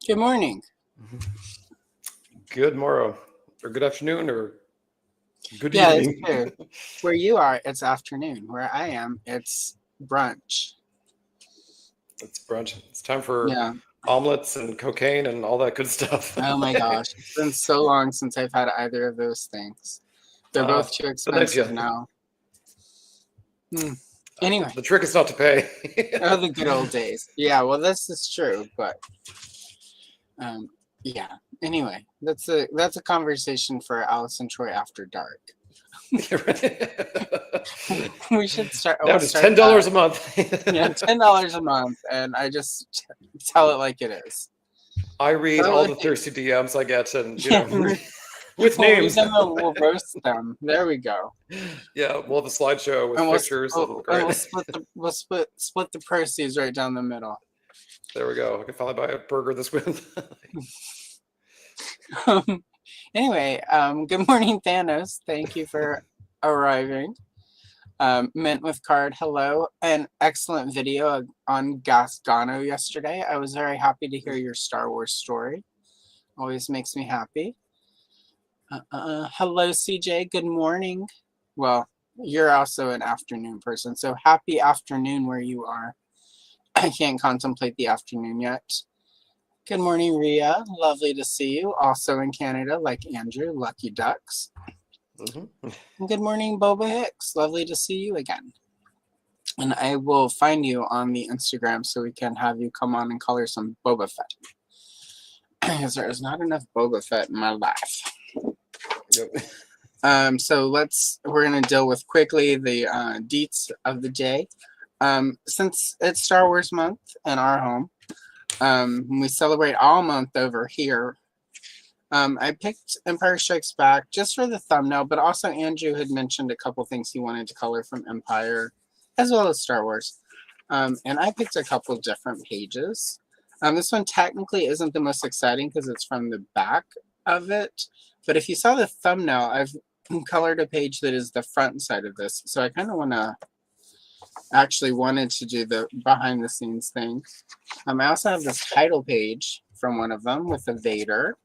Good morning. Good morrow, or good afternoon, or good Yeah, it's evening. true. Where you are, it's afternoon. Where I am, it's brunch. It's brunch. It's time for Yeah. omelets and cocaine and all that good stuff. Oh my gosh. It's been so long since I've had either of those things. They're both too But nice, expensive yeah. now. Anyway, The trick is not to pay. oh, the good old days. Yeah, well, this is true, but yeah. Anyway, that's a conversation for Alice and Troy after dark. We should start. Now We'll just start $10 that. a month. Yeah, $10 a month, and I just tell it like it is. I read all Totally. the thirsty DMs I get, and Yeah, with we'll read names. them and we'll roast them. There we go. Yeah, we'll have a slideshow with And we'll pictures. we'll, Great. and we'll split the proceeds right down the middle. There we go. I can finally buy a burger this week. Anyway, good morning, Thanos. Thank you for arriving. Mint with card, hello. An excellent video on Gasgano yesterday. I was very happy to hear your Star Wars story. Always makes me happy. Hello, CJ. Good morning. Well, you're also an afternoon person, so happy afternoon where you are. I can't contemplate the afternoon yet. Good morning, Ria. Lovely to see you. Also in Canada, like Andrew, Lucky Ducks. And good morning, Boba Hicks. Lovely to see you again. And I will find you on the Instagram so we can have you come on and color some Boba Fett. Because there is not enough Boba Fett in my life. Yep. So we're gonna deal with quickly the deets of the day. Since it's Star Wars month in our home, we celebrate all month over here. I picked Empire Strikes Back just for the thumbnail, but also Andrew had mentioned a couple things he wanted to color from Empire, as well as Star Wars. And I picked a couple different pages. This one technically isn't the most exciting because it's from the back of it. But if you saw the thumbnail, I've colored a page that is the front side of this. So I kind of wanted to do the behind the scenes thing. I also have this title page from one of them with a Vader.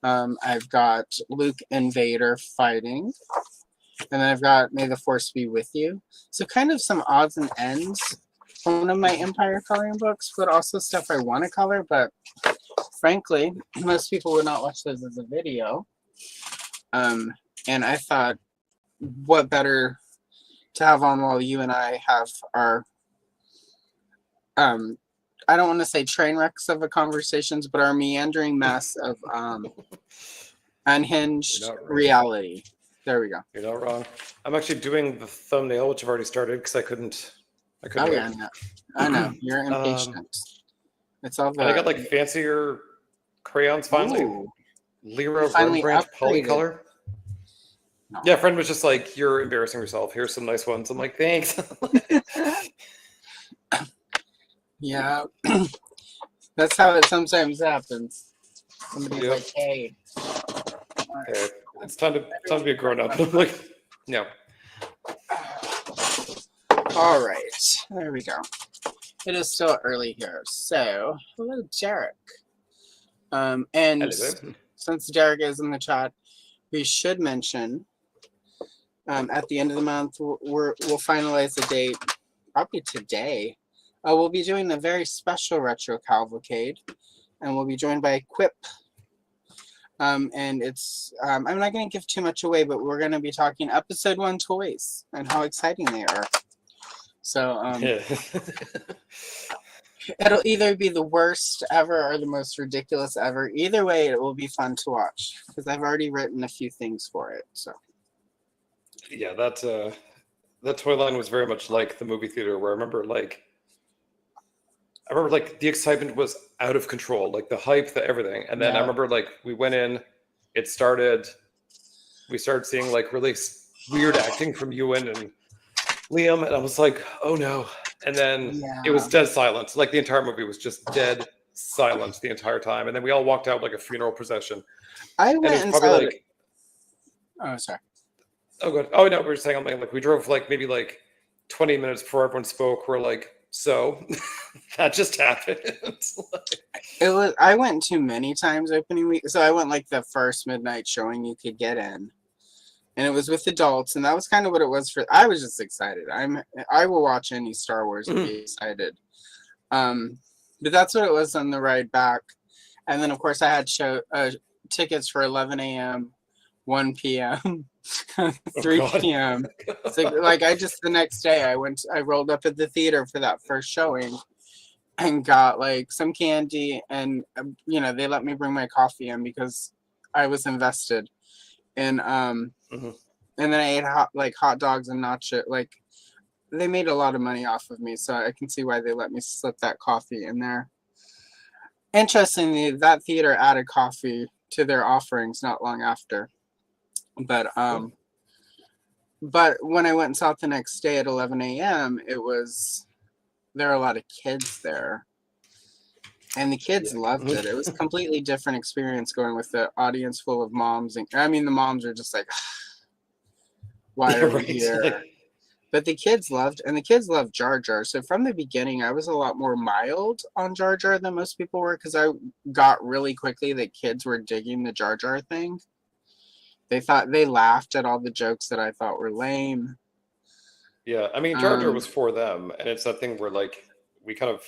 I've got Luke and Vader fighting. And then I've got May the Force Be With You. So kind of some odds and ends from one of my Empire coloring books, but also stuff I want to color. But frankly, most people would not watch this as a video. And I thought, what better to have on while you and I have our, I don't want to say train wrecks of a conversations, but our meandering mess of unhinged reality. There we go. You're not wrong. I'm actually doing the thumbnail, which I've already started because I couldn't. Oh yeah, I know. You're impatient. It's all I got like fancier crayons finally. Ooh. Lyra Finally Rembrandt upgraded. Polycolor. No. Yeah, friend was just like, "You're embarrassing yourself. Here's some nice ones." I'm like, "Thanks." Yeah, that's how it sometimes happens. Somebody's like, "Hey, okay, it's time to be a grown up." I'm like, no. All right, there we go. It is still early here, so hello, Derek. And Hello. since Derek is in the chat, we should mention at the end of the month we'll finalize the date, probably today. We'll be doing a very special retro cavalcade, and we'll be joined by Quip. And it's I'm not going to give too much away, but we're going to be talking episode 1 toys and how exciting they are. So it'll either be the worst ever or the most ridiculous ever. Either way, it will be fun to watch because I've already written a few things for it. So yeah, that toy line was very much like the movie theater, where I remember the excitement was out of control, like the hype, the everything. And then I remember like we went in, we started seeing like really weird acting from Ewan and Liam, and I was like, oh no. And then it was dead silence. Like the entire movie was just dead silence the entire time. And then we all walked out like a funeral procession. I went and saw it. Oh, sorry. Oh, good. Oh no, we were saying like we drove like maybe like 20 minutes before everyone spoke. We're like So that just happened. I went too many times opening week, so I went like the first midnight showing you could get in, and it was with adults, and that was kind of what it was for. I was just excited. I will watch any Star Wars and be excited. But that's what it was on the ride back, and then of course I had tickets for 11 a.m., 1 p.m., 3 p.m. So like the next day I rolled up at the theater for that first showing and got like some candy, and they let me bring my coffee in because I was invested. And and then I ate hot dogs and nacho. Like they made a lot of money off of me, so I can see why they let me slip that coffee in there. Interestingly, that theater added coffee to their offerings not long after. But when I went and saw it the next day at 11 a.m., there were a lot of kids there, and the kids loved it. It was a completely different experience going with the audience full of moms, and I mean the moms are just like, why are we here? But the kids loved Jar Jar. So from the beginning, I was a lot more mild on Jar Jar than most people were, because I got really quickly that kids were digging the Jar Jar thing. They laughed at all the jokes that I thought were lame. Yeah, I mean, Jar Jar was for them, and it's that thing where like we kind of,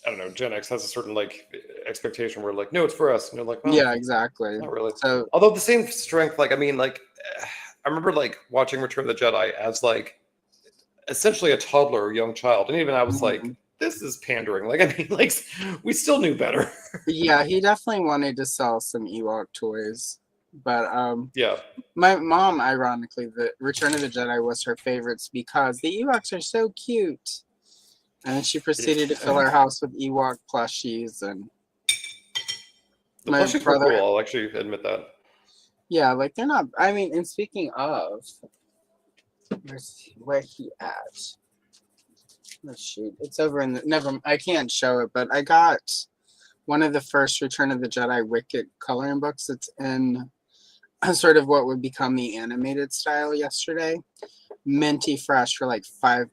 I don't know, Gen X has a certain like expectation where like, no, it's for us, and you're like, well, yeah, exactly. Not really. So, although the same strength, like I mean, like I remember like watching Return of the Jedi as like essentially a toddler or young child, and even I was like, this is pandering. Like I mean, like we still knew better. Yeah, he definitely wanted to sell some Ewok toys. But yeah, my mom, ironically, the Return of the Jedi was her favorites because the Ewoks are so cute. And then she proceeded to fill her house with Ewok plushies, and the plushies were cool. I'll actually admit that. Yeah, like they're not. I mean, and speaking of, where he at? Oh shoot, it's over in the. Never. I can't show it, but I got one of the first Return of the Jedi Wicket coloring books. It's in sort of what would become the animated style yesterday. Minty fresh for like $5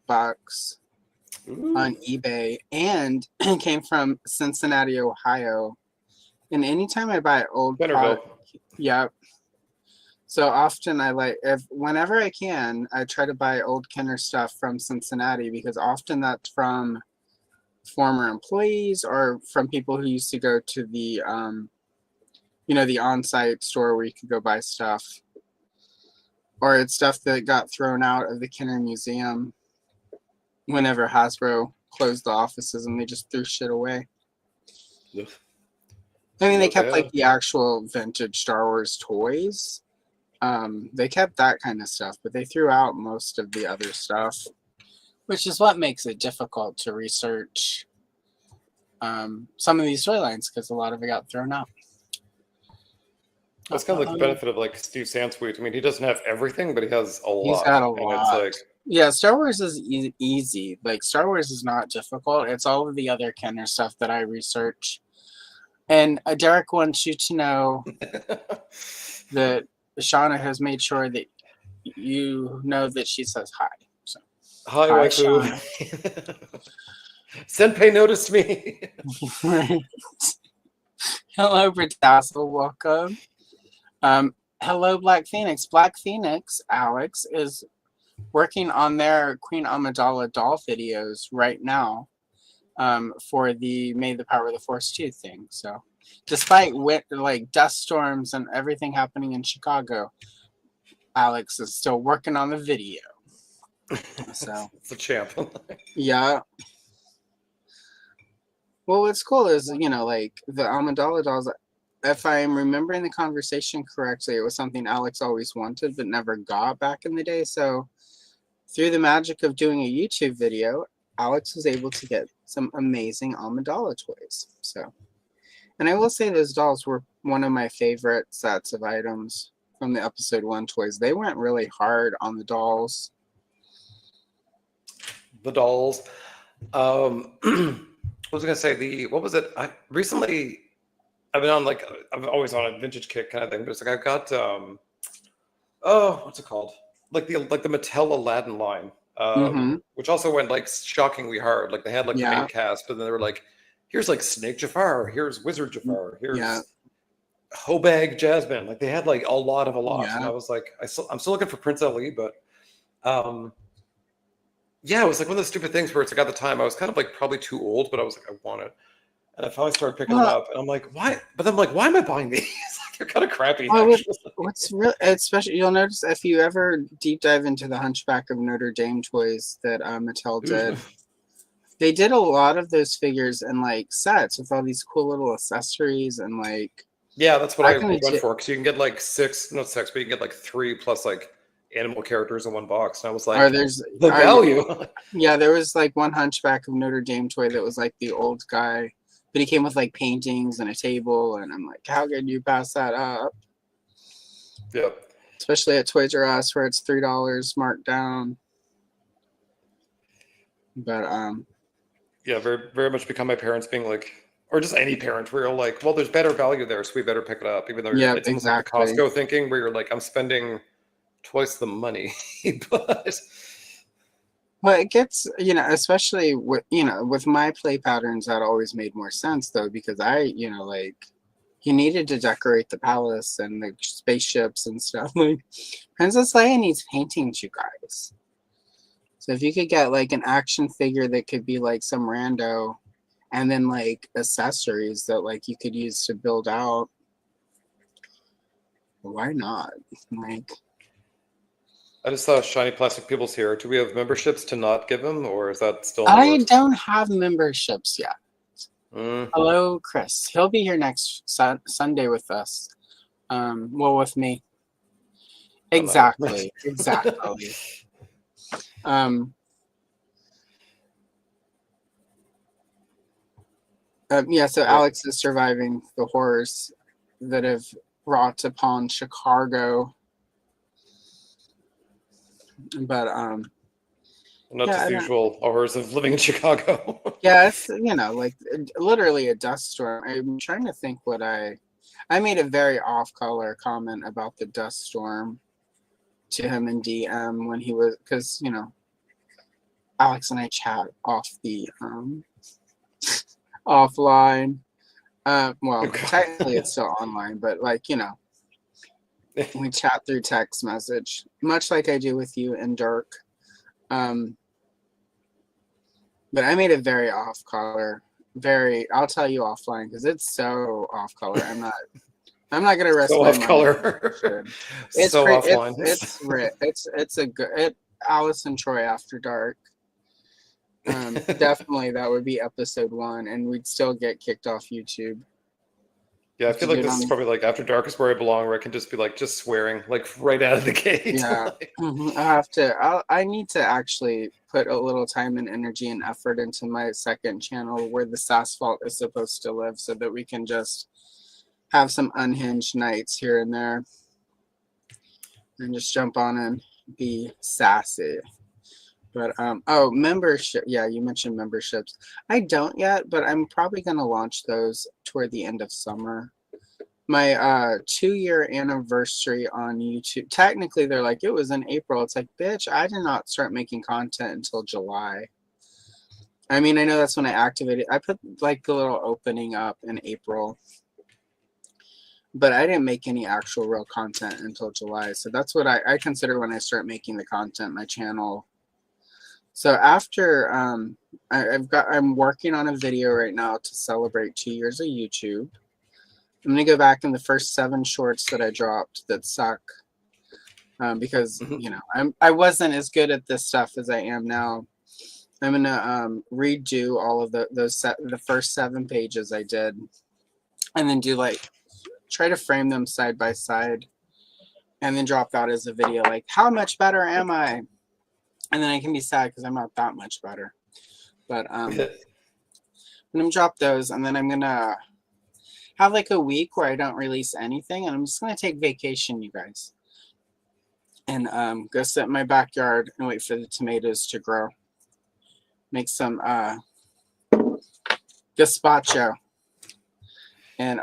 on eBay, and it came from Cincinnati, Ohio. And anytime I buy old product, yeah. So often whenever I can, I try to buy old Kenner stuff from Cincinnati, because often that's from former employees or from people who used to go to the the on-site store where you could go buy stuff, or it's stuff that got thrown out of the Kenner Museum whenever Hasbro closed the offices, and they just threw shit away. I mean, they kept like the actual vintage Star Wars toys. They kept that kind of stuff, but they threw out most of the other stuff, which is what makes it difficult to research some of these storylines, because a lot of it got thrown out. That's kind of like the benefit of like Steve Sansweet. I mean, he doesn't have everything, but he has a lot. He's got a lot. And it's like, yeah, Star Wars is easy. Like Star Wars is not difficult. It's all of the other Kenner stuff that I research. And Derek wants you to know that Shauna has made sure that you know that she says hi. So, hi waifu. Senpai noticed me. Hello, Brittassel. Welcome. Hello, Black Phoenix. Black Phoenix, Alex, is working on their Queen Amidala doll videos right now for the May the Power of the Force 2 thing. So despite like dust storms and everything happening in Chicago, Alex is still working on the video. So it's a champ. Yeah. Well, what's cool is, like the Amidala dolls, if I'm remembering the conversation correctly, it was something Alex always wanted but never got back in the day. So through the magic of doing a YouTube video, Alex was able to get some amazing Amidala toys. So, and I will say those dolls were one of my favorite sets of items from the episode 1 toys. They went really hard on the dolls. The dolls. I was gonna say what was it? I've been on I'm always on a vintage kick kind of thing, but it's like I've got what's it called? Like the Mattel Aladdin line. Mm-hmm. which also went like shockingly hard. Like they had like the Yeah. main cast, but then they were like, here's like Snake Jafar, here's Wizard Jafar, Yeah. here's Hobag Jasmine. Like they had like a lot, and Yeah. I was like, I'm still looking for Prince Ali, but um, yeah, it was like one of those stupid things where it's like at the time I was kind of like probably too old, but I was like, I want it. And I finally started picking them Well, up, and I'm like, why? But then I'm like, why am I buying these? Like, they're kind of crappy, well, actually. what's real, especially you'll notice if you ever deep dive into the Hunchback of Notre Dame toys that Mattel did, they did a lot of those figures in like sets with all these cool little accessories and like Yeah, that's what back I in the went day. for because you can get like six, not six, but you can get like 3 plus like animal characters in one box. And I was Or like, there's the are value. yeah, there was like one Hunchback of Notre Dame toy that was like the old guy, but he came with like paintings and a table, and I'm like, how could you pass that up? Yeah. Especially at Toys R Us where it's $3 marked down. But Yeah, very, very much become my parents being like, or just any parent where you're like, well, there's better value there, so we better pick it up, even though yeah, it's almost like the exactly. Costco thinking where you're like, I'm spending twice the money, but Well, it gets, especially with, with my play patterns, that always made more sense though, because like you needed to decorate the palace and the spaceships and stuff. Like Princess Leia needs paintings, you guys. So if you could get like an action figure that could be like some rando and then like accessories that like you could use to build out, why not? Like, I just saw Shiny Plastic Peoples here. Do we have memberships to not give them, or is that still in the I works? don't have memberships yet. Mm, Hello, Chris. He'll be here next Sunday with us. Well, with me. I'm not. Exactly. Exactly. Um, yeah, so Yeah. Alex is surviving the horrors that have wrought upon Chicago. But Not yeah, just I the don't, usual horrors of living in Chicago. yeah, it's like literally a dust storm. I'm trying to think what I made a very off-color comment about the dust storm to him in DM when he was, because Alex and I chat off the offline. Well, technically it's still online, but like we chat through text message, much like I do with you and Dirk. But I made it very off color. I'll tell you offline because it's so off color. I'm not gonna risk So my off money. color. It's So crazy. offline. It's a good Alice and Troy After Dark. Definitely that would be episode 1, and we'd still get kicked off YouTube. Yeah, I feel like this is probably like After Dark is where I belong, where I can just be like just swearing like right out of the gate. Yeah, I have to. I need to actually put a little time and energy and effort into my second channel where the Sassfault is supposed to live, so that we can just have some unhinged nights here and there, and just jump on and be sassy. But oh, membership. Yeah, you mentioned memberships. I don't yet, but I'm probably gonna launch those toward the end of summer. My 2-year anniversary on YouTube. Technically, they're like, it was in April. It's like, bitch, I did not start making content until July. I mean, I know that's when I activated. I put like the little opening up in April, but I didn't make any actual real content until July. So that's what I consider when I start making the content, my channel. So after I'm working on a video right now to celebrate 2 years of YouTube. I'm gonna go back in the first 7 shorts that I dropped that suck, because I wasn't as good at this stuff as I am now. I'm gonna redo all of the first 7 pages I did, and then try to frame them side by side, and then drop that as a video. Like, how much better am I? And then I can be sad because I'm not that much better. But I'm gonna drop those, and then I'm gonna have like a week where I don't release anything, and I'm just gonna take vacation, you guys, and go sit in my backyard and wait for the tomatoes to grow. Make some gazpacho, and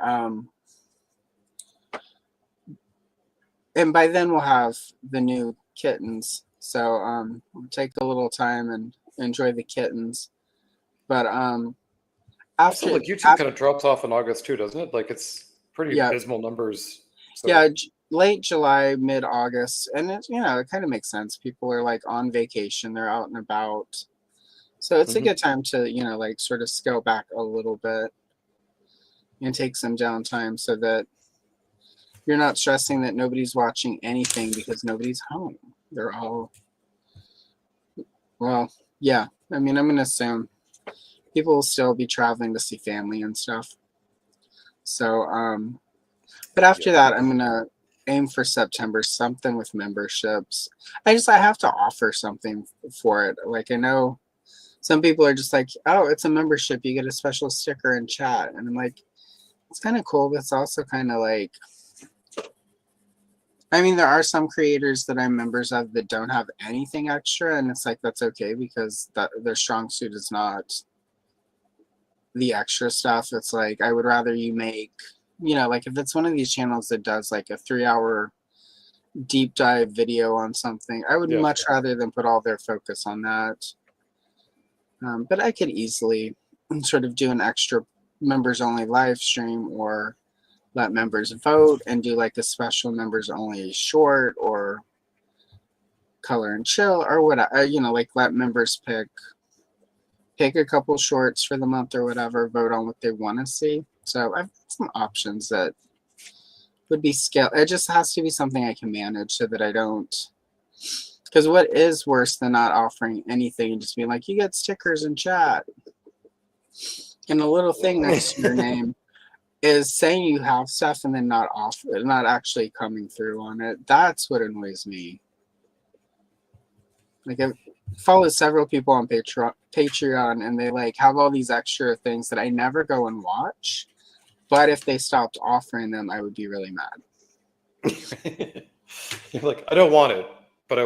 by then we'll have the new kittens. So we'll take a little time and enjoy the kittens. But Also, after, like YouTube kind of drops off in August too, doesn't it? Like it's pretty yeah, abysmal numbers. So yeah, late July, mid August, and it it kind of makes sense. People are like on vacation, they're out and about, so it's a mhm. good time to like sort of scale back a little bit and take some downtime so that you're not stressing that nobody's watching anything because nobody's home. They're all, well, yeah. I mean, I'm gonna assume people will still be traveling to see family and stuff. So, but after Yeah. that, I'm gonna aim for September, something with memberships. I have to offer something for it. Like I know some people are just like, oh, it's a membership, you get a special sticker and chat, and I'm like, it's kind of cool, but it's also kind of like, I mean, there are some creators that I'm members of that don't have anything extra, and it's like that's okay because that their strong suit is not the extra stuff. It's like I would rather you make, like if it's one of these channels that does like a 3 hour deep dive video on something, I would Yeah. much rather than put all their focus on that. But I could easily sort of do an extra members only live stream or let members vote and do like a special members only short or color and chill or whatever, like let members pick a couple shorts for the month or whatever, vote on what they want to see. So I've got some options that would be scale. It just has to be something I can manage so that I don't. Because what is worse than not offering anything and just being like, you get stickers and chat and a little thing next to your name is saying you have stuff and then not actually coming through on it. That's what annoys me. Like I follow several people on Patreon and they like have all these extra things that I never go and watch. But if they stopped offering them, I would be really mad. You're like, I don't want it, but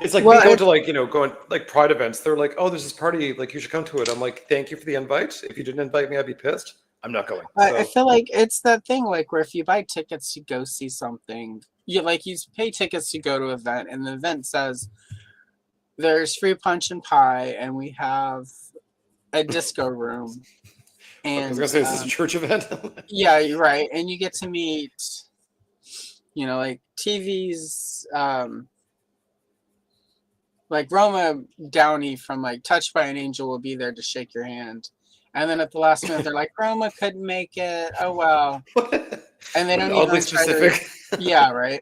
it's like me Well, going to like going like pride events. They're like, oh, there's this party, like you should come to it. I'm like, thank you for the invite. If you didn't invite me, I'd be pissed. I'm not going. I So feel like it's that thing like where if you buy tickets to go see something, you pay tickets to go to an event, and the event says there's free punch and pie, and we have a disco room, I was and gonna say, is this a church event? yeah, you're right, and you get to meet, like TV's, like Roma Downey from like Touched by an Angel will be there to shake your hand, and then at the last minute they're like Roma couldn't make it. Oh well, and they don't Oddly even try to. specific. Yeah, right.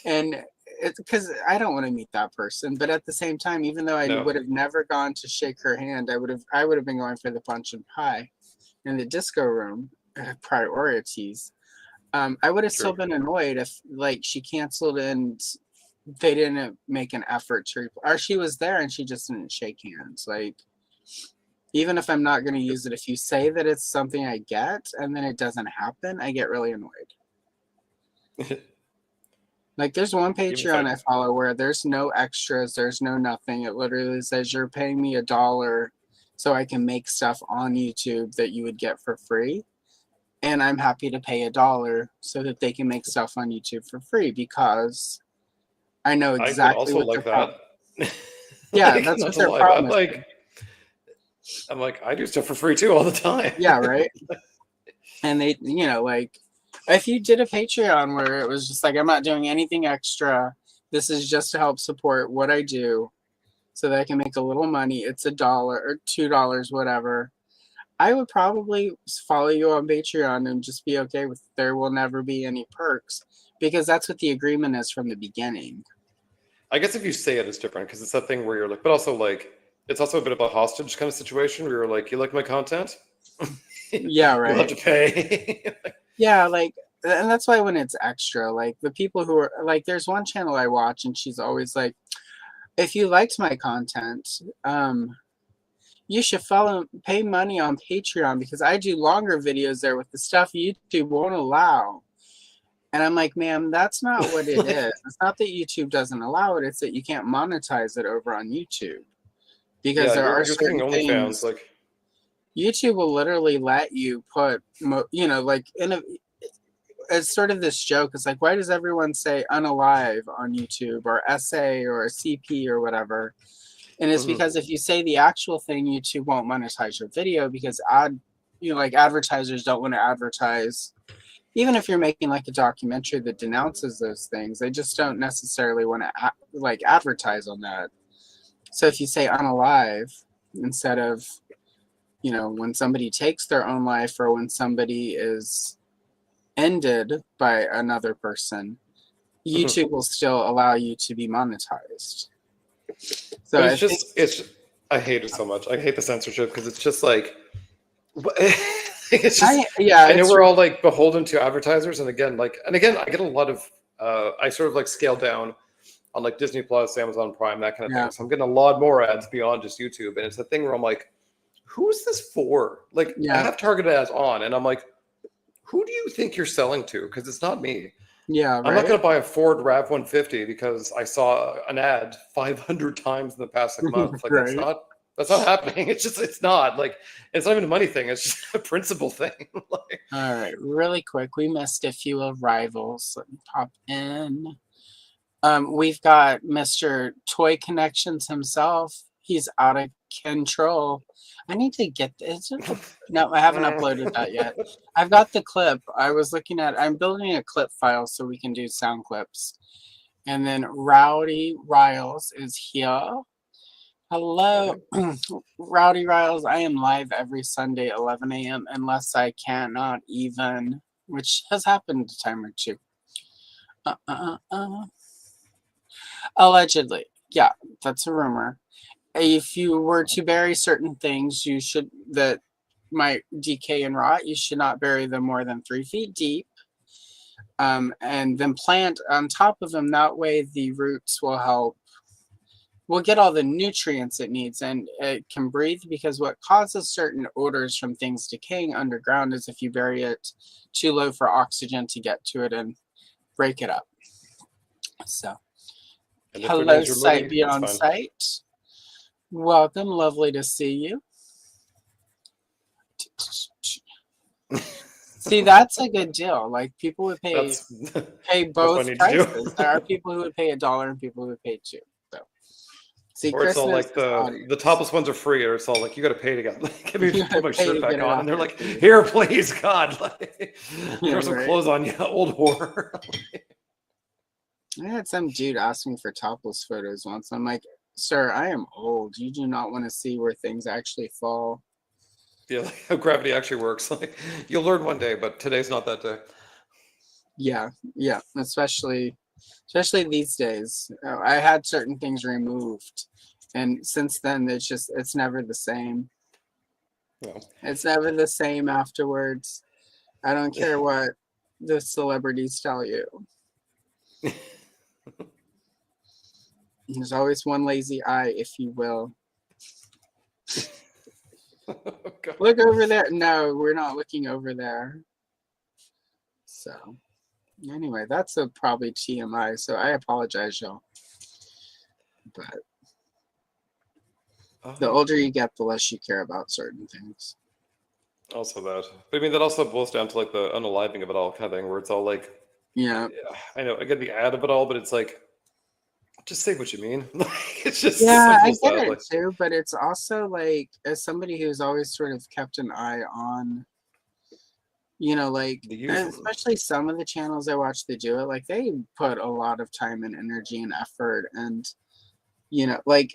And it's because I don't want to meet that person, but at the same time, even though I No. would have never gone to shake her hand, I would have been going for the punch and pie in the disco room. Priorities. I would have still True. been annoyed if like she canceled and they didn't make an effort to, or she was there and she just didn't shake hands. Like even if I'm not going to use it, if you say that it's something I get and then it doesn't happen, I get really annoyed. Like there's one Even if Patreon I follow where there's no extras, there's no nothing. It literally says you're paying me $1 so I can make stuff on YouTube that you would get for free. And I'm happy to pay $1 so that they can make stuff on YouTube for free because I know I could exactly also what their like problem. that. Yeah, Like, that's not what to their lie, but problem is. I'm like, I do stuff for free too all the time. Yeah, right. And they, like if you did a Patreon where it was just like I'm not doing anything extra, this is just to help support what I do, so that I can make a little money. It's $1 or $2, whatever. I would probably follow you on Patreon and just be okay with there will never be any perks because that's what the agreement is from the beginning. I guess if you say it, it's different because it's that thing where you're like, but also like, it's also a bit of a hostage kind of situation where you're like, you like my content? Yeah, You'll have right. to pay. Yeah, like, and that's why when it's extra, like the people who are like, there's one channel I watch and she's always like, if you liked my content, you should pay money on Patreon because I do longer videos there with the stuff YouTube won't allow. And I'm like, ma'am, that's not what it is. It's not that YouTube doesn't allow it. It's that you can't monetize it over on YouTube because Yeah, there are you're thinking certain OnlyFans, things. like YouTube will literally let you put, like it's sort of this joke. It's like, why does everyone say unalive on YouTube or SA or CP or whatever? And it's because if you say the actual thing, YouTube won't monetize your video because like advertisers don't want to advertise. Even if you're making like a documentary that denounces those things, they just don't necessarily want to like advertise on that. So if you say unalive instead of, when somebody takes their own life or when somebody is ended by another person, YouTube will still allow you to be monetized. So I hate it so much. I hate the censorship because it's just like, it's just, I know we're all like beholden to advertisers. And again, I get a lot of, I sort of like scale down on like Disney Plus, Amazon Prime, that kind of thing. So I'm getting a lot more ads beyond just YouTube. And it's a thing where I'm like, who is this for? Like, I have targeted ads on, and I'm like, who do you think you're selling to? Because it's not me. Yeah, right? I'm not going to buy a Ford RAV150 because I saw an ad 500 times in the past month. Like, that's not happening. It's not like, it's not even a money thing. It's just a principle thing. Like, all right, really quick. We missed a few arrivals. Let me pop in. We've got Mr. Toy Connections himself. He's out of control. I need to get this. No, I haven't uploaded that yet. I've got the clip. I'm building a clip file so we can do sound clips. And then Rowdy Riles is here. Hello, Rowdy Riles. I am live every Sunday, 11 a.m. unless I cannot even, which has happened a time or two. Allegedly. Yeah, that's a rumor. If you were to bury certain things that might decay and rot, you should not bury them more than 3 feet deep. And then plant on top of them. That way the roots will get all the nutrients it needs and it can breathe, because what causes certain odors from things decaying underground is if you bury it too low for oxygen to get to it and break it up. So, hello, Sight Beyond Sight. Welcome, lovely to see you. See, that's a good deal. Like, people would pay both prices. There are people who would pay $1 and people who would pay $2. So, see, or it's all like the topless ones are free, or it's all like you got to pay to get. Like, me put my shirt back on, and they're like, "Here, please, God, like, throw some clothes on you, old whore." I had some dude ask me for topless photos once. I'm like, sir, I am old. You do not want to see where things actually fall. Yeah, like how gravity actually works. Like, you'll learn one day, but today's not that day. Yeah, especially these days. I had certain things removed, and since then it's never the same. No. It's never the same afterwards. I don't care what the celebrities tell you. There's always one lazy eye, if you will. Look over there. No, we're not looking over there. So, anyway, that's probably TMI. So I apologize, y'all. But the older you get, the less you care about certain things. Also that. But I mean, that also boils down to like the unaliving of it all kind of thing, where it's all like, yeah, I know, I get the ad of it all, but it's like, just say what you mean. It's just I get it too, but it's also like, as somebody who's always sort of kept an eye on, like, especially some of the channels I watch, they do it, like, they put a lot of time and energy and effort, and like,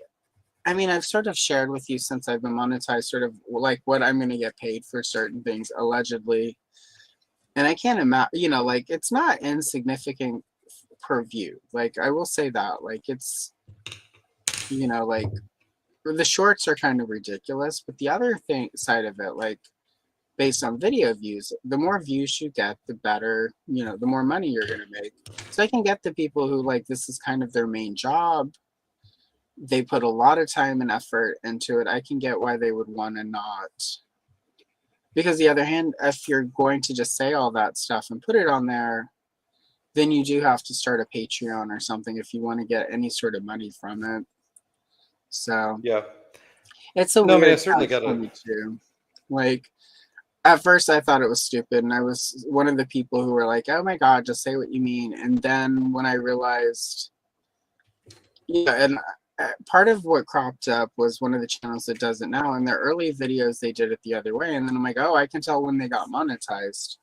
I mean, I've sort of shared with you since I've been monetized, sort of like what I'm going to get paid for certain things allegedly, and I can't imagine, like, it's not insignificant per view. Like, I will say that, like, it's, like, the shorts are kind of ridiculous, but the other side of it, like, based on video views, the more views you get, the better, the more money you're going to make. So I can get the people who, like, this is kind of their main job. They put a lot of time and effort into it. I can get why they would want to not. Because the other hand, if you're going to just say all that stuff and put it on there, then you do have to start a Patreon or something if you want to get any sort of money from it. So yeah, it's a weird. I certainly get it too. Like, At first, I thought it was stupid, and I was one of the people who were like, "Oh my god, just say what you mean." And then when I realized, yeah, and part of what cropped up was one of the channels that does it now. In their early videos, they did it the other way, and then I'm like, "Oh, I can tell when they got monetized."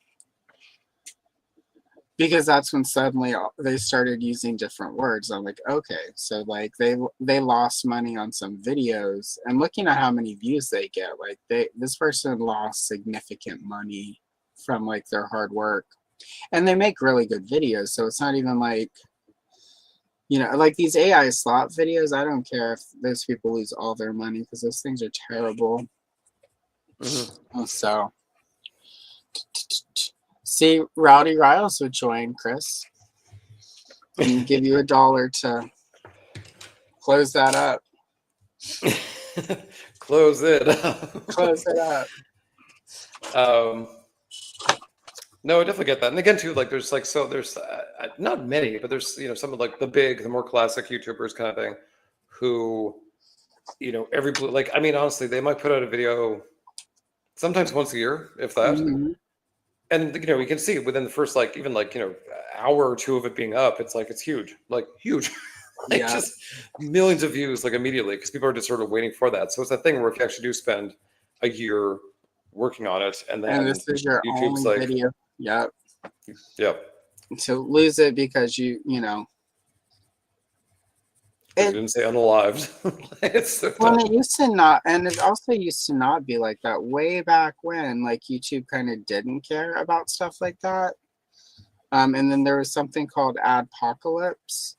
Because that's when suddenly they started using different words. I'm like, okay, so like they lost money on some videos, and looking at how many views they get, like this person lost significant money from like their hard work, and they make really good videos. So it's not even like, like these AI slot videos. I don't care if those people lose all their money because those things are terrible. So. See, Rowdy Riles would join, Chris, and give you $1 to close that up. Close it up. Close it up. No, I definitely get that. And again, too, like there's not many, but there's some of like the more classic YouTubers kind of thing, who honestly, they might put out a video sometimes once a year, if that. Mm-hmm. And you can see within the first hour or two of it being up, it's huge, Yeah. just millions of views immediately, because people are just sort of waiting for that. So it's a thing where if you actually do spend a year working on it, and then this is your YouTube's only video. Yep. Yep. To lose it because you didn't say unalived. Well, it used to not, and it also used to not be like that way back when, like YouTube kind of didn't care about stuff like that. And then there was something called Adpocalypse,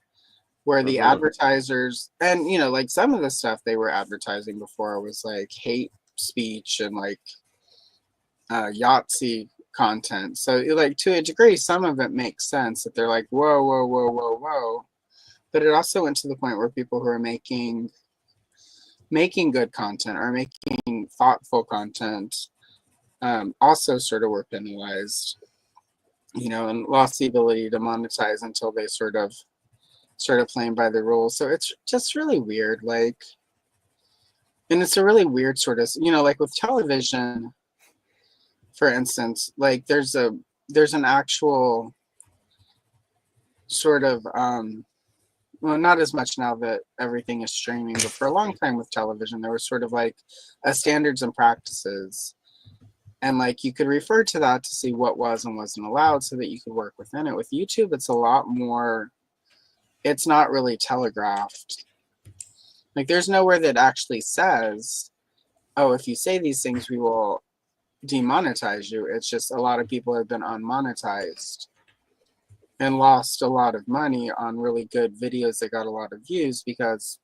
where the advertisers, and like some of the stuff they were advertising before was like hate speech and like Yahtzee content. So like to a degree, some of it makes sense that they're like, whoa, whoa, whoa, whoa, whoa. But it also went to the point where people who are making good content or making thoughtful content also sort of were penalized, and lost the ability to monetize until they sort of started playing by the rules. So it's just really weird, and it's a really weird sort of, like with television, for instance, like there's an actual sort of well, not as much now that everything is streaming, but for a long time with television, there was sort of like a standards and practices. And like you could refer to that to see what was and wasn't allowed so that you could work within it. With YouTube, it's a lot more, it's not really telegraphed. Like there's nowhere that actually says, oh, if you say these things, we will demonetize you. It's just a lot of people have been unmonetized and lost a lot of money on really good videos that got a lot of views because,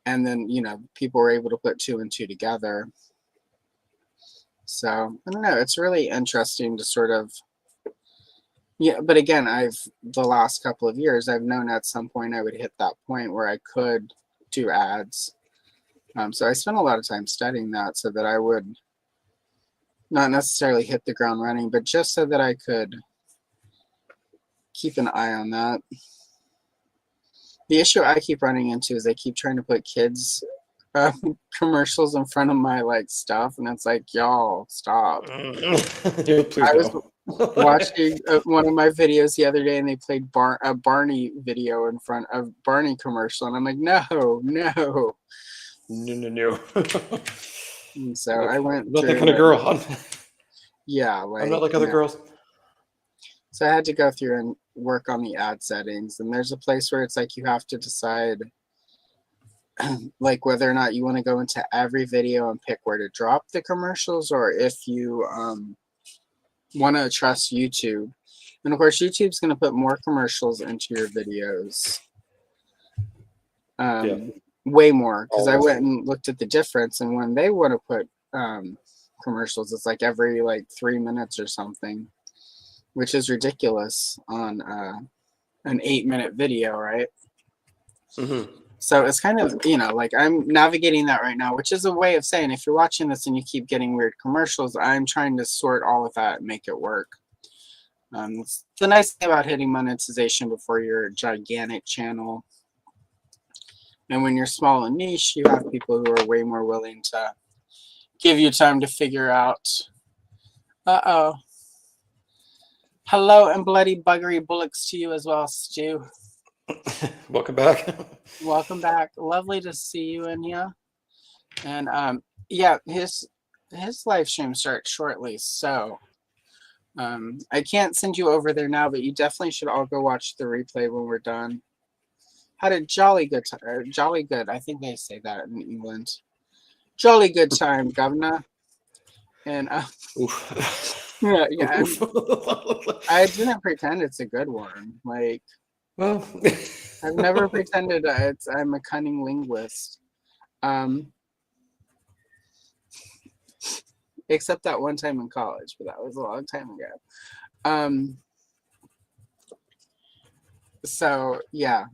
and then, people were able to put 2 and 2 together. So I don't know. It's really interesting to sort of, but again, the last couple of years, I've known at some point I would hit that point where I could do ads. So I spent a lot of time studying that so that I would not necessarily hit the ground running, but just so that I could keep an eye on that. The issue I keep running into is they keep trying to put kids commercials in front of my stuff, and it's like, y'all, stop. I was watching one of my videos the other day, and they played a Barney video in front of Barney commercial, and I'm like, no. And so I went not that kind of girl. Yeah, I'm not like other girls. So I had to go through and work on the ad settings, and there's a place where it's like you have to decide like whether or not you want to go into every video and pick where to drop the commercials, or if you want to trust YouTube. And of course, YouTube's going to put more commercials into your videos. Way more, because I went and looked at the difference, and when they want to put commercials, it's like every 3 minutes or something, which is ridiculous on an 8-minute video, right? So it's kind of, I'm navigating that right now, which is a way of saying if you're watching this and you keep getting weird commercials, I'm trying to sort all of that and make it work. It's the nice thing about hitting monetization before you're a gigantic channel. And when you're small and niche, you have people who are way more willing to give you time to figure out Uh-oh. Hello and bloody buggery bullocks to you as well, Stu. Welcome back. Welcome back. Lovely to see you in here. And yeah, his live stream starts shortly, so I can't send you over there now, but you definitely should all go watch the replay when we're done. Had a jolly good time. Jolly good. I think they say that in England. Jolly good time, governor. And yeah, I didn't pretend it's a good one. Like, well, I've never pretended I'm a cunning linguist. Except that one time in college, but that was a long time ago. So yeah.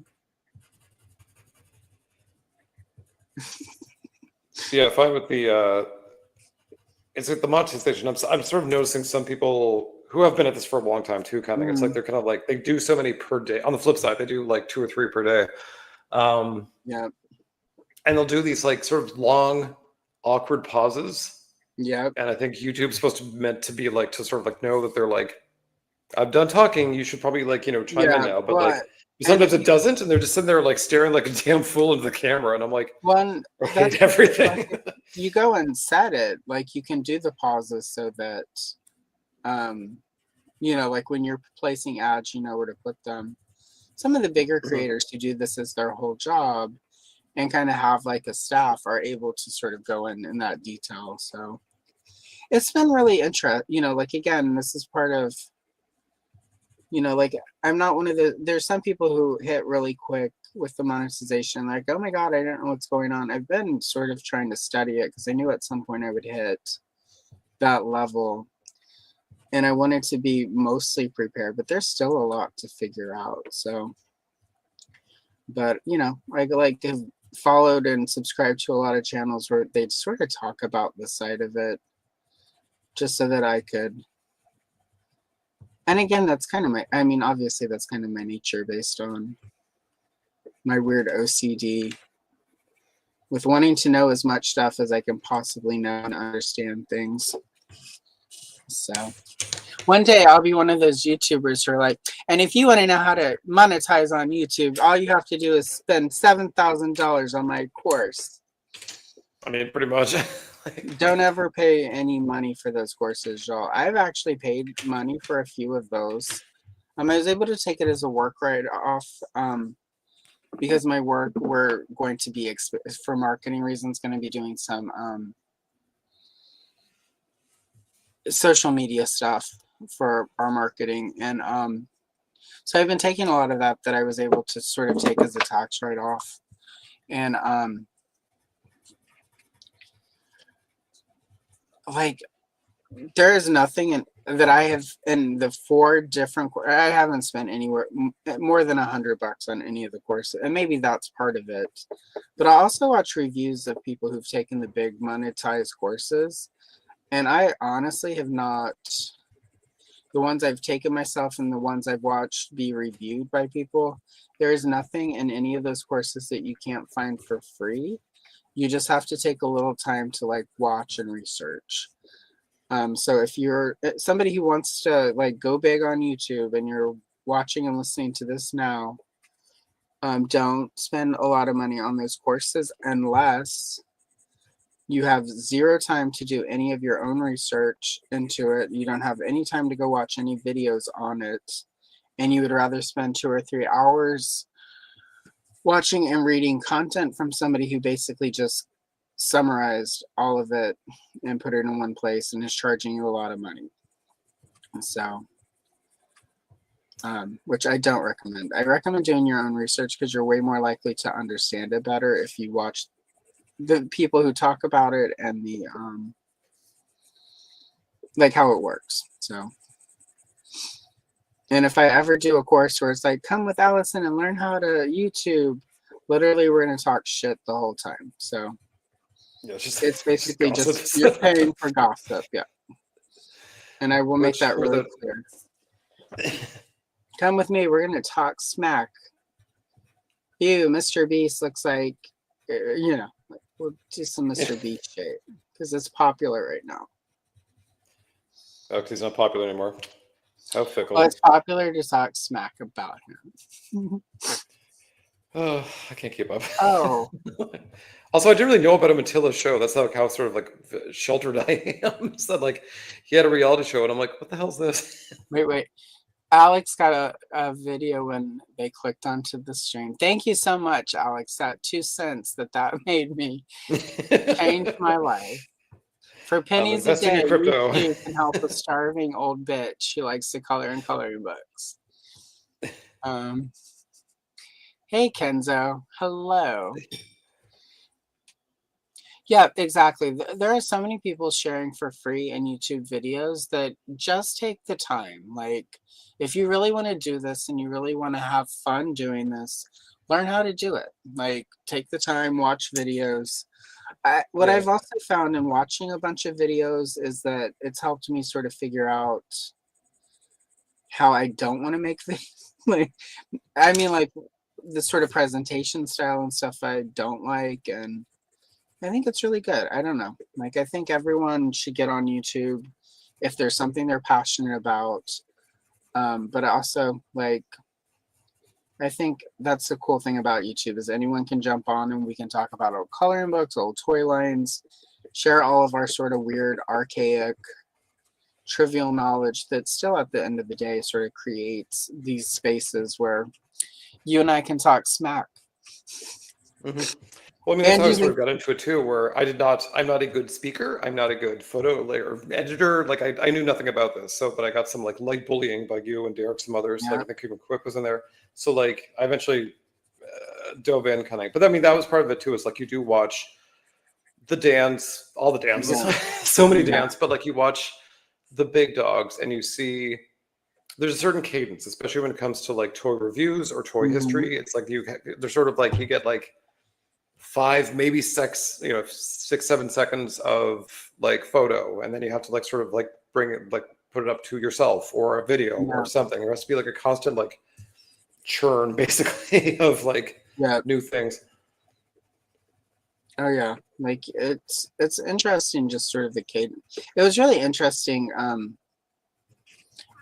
yeah, fine with the it's like the monetization. I'm sort of noticing some people who have been at this for a long time too. Kind of, it's like they're kind of like they do so many per day. On the flip side, they do like 2 or 3 per day. Yeah. And they'll do these like sort of long, awkward pauses. Yeah. And I think YouTube's supposed to meant to be like to sort of like know that they're like, I'm done talking. You should probably like chime in now. But like sometimes it doesn't, and they're just sitting there like staring like a damn fool into the camera. And I'm like, that's everything. Like, you go and set it. Like you can do the pauses so that, like when you're placing ads, you know where to put them. Some of the bigger creators who do this as their whole job and kind of have like a staff are able to sort of go in that detail. So it's been really interesting. Like again, this is part of, like I'm not one of there's some people who hit really quick with the monetization, like, oh my God, I don't know what's going on. I've been sort of trying to study it because I knew at some point I would hit that level. And I wanted to be mostly prepared, but there's still a lot to figure out. So, but I like have followed and subscribed to a lot of channels where they sort of talk about the side of it, just so that I could. And again, that's kind of obviously that's kind of my nature based on my weird OCD with wanting to know as much stuff as I can possibly know and understand things. So one day I'll be one of those YouTubers who are like, and if you want to know how to monetize on YouTube, all you have to do is spend $7,000 on my course. I mean, pretty much. Don't ever pay any money for those courses, y'all. I've actually paid money for a few of those. I was able to take it as a work write-off because my work, we're going to be, for marketing reasons, going to be doing some social media stuff for our marketing. And so I've been taking a lot of that I was able to sort of take as a tax write-off. And like there is nothing that I have in the 4 different. I haven't spent anywhere more than $100 on any of the courses, and maybe that's part of it. But I also watch reviews of people who've taken the big monetized courses, and I honestly have not. The ones I've taken myself and the ones I've watched be reviewed by people, there is nothing in any of those courses that you can't find for free. You just have to take a little time to like watch and research. So if you're somebody who wants to like go big on YouTube and you're watching and listening to this now, don't spend a lot of money on those courses unless you have 0 time to do any of your own research into it. You don't have any time to go watch any videos on it, and you would rather spend 2 or 3 hours watching and reading content from somebody who basically just summarized all of it and put it in one place and is charging you a lot of money. So, which I don't recommend. I recommend doing your own research because you're way more likely to understand it better if you watch the people who talk about it and the like how it works. So, and if I ever do a course where it's like, come with Allison and learn how to YouTube, literally we're going to talk shit the whole time. So yeah, it's basically just you're paying for gossip. Yeah. And I will make that really clear. Come with me. We're going to talk smack. Ew, Mr. Beast looks like, we'll do some Mr. Beast shit because it's popular right now. Oh, because he's not popular anymore. How fickle. Well, it's popular to talk smack about him. Oh, I can't keep up. Oh. Also, I didn't really know about him until his show. That's like how sort of like sheltered I am. So like he had a reality show, and I'm like, what the hell's this? Wait. Alex got a video when they clicked onto the stream. Thank you so much, Alex. That 2 cents that made me change my life. For pennies a investing day, in crypto. you can help a starving old bitch who likes to color in coloring books. Hey, Kenzo. Hello. Yeah, exactly. There are so many people sharing for free in YouTube videos that just take the time. Like, if you really want to do this and you really want to have fun doing this, learn how to do it. Like, take the time, watch videos. What I've also found in watching a bunch of videos is that it's helped me sort of figure out how I don't want to make things. Like, I mean, like the sort of presentation style and stuff I don't like, and I think it's really good. I don't know. Like, I think everyone should get on YouTube if there's something they're passionate about. But also, like, I think that's the cool thing about YouTube is anyone can jump on and we can talk about old coloring books, old toy lines, share all of our sort of weird, archaic, trivial knowledge that still at the end of the day sort of creates these spaces where you and I can talk smack. Mm-hmm. Well, I mean, that's how I sort of got into it too, where I'm not a good speaker. I'm not a good photo or editor. Like I knew nothing about this. So, but I got some like light bullying by you and Derek, some others. Like I think even Quick was in there. So like I eventually dove in kind of, but I mean, that was part of it too. Is like you do watch the dance, all the dances, so many dance, but like you watch the big dogs and you see there's a certain cadence, especially when it comes to like toy reviews or toy history. It's like they're sort of like you get like 5, maybe 6, 6-7 seconds of like photo, and then you have to like sort of like bring it, like put it up to yourself or a video or something. There has to be like a constant like churn basically of like new things. Oh yeah, like it's interesting, just sort of the cadence. It was really interesting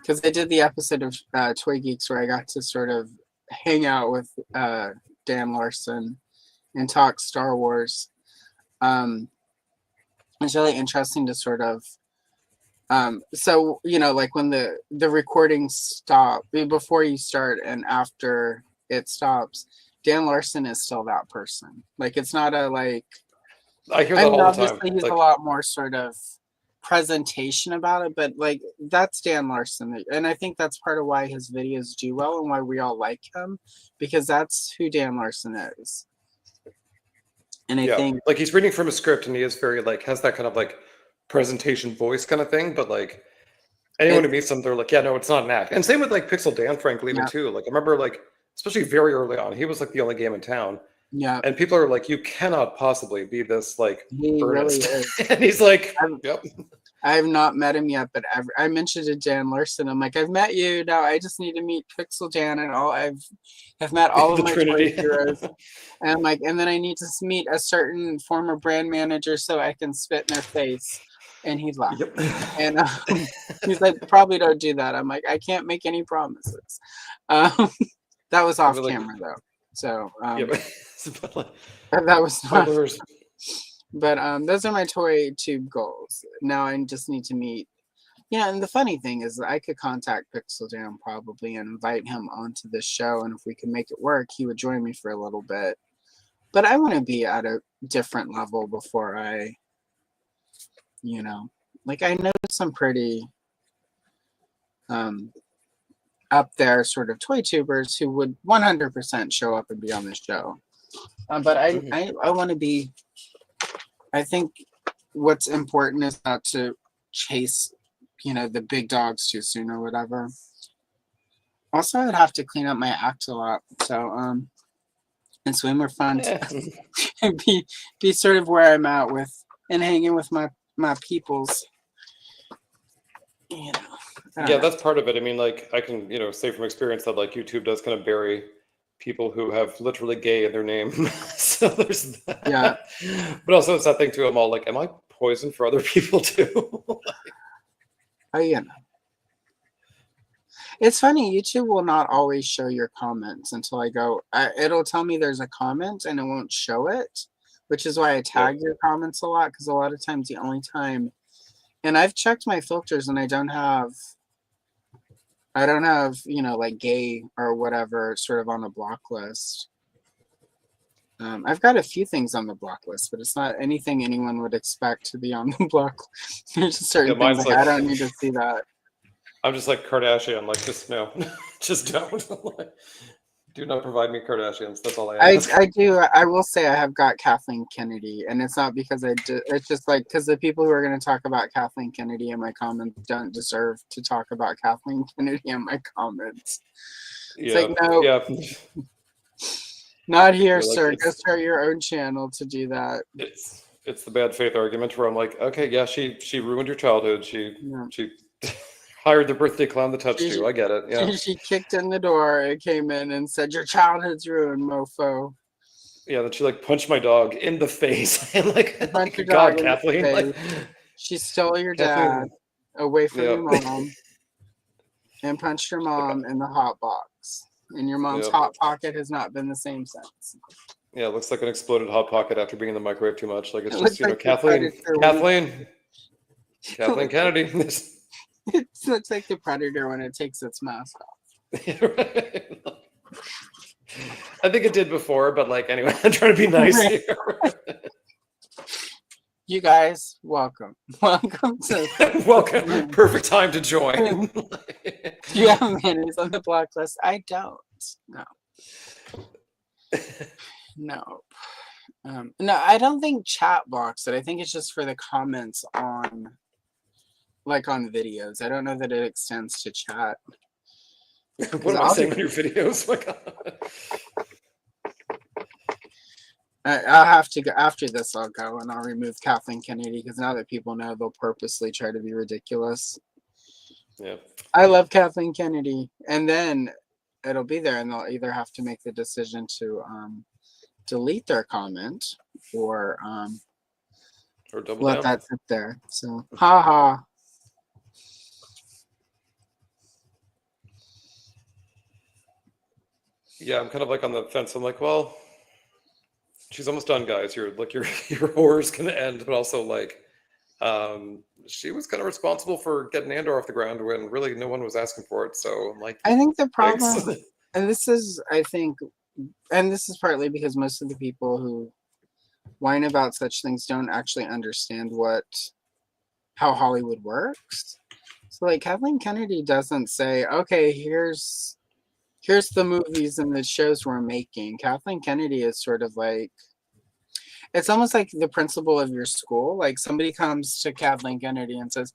because I did the episode of Toy Geeks where I got to sort of hang out with Dan Larson and talk Star Wars. It's really interesting to sort of so like when the recording stop before you start and after it stops, Dan Larson is still that person. Like it's not a like I hear that all the time. Obviously he's a lot more sort of presentation about it, but like that's Dan Larson, and I think that's part of why his videos do well and why we all like him, because that's who Dan Larson is. And I think like he's reading from a script and he is very like has that kind of like presentation voice kind of thing, but like anyone who meets him, they're like, yeah, no, it's not an act. And same with like Pixel Dan, frankly, even too. Like I remember like especially very early on, he was like the only game in town. Yeah. And people are like, you cannot possibly be this like he earnest. Really is. And he's like, yep. I have not met him yet, but I mentioned to Dan Larson, I'm like, I've met you. Now I just need to meet Pixel Dan, and I've met all of my toy heroes. And I'm like, and then I need to meet a certain former brand manager so I can spit in their face. And he laughed. Yep. And he's like, probably don't do that. I'm like, I can't make any promises. That was off camera though. So that was not. But those are my toy tube goals. Now I just need to meet. Yeah, and the funny thing is that I could contact Pixel Dan probably and invite him onto this show, and if we can make it work, he would join me for a little bit. But I want to be at a different level before I, like I know some pretty up there sort of toy tubers who would 100% show up and be on this show. But I want to be. I think what's important is not to chase, the big dogs too soon or whatever. Also, I'd have to clean up my act a lot. So, it's way more fun to be sort of where I'm at with and hanging with my peoples. Yeah, that's part of it. I mean, like I can, say from experience that like YouTube does kind of bury people who have literally gay in their name. So there's that. Yeah. But also it's that thing too. I'm all like, am I poison for other people too? you know. It's funny, YouTube will not always show your comments until I go. It'll tell me there's a comment and it won't show it, which is why I tag your comments a lot, because a lot of times the only time, and I've checked my filters and I don't have, you know, like gay or whatever sort of on the block list. I've got a few things on the block list, but it's not anything anyone would expect to be on the block. There's just certain things like I don't need to see that. I'm just like Kardashian, like just no, just don't. Do not provide me Kardashians. That's all I ask. I do. I will say I have got Kathleen Kennedy, and it's not because I do. It's just like because the people who are going to talk about Kathleen Kennedy in my comments don't deserve to talk about Kathleen Kennedy in my comments. It's like no, not here, sir. Go start your own channel to do that. It's the bad faith argument where I'm like, okay, yeah, she ruined your childhood. She hired the birthday clown to touch you. I get it. Yeah. She kicked in the door. It came in and said, "Your childhood's ruined, mofo." Yeah, then she like punched my dog in the face. And like, God, Kathleen. Like, she stole your dad away from your mom and punched your mom in the hot box. And your mom's hot pocket has not been the same since. Yeah, it looks like an exploded hot pocket after being in the microwave too much. Like it's just, you know, Kathleen Kennedy. It looks like the Predator when it takes its mask off. Right. I think it did before, but like anyway, I'm trying to be nice here. You guys, welcome. Welcome to welcome. Perfect time to join. Do you have mayonnaise on the block list? I don't. No. No, I don't think chat blocks it. I think it's just for the comments on videos. I don't know that it extends to chat. What am I saying on your videos? My God. I'll have to go after this. I'll go and I'll remove Kathleen Kennedy because now that people know, they'll purposely try to be ridiculous. Yeah. I love Kathleen Kennedy, and then it'll be there, and they'll either have to make the decision to delete their comment or let that sit there. So, haha. Yeah, I'm kind of like on the fence. I'm like, well, she's almost done, guys. Your horror's gonna end, but also like, she was kind of responsible for getting Andor off the ground when really no one was asking for it. So I'm like, I think the problem, and this is partly because most of the people who whine about such things don't actually understand how Hollywood works. So like Kathleen Kennedy doesn't say, okay, here's the movies and the shows we're making. Kathleen Kennedy is sort of like, it's almost like the principal of your school. Like somebody comes to Kathleen Kennedy and says,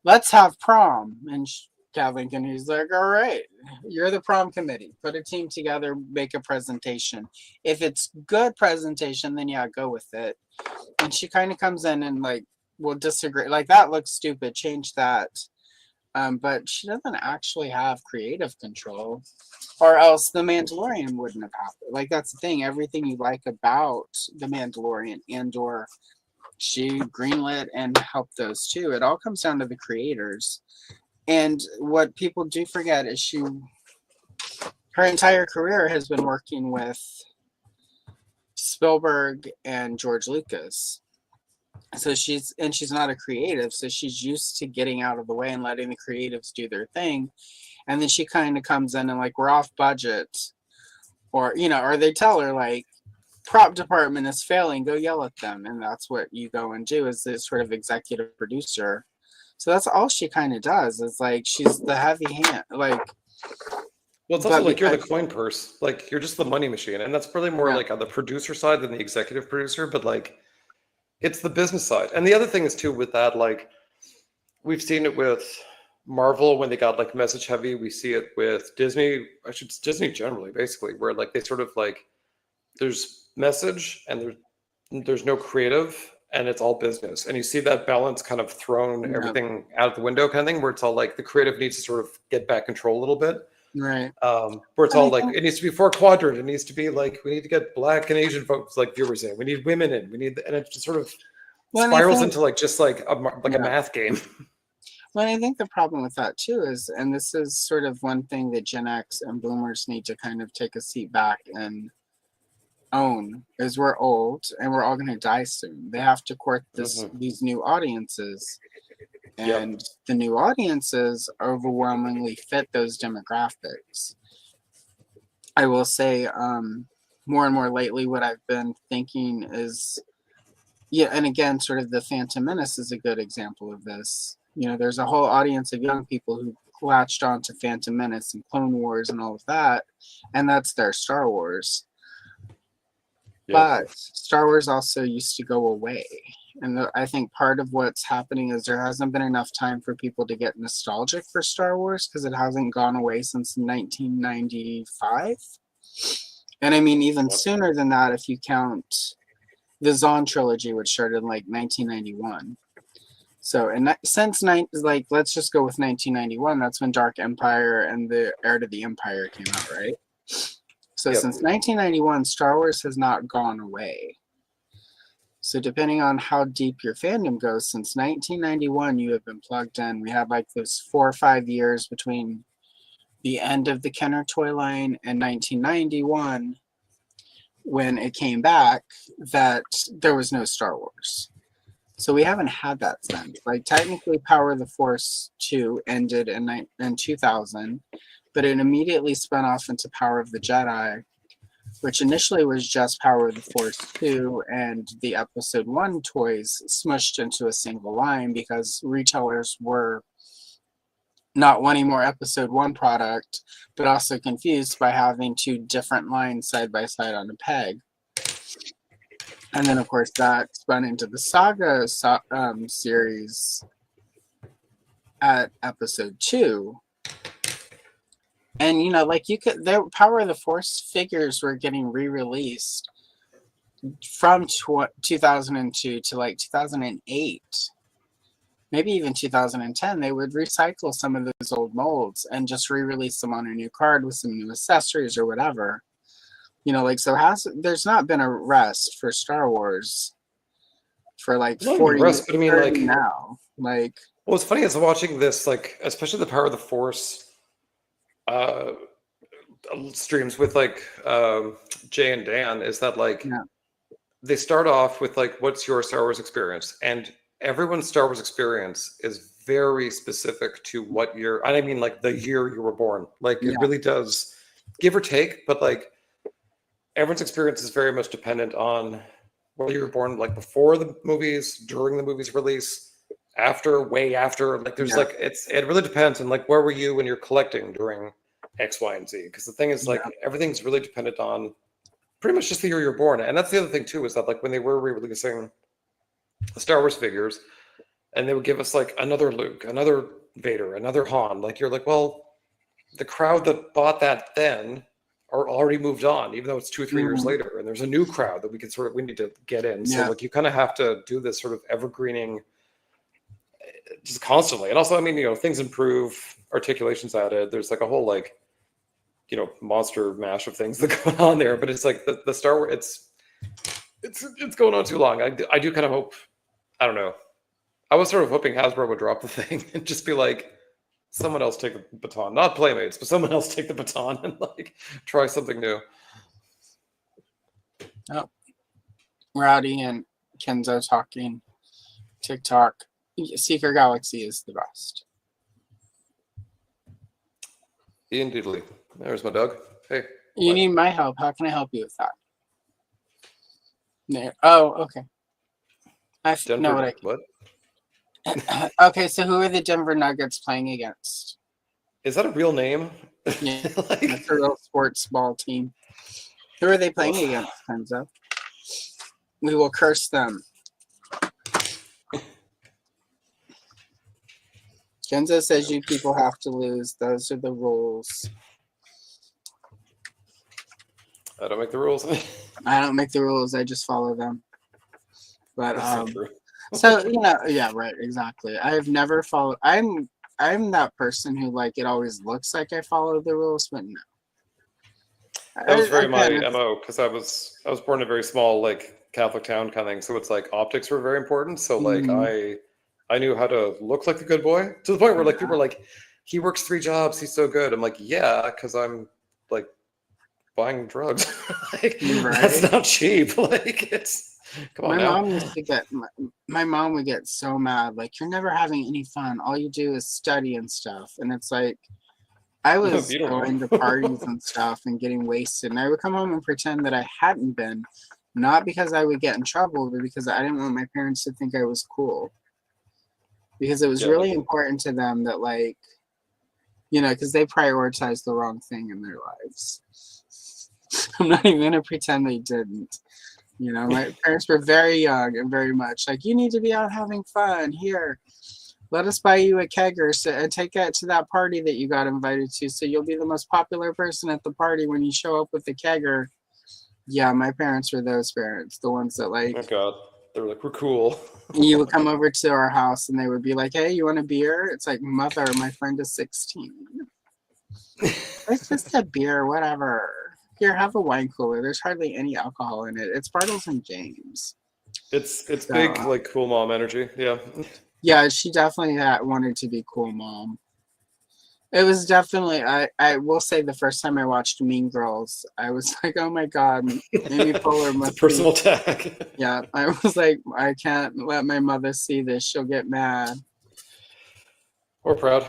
let's have prom. And Kathleen Kennedy's like, all right, you're the prom committee. Put a team together, make a presentation. If it's good presentation, then yeah, go with it. And she kind of comes in and like, will disagree. Like that looks stupid. Change that. But she doesn't actually have creative control, or else The Mandalorian wouldn't have happened. Like that's the thing. Everything you like about The Mandalorian or she greenlit and helped those too. It all comes down to the creators. And what people do forget is her entire career has been working with Spielberg and George Lucas. So she's not a creative, so she's used to getting out of the way and letting the creatives do their thing. And then she kind of comes in and like, we're off budget, or they tell her like, prop department is failing, go yell at them. And that's what you go and do as this sort of executive producer. So that's all she kind of does, is like, she's the heavy hand. Like, well, it's also like you're the coin purse, like you're just the money machine. And that's probably more like on the producer side than the executive producer, but like, it's the business side. And the other thing is too with that, like we've seen it with Marvel when they got like message heavy. We see it with Disney, Disney generally, basically, where like they sort of like there's message and there's no creative and it's all business. And you see that balance kind of thrown everything out the window kind of thing, where it's all like the creative needs to sort of get back control a little bit. Right. Where it's all like it needs to be 4 quadrant. It needs to be like we need to get Black and Asian folks like viewers in. We need women in. We need, and it just sort of spirals into like just like a math game. Well, I think the problem with that too is, and this is sort of one thing that Gen X and Boomers need to kind of take a seat back and own, is we're old and we're all going to die soon. They have to court these new audiences, and the new audiences overwhelmingly fit those demographics. I will say, more and more lately, what I've been thinking is, yeah, and again, sort of the Phantom Menace is a good example of this. You know, there's a whole audience of young people who latched on to Phantom Menace and Clone Wars and all of that, and that's their Star Wars. But Star Wars also used to go away. And I think part of what's happening is there hasn't been enough time for people to get nostalgic for Star Wars because it hasn't gone away since 1995. And I mean, even sooner than that, if you count the Zahn trilogy, which started in like 1991. So, and since let's just go with 1991. That's when Dark Empire and the Heir to the Empire came out, right? So since 1991, Star Wars has not gone away. So depending on how deep your fandom goes, since 1991, you have been plugged in. We had like those 4 or 5 years between the end of the Kenner toy line and 1991, when it came back, that there was no Star Wars. So we haven't had that since. Like technically Power of the Force 2 ended in 2000, but it immediately spun off into Power of the Jedi, which initially was just Power of the Force 2 and the Episode 1 toys smushed into a single line because retailers were not wanting more Episode 1 product, but also confused by having 2 different lines side by side on a peg. And then, of course, that spun into the Saga series at Episode 2. And, you know, like their Power of the Force figures were getting re-released from 2002 to like 2008. Maybe even 2010, they would recycle some of those old molds and just re-release them on a new card with some new accessories or whatever. You know, like, so there's not been a rest for Star Wars for like 40 years, but I mean, like now. Like, well, what's funny is watching this, like, especially the Power of the Force streams with like Jay and Dan, is that like they start off with like, what's your Star Wars experience? And everyone's Star Wars experience is very specific to what year. I mean, like the year you were born. Like it really does, give or take, but like everyone's experience is very much dependent on whether you were born like before the movies, during the movie's release, after, way after. Like there's like it really depends. And like, where were you when you're collecting during X, Y, and Z? Because the thing is, like, everything's really dependent on pretty much just the year you're born. And that's the other thing too, is that like when they were re-releasing the Star Wars figures, and they would give us like another Luke, another Vader, another Han, like you're like, well, the crowd that bought that then are already moved on, even though it's 2 or 3 years later, and there's a new crowd that we need to get in. So like you kind of have to do this sort of evergreening just constantly. And also, I mean, you know, things improve, articulation's added, there's like a whole like, you know, monster mash of things that go on there. But it's like the Star Wars, it's going on too long. I do kind of hope, I don't know, I was sort of hoping Hasbro would drop the thing and just be like, someone else take the baton, not Playmates, but someone else take the baton and like try something new. Oh, Rowdy and Kenzo talking TikTok. Seeker Galaxy is the best. Ian Diddley. There's my dog. Hey. You need my help. How can I help you with that? There. Oh, okay. I know what I can. What? Okay, so who are the Denver Nuggets playing against? Is that a real name? Yeah, like, that's a real sports ball team. Who are they playing against, Kenzo? We will curse them. Kenzo says you people have to lose. Those are the rules. I don't make the rules. I don't make the rules. I just follow them. But so, you know, yeah, right, exactly. I've never followed. I'm that person who, like, it always looks like I follow the rules, but no. That was very my MO, because I was born in a very small, like, Catholic town kind of thing. So it's like optics were very important. So like I I knew how to look like the good boy, to the point where like people were like, he works 3 jobs, he's so good. I'm like, yeah, because I'm like buying drugs. Like, that's Right. not cheap. Like, it's come on My now. mom used to get my mom would get so mad, like, you're never having any fun. All you do is study and stuff. And it's like I was You don't going to parties know. and stuff and getting wasted. And I would come home and pretend that I hadn't been, not because I would get in trouble, but because I didn't want my parents to think I was cool. Because it was Yeah, really important to them that, like, because they prioritized the wrong thing in their lives. I'm not even going to pretend they didn't. My parents were very young and very much like, you need to be out having fun. Here, let us buy you a kegger and take it to that party that you got invited to. So you'll be the most popular person at the party when you show up with the kegger. Yeah, my parents were those parents, the ones that like, oh god, they were like, we're cool. you would come over to our house and they would be like, hey, you want a beer? It's like, mother, my friend is 16. It's just a beer, whatever. Here, have a wine cooler. There's hardly any alcohol in it. It's Bartles and James. It's So, big, like cool mom energy. Yeah. yeah, she definitely wanted to be cool mom. It was definitely, I will say the first time I watched Mean Girls, I was like, oh my God, Amy Poehler It's a must be. personal attack. Yeah, I was like, I can't let my mother see this. She'll get mad. We're proud.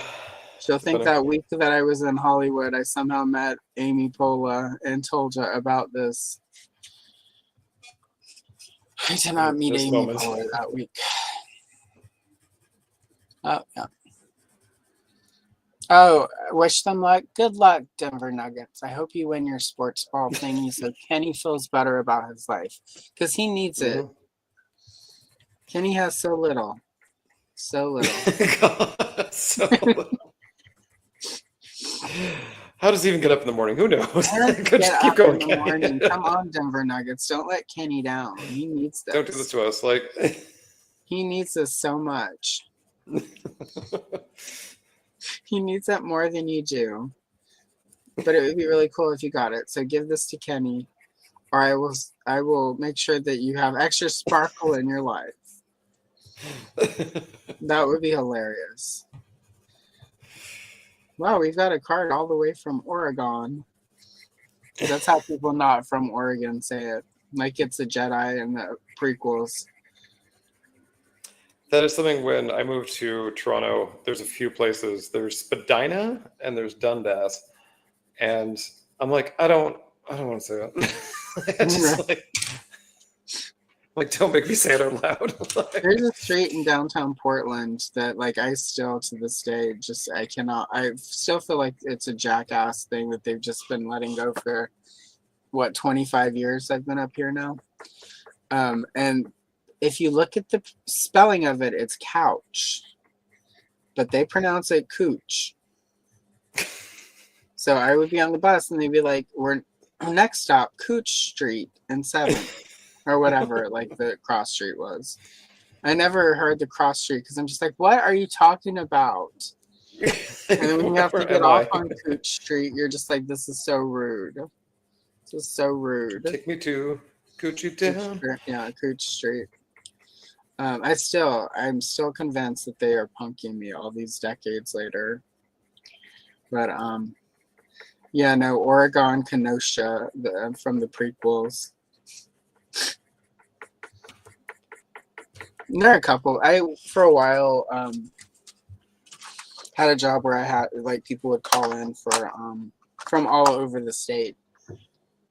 She'll think that week that I was in Hollywood, I somehow met Amy Poehler and told her about this. I did not meet This Amy moment. Poehler that week. Oh, yeah. Oh, wish them luck. Good luck, Denver Nuggets. I hope you win your sports ball thingy so Kenny feels better about his life. Because he needs it. Kenny has so little. So little. God, so little. How does he even get up in the morning? Who knows? Get keep up going, in the Kenny. morning. Come on, Denver Nuggets. Don't let Kenny down. He needs this. Don't do this to us. Like, he needs this so much. He needs that more than you do. But it would be really cool if you got it. So give this to Kenny, or I will make sure that you have extra sparkle in your life. That would be hilarious. Wow, we've got a card all the way from Oregon. That's how people not from Oregon say it. Like it's a Jedi in the prequels. That is something when I moved to Toronto, there's a few places. There's Spadina and there's Dundas. And I'm like, I don't want to say that. I just like, don't make me say it out loud. There's a street in downtown Portland that, like, I still to this day I still feel like it's a jackass thing that they've just been letting go for 25 years I've been up here now. And if you look at the spelling of it, it's couch, but they pronounce it cooch. So I would be on the bus and they'd be like, we're next stop, Cooch Street and 7th. Or whatever, like the cross street was. I never heard the cross street because I'm just like, what are you talking about? And then when you have to get off on Cooch Street, you're just like, this is so rude. This is so rude. Take me to Coochie Town. Yeah, Cooch Street. I'm still convinced that they are punking me all these decades later. But yeah, no, Oregon, Kenosha, from the prequels. There are a couple. For a while, had a job where I had like people would call in from all over the state,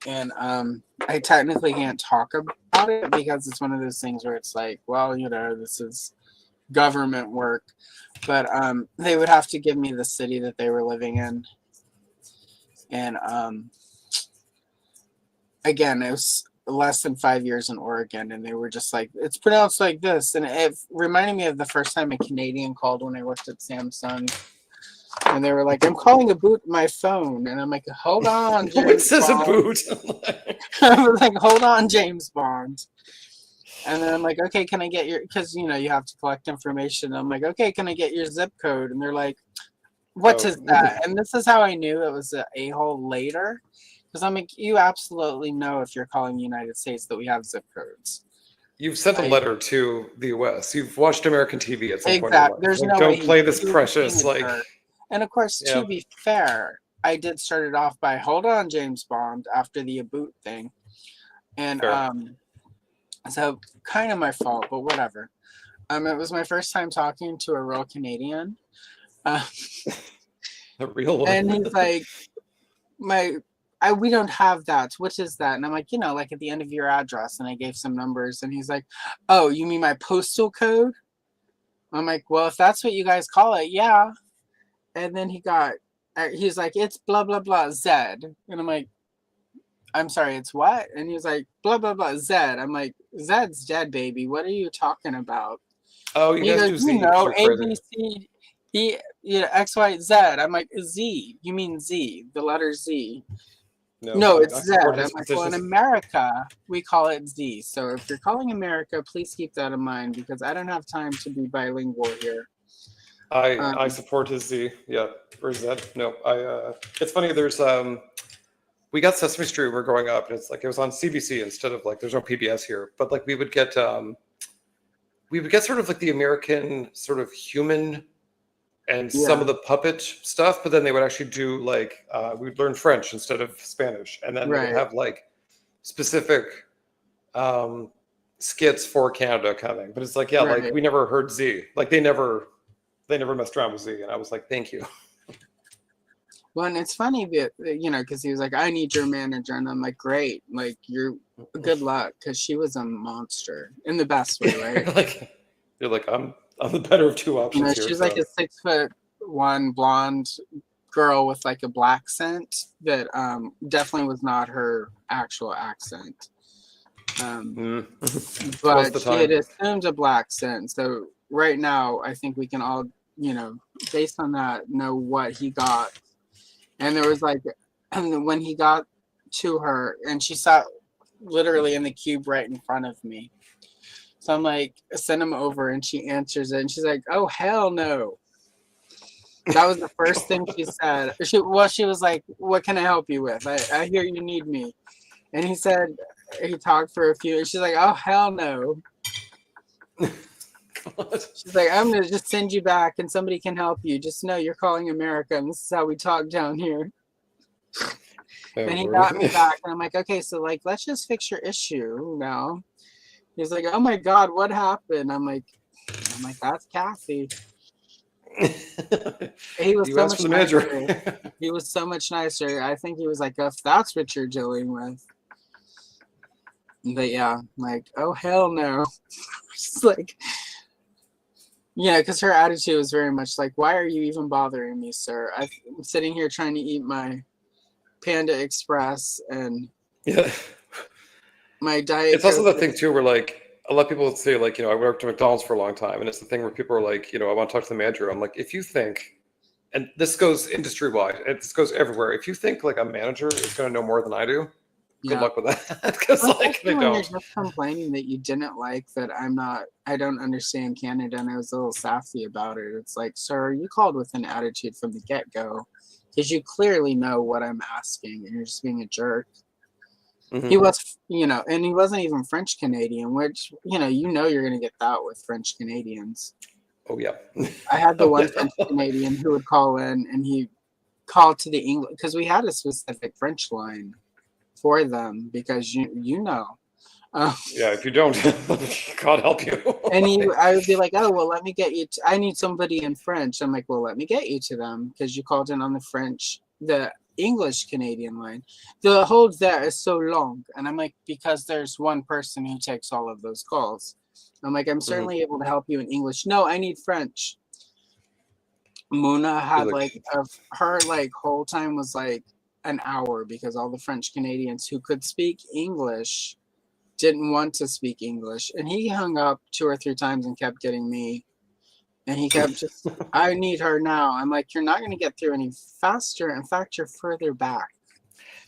and I technically can't talk about it because it's one of those things where it's like, well, this is government work, but they would have to give me the city that they were living in, and again, it was less than 5 years in Oregon, and they were just like, it's pronounced like this, and it reminded me of the first time a Canadian called when I worked at Samsung, and they were like, I'm calling a boot my phone, and I'm like, hold on, James What says Bond. a boot? I was like, hold on, James Bond. And then I'm like, okay, can I get your, because you have to collect information. I'm like, okay, can I get your zip code? And they're like, what is that? And this is how I knew it was an a-hole later. Because I'm like, you absolutely know if you're calling the United States that we have zip codes. You've sent a Like, letter to the US. You've watched American TV at some point in your exactly. life. There's Like, no way don't play this he was a precious, like, teenager. And of course, yeah, to be fair, I did start it off by hold on, James Bond, after the boot thing. And fair. so kind of my fault, but whatever. It was my first time talking to a real Canadian. Uh, A real one. and he's like, we don't have that. Which is that? And I'm like, like at the end of your address. And I gave some numbers. And he's like, oh, you mean my postal code? I'm like, well, if that's what you guys call it, yeah. And then he's like, it's blah, blah, blah, Z. And I'm like, I'm sorry, it's what? And he was like, blah, blah, blah, Z. I'm like, Zed's dead, baby. What are you talking about? Oh, you And he guys goes, do Z because you're A, crazy. B, C, D, X, Y, Z. I'm like, Z. You mean Z, the letter Z. No, I it's Z. support I'm his like, well, in positions. America, we call it Z. So if you're calling America, please keep that in mind because I don't have time to be bilingual here. I support his Z. Yeah, or Z. No, it's funny. There's we got Sesame Street when we were growing up, and it's like it was on CBC instead of like there's no PBS here, but like we would get sort of like the American sort of human and some of the puppet stuff, but then they would actually do like we'd learn French instead of Spanish, and then they would have like specific skits for Canada kind of thing. But it's like, yeah, like we never heard Z. Like they never messed around with Z, and I was like, thank you. Well, and it's funny that because he was like, I need your manager, and I'm like, great, like you're good luck, because she was a monster in the best way, right? you're like I'm the better of two options here. She's like a 6'1" blonde girl with like a black accent that definitely was not her actual accent. But she had assumed a black accent. So right now, I think we can all, based on that, know what he got. And there was like, when he got to her, and she sat literally in the cube right in front of me. So I'm like, send him over, and she answers it, and she's like, oh, hell no. That was the first thing she said. She was like, what can I help you with? I hear you need me. And he said, he talked for a few, and she's like, oh, hell no. She's like, I'm going to just send you back, and somebody can help you. Just know you're calling America, and this is how we talk down here. And he got me back, and I'm like, okay, so like, let's just fix your issue now. He's like, oh my God, what happened? I'm like, that's Kathy. He was so much nicer. He was so much nicer. I think he was like, if that's what you're dealing with. But yeah, like, oh hell no. Just like, because her attitude was very much like, why are you even bothering me, sir? I'm sitting here trying to eat my Panda Express and my diet. It's also the thing too where like a lot of people say like, I worked at McDonald's for a long time, and it's the thing where people are like, I want to talk to the manager. I'm like, if you think, and this goes industry wide, this goes everywhere. If you think like a manager is going to know more than I do, good luck with that. Because like they don't. You're just complaining that you didn't like that I don't understand Canada, and I was a little sassy about it. It's like, sir, you called with an attitude from the get-go because you clearly know what I'm asking, and you're just being a jerk. Mm-hmm. He was, and he wasn't even French Canadian, which, you're going to get that with French Canadians. Oh, yeah. I had the one French Canadian who would call in, and he called to the English, because we had a specific French line for them, because yeah, if you don't, God help you. And I would be like, oh, well, let me get you. I need somebody in French. I'm like, well, let me get you to them, because you called in on the English Canadian line. The hold there is so long. And I'm like, because there's one person who takes all of those calls. I'm like, I'm certainly able to help you in English. No, I need French. Mona had her whole time was like an hour, because all the French Canadians who could speak English didn't want to speak English. And he hung up 2 or 3 times and kept getting me. And he kept just, I need her now. I'm like, you're not going to get through any faster. In fact, you're further back.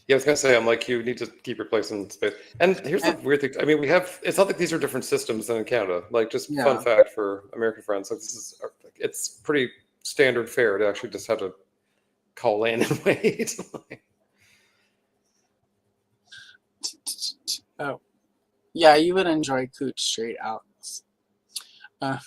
Yeah, I was going to say, I'm like, you need to keep your place in space. And here's the weird thing. I mean, it's not like these are different systems than in Canada. Like, just fun fact for American friends. Like, it's pretty standard fare to actually just have to call in and wait. Oh. Yeah, you would enjoy Cooch Street, Alex. Uh,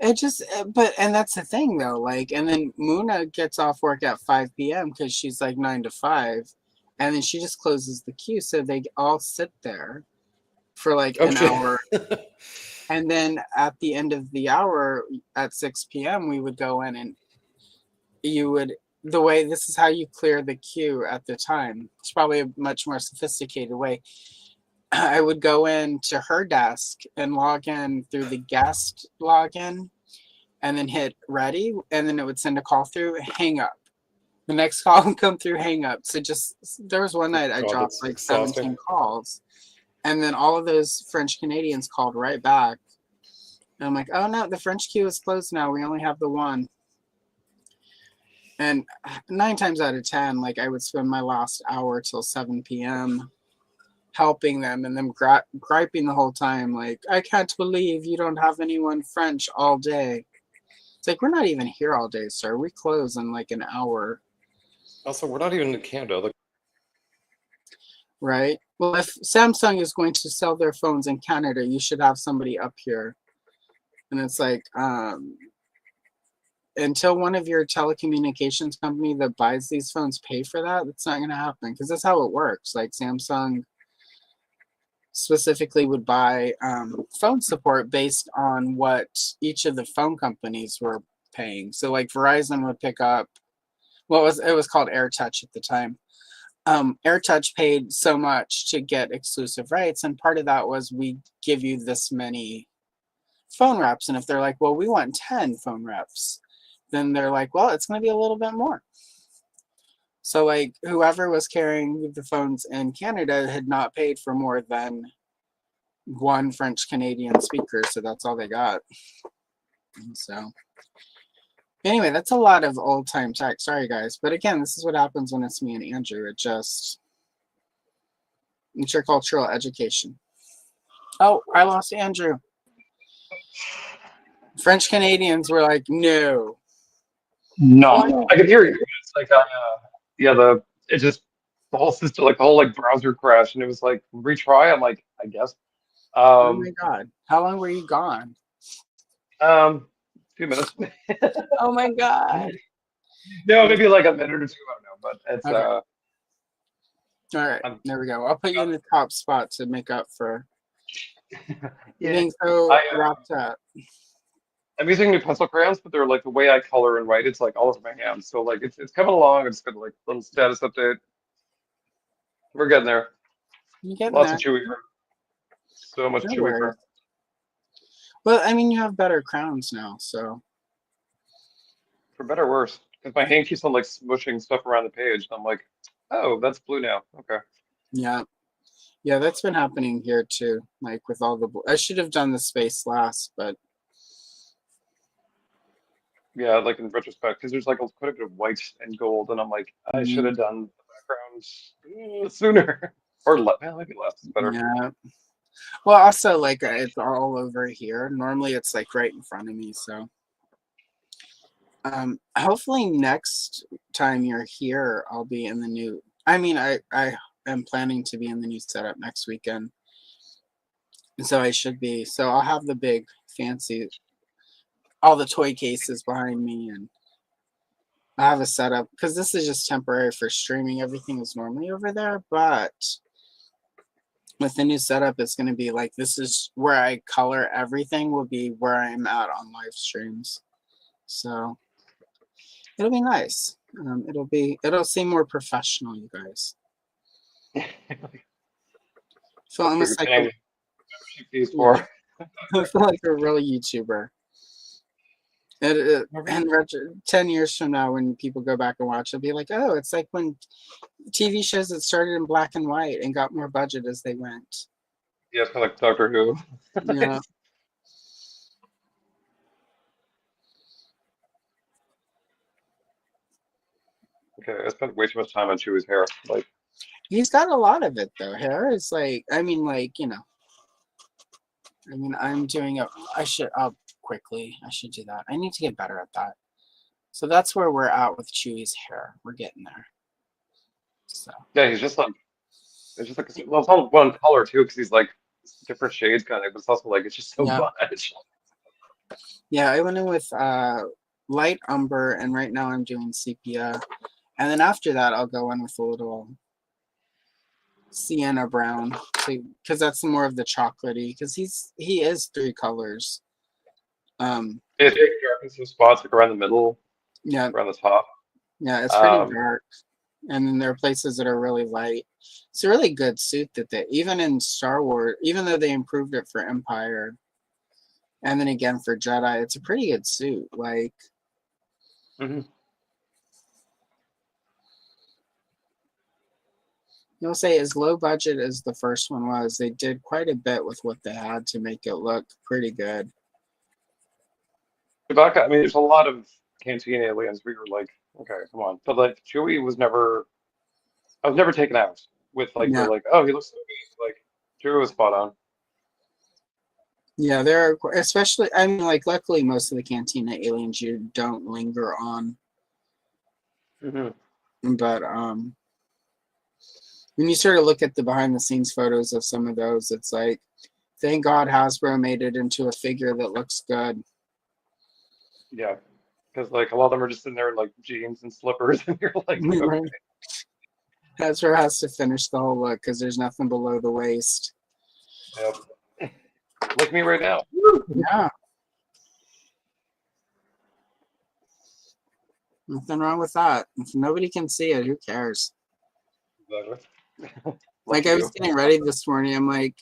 it just, but, and that's the thing though, like, and then Muna gets off work at 5 p.m. because she's like 9 to 5, and then she just closes the queue. So they all sit there for like Oh an shit. hour. And then at the end of the hour at 6 p.m., we would go in and you would, the way, this is how you clear the queue at the time. It's probably a much more sophisticated way. I would go in to her desk and log in through the guest login and then hit ready. And then it would send a call through, hang up. The next call would come through, hang up. So just, there was one night I God, dropped that's like exhausting. 17 calls. And then all of those French Canadians called right back. And I'm like, oh no, the French queue is closed now. We only have the one. And 9 times out of 10, like I would spend my last hour till 7 p.m. helping them and them griping the whole time. Like, I can't believe you don't have anyone French all day. It's like, we're not even here all day, sir. We close in like an hour. Also, we're not even in Canada. Like, right? Well, if Samsung is going to sell their phones in Canada, you should have somebody up here. And it's like, until one of your telecommunications company that buys these phones pay for that, it's not going to happen because that's how it works. Like Samsung specifically would buy phone support based on what each of the phone companies were paying. So like Verizon would pick up it was called AirTouch at the time. AirTouch paid so much to get exclusive rights, and part of that was we give you this many phone reps, and if they're like, well, we want 10 phone reps, then they're like, well, it's going to be a little bit more. So like whoever was carrying the phones in Canada had not paid for more than one French Canadian speaker, so that's all they got. And so anyway, that's a lot of old time tech. Sorry guys, but again, this is what happens when it's me and Andrew. It just intercultural education. Oh, I lost Andrew. French Canadians were like, no. No, I could hear you. It's like, yeah, it just the whole system, like the whole like browser crashed, and it was like retry. I'm like, I guess. Oh my Um, god, how long were you gone? um, 2 minutes. Oh my god. No, maybe like a minute or two. I don't know, but it's Okay, all right, I'm, there we go. I'll put you in the top spot to make up for yeah, being so I wrapped up. I'm using new pencil crayons, but they're like the way I color and write. It's like all over my hands, so like it's coming along. It's got like little status update. We're getting there. You getting Lots of there? chewy, so much No chewy. worries. Well, I mean, you have better crowns now, so For better or worse, because my hand keeps on like smushing stuff around the page. And I'm like, oh, that's blue now. Okay. yeah. Yeah, that's been happening here too. Like with all the, I should have done the space last, but Yeah, like in retrospect, because there's like quite a bit of white and gold, and I'm like, I should have done the backgrounds sooner. Or well, maybe less is better. yeah. Well, also like it's all over here. Normally it's like right in front of me, so hopefully next time you're here, I'll be in the new. I mean, I am planning to be in the new setup next weekend, so I should be. So I'll have the big fancy, all the toy cases behind me, and I have a setup because this is just temporary for streaming. Everything is normally over there, but with the new setup, it's going to be like this is where I color everything will be where I'm at on live streams. So it'll be nice. It'll seem more professional, you guys. Feel That's what you're almost like paying membership fees for. I feel like a real YouTuber. And 10 years from now, when people go back and watch, it'll be like, oh, it's like when TV shows that started in black and white and got more budget as they went. Yeah, it's kind of like Doctor Who. Yeah. Okay, I spent way too much time on Chewie's hair. Like, He's got a lot of it though. Hair is like, I mean, like, I'm doing I should do that. I need to get better at that. So that's where we're at with Chewie's hair. We're getting there. So yeah, he's just like It's just like well, it's all one color too, because he's like different shades kind of, but it's also like it's just so Yeah. much. Yeah, I went in with light umber, and right now I'm doing sepia. And then after that, I'll go in with a little sienna brown, because that's more of the chocolatey. Because he is 3 colors. It's dark in some spots, like around the middle, Yeah, around the top. it's pretty dark. And then there are places that are really light. It's a really good suit that they, even in Star Wars, even though they improved it for Empire, and then again for Jedi, it's a pretty good suit. Like, you'll say as low budget as the first one was, they did quite a bit with what they had to make it look pretty good. Chewbacca, I mean, there's a lot of Canteen aliens where you're like, okay, come on. But like Chewie was never, I was never taken out with like, Yeah, you're like, oh, he looks so good. Like, Chewie was spot on. yeah, there are, especially, I mean, like, luckily most of the Cantina aliens you don't linger on, but when you sort of look at the behind the scenes photos of some of those, it's like, thank God Hasbro made it into a figure that looks good. Yeah. Because like a lot of them are just in there in like jeans and slippers, and you're like, okay. Right. Hasbro has to finish the whole look because there's nothing below the waist. Yep. Like me right now. Yeah. Nothing wrong with that. If nobody can see it, who cares? Exactly. Like, I was getting ready this morning. I'm like,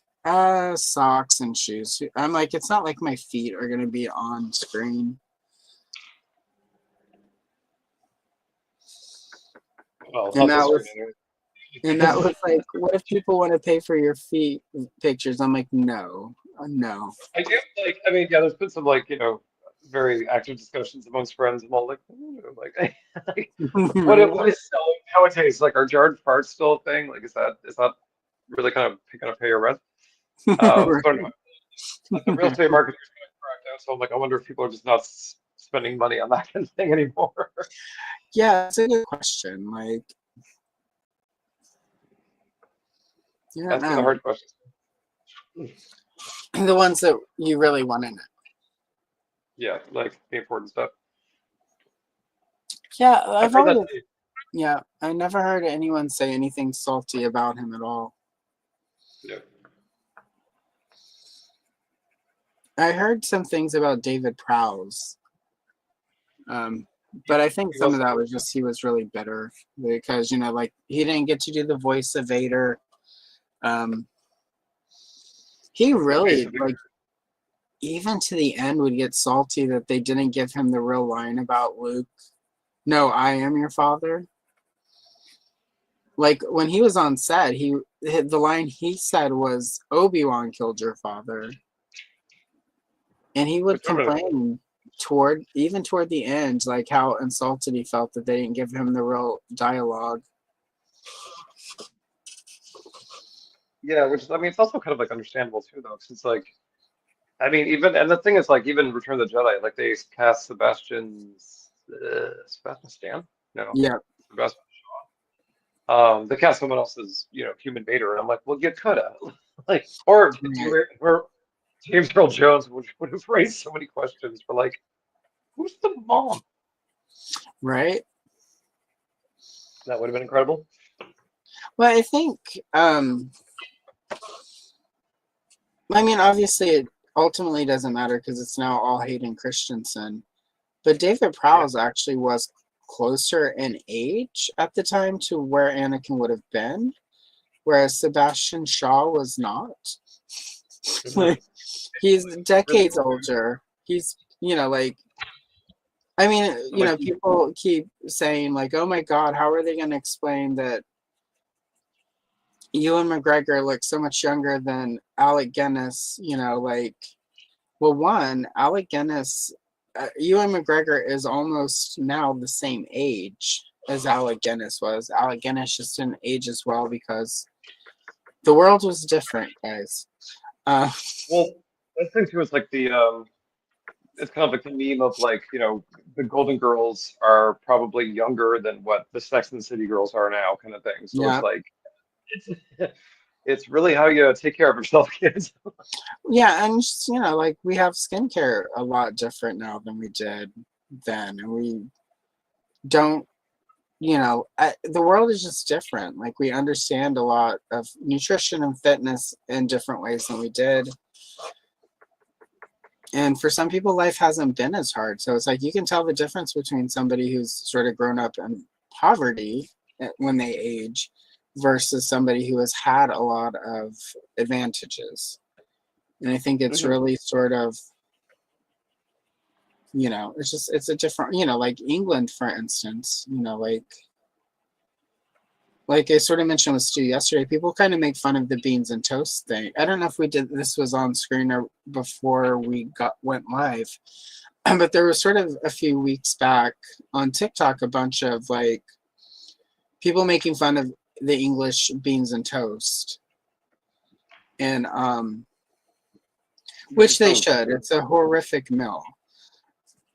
socks and shoes. I'm like, it's not like my feet are going to be on screen. Well, it's And not the that screen was, anyway. and that was like, what if people want to pay for your feet pictures? I'm like, no, no. I do like, I mean, yeah, there's been some like, very active discussions amongst friends. I'm all like, like, what is selling nowadays? Like, are jarred farts still a thing? Like, is that really kind of gonna pay your rent? So I don't know. Like, the real estate market is going to crack down. So I'm like, I wonder if people are just not spending money on that kind of thing anymore. Yeah, it's a good question. Like, you don't Asking the know. hard questions. The ones that you really want to know. Yeah, like the important stuff. Yeah, I've heard that. Yeah, I never heard anyone say anything salty about him at all. Yeah. I heard some things about David Prowse, but I think He some was of that was just he was really bitter because like he didn't get to do the voice of Vader. He really like even to the end would get salty that they didn't give him the real line about Luke. No, I am your father. Like when he was on set, the line he said was Obi-Wan killed your father. And he would complain toward the end, like how insulted he felt that they didn't give him the real dialogue. Yeah, which I mean, it's also kind of like understandable too, though, since like, I mean, even and the thing is like, even Return of the Jedi, like they cast Sebastian Stan, no, Yeah, Sebastian. They cast someone else's, human Vader, and I'm like, well, you coulda, like, or James Earl Jones would have raised so many questions for like, who's the mom? right. That would have been incredible. Well, I think, I mean, obviously, it ultimately doesn't matter because it's now all Hayden Christensen. But David Prowse actually was closer in age at the time to where Anakin would have been, whereas Sebastian Shaw was not. Like, he's decades older. He's, like, I mean, people keep saying, like, oh my God, how are they going to explain that Ewan McGregor looks so much younger than Alec Guinness? Like, well, one, Alec Guinness, Ewan McGregor is almost now the same age as Alec Guinness was. Alec Guinness just didn't age as well because the world was different, guys. Well, I think too is like it's kind of like the meme of like, the Golden Girls are probably younger than what the Sex and the City girls are now, kind of thing. So Yeah. it's like, It's really how you take care of yourself, kids. Yeah, and just, like we have skincare a lot different now than we did then, and we don't, the world is just different. Like we understand a lot of nutrition and fitness in different ways than we did. And for some people, life hasn't been as hard. So it's like you can tell the difference between somebody who's sort of grown up in poverty when they age versus somebody who has had a lot of advantages. And I think it's really sort of, it's a different, like England, for instance, like I sort of mentioned with Stu yesterday, people kind of make fun of the beans and toast thing. I don't know if this was on screen or before we went live, but there was sort of a few weeks back on TikTok a bunch of like people making fun of the English beans and toast, and which they should. It's a horrific meal.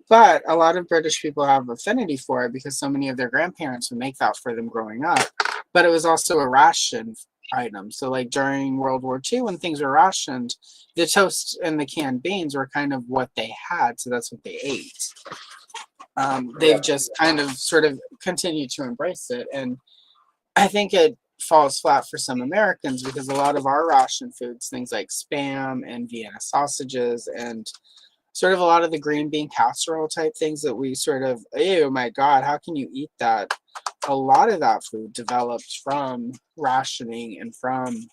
But a lot of British people have affinity for it because so many of their grandparents would make that for them growing up. But it was also a ration item. So like during World War II, when things were rationed, the toast and the canned beans were kind of what they had. So that's what they ate. They've just kind of sort of continued to embrace it. And I think it falls flat for some Americans because a lot of our ration foods, things like Spam and Vienna sausages and sort of a lot of the green bean casserole type things that we sort of, oh my God, how can you eat that? A lot of that food developed from rationing and from,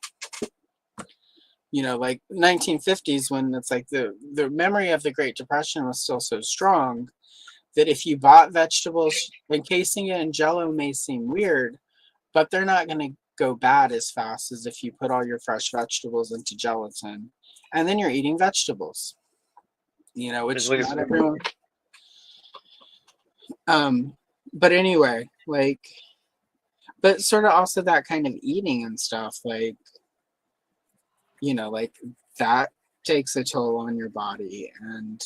like 1950s when it's like the memory of the Great Depression was still so strong that if you bought vegetables, encasing it in Jell-O may seem weird, but they're not going to go bad as fast as if you put all your fresh vegetables into gelatin. And then you're eating vegetables. Which not everyone. But anyway, but sort of also that kind of eating and stuff, like that takes a toll on your body, and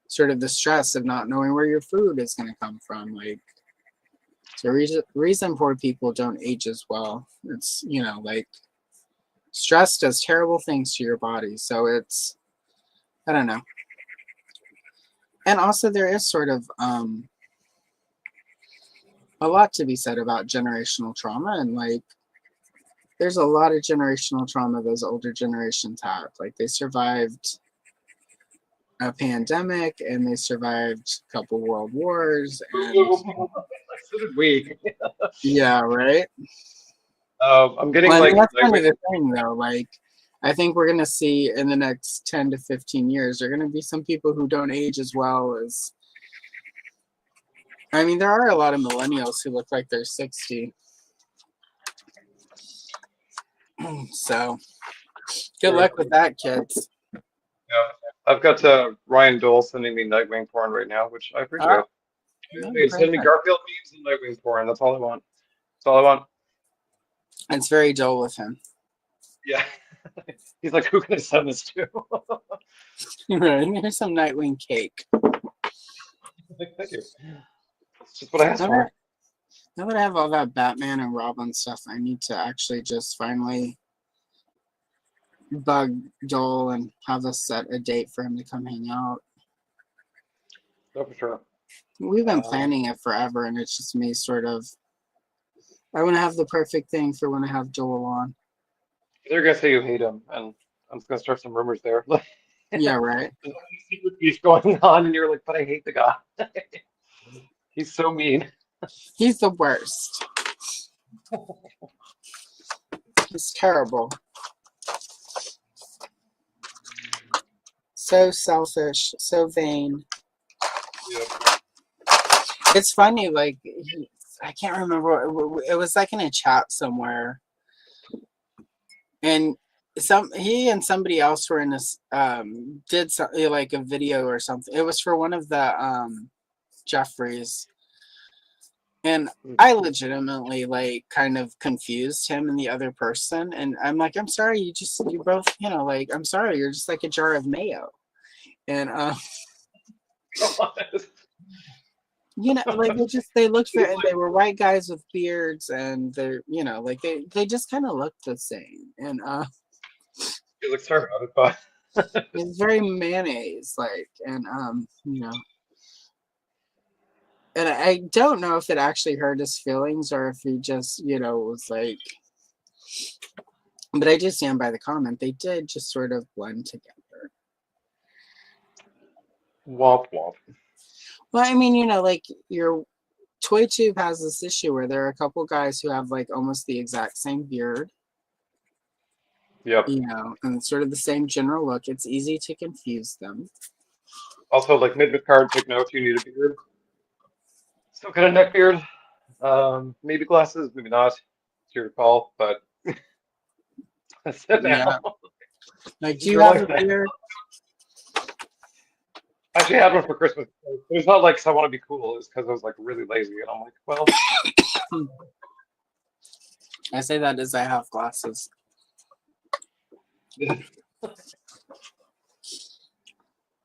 sort of the stress of not knowing where your food is going to come from. Like, it's a reason poor people don't age as well. It's, stress does terrible things to your body. So it's, I don't know. And also there is sort of a lot to be said about generational trauma, and like there's a lot of generational trauma those older generations have. Like they survived a pandemic and they survived a couple world wars, and so did we. Yeah, right. I'm getting Well, I mean, like that's kind of the thing though. Like I think we're gonna see in the next 10 to 15 years, there are gonna be some people who don't age as well as. I mean, there are a lot of millennials who look like they're 60. So, good luck with that, kids. Yeah, I've got Ryan Dole sending me Nightwing porn right now, which I appreciate. He's sending me Garfield memes and Nightwing porn. That's all I want. That's all I want. It's very dull with him. Yeah. He's like, who can I send this to? Right. Here's some Nightwing cake. Thank you. That's just what I asked for. Now that I have all that Batman and Robin stuff, I need to actually just finally bug Joel and have us set a date for him to come hang out. No, for sure. We've been planning it forever, and it's just me sort of. I want to have the perfect thing for when I have Joel on. They're gonna say you hate him, and I'm just gonna start some rumors there. Yeah, right. There's a secret beef going on, and you're like, but I hate the guy. He's so mean. He's the worst. He's terrible. So selfish, so vain. Yeah. It's funny, like, I can't remember. It was like in a chat somewhere. And he and somebody else were in this, did something like a video or something. It was for one of the Jeffries. And I legitimately like kind of confused him and the other person. And I'm like, I'm sorry, you both, like, I'm sorry, you're just like a jar of mayo. And you know, like they looked for, and they were white guys with beards, and they're, you know, like they just kind of looked the same, and You look sorry about it, but it's very mayonnaise like, and you know, and I don't know if it actually hurt his feelings or if he just, you know, was like, but I do stand by the comment. They did just sort of blend together. womp womp. Well, I mean, you know, like your Toy Tube has this issue where there are a couple guys who have like almost the exact same beard, Yep. you know, and sort of the same general look. It's easy to confuse them. Also, like mid card, take note. You need a beard. Still got a neck beard. Maybe glasses, maybe not. It's your call, but that's it Yeah. now. Like, This do is you your have life a now. beard? I actually had one for Christmas. It's not like 'cause I want to be cool. It's because I was like really lazy, and I'm like, well, I say that as I have glasses.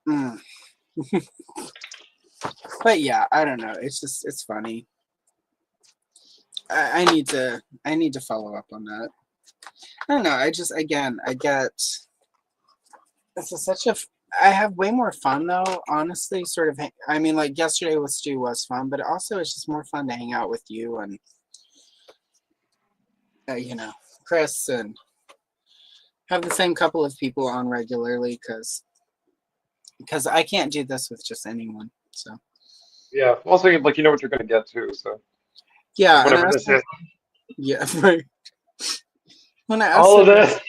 Mm. But yeah, I don't know. It's just, it's funny. I need to follow up on that. I don't know. I just, again, I get, this is such a, I have way more fun though, honestly, sort of. I mean, like yesterday with Stu was fun, but also it's just more fun to hang out with you and, you know, Chris, and have the same couple of people on regularly because I can't do this with just anyone. So yeah. Also, like you know what you're gonna get too. So yeah, and I whatever this also, is, yeah, right. When I all of also, this.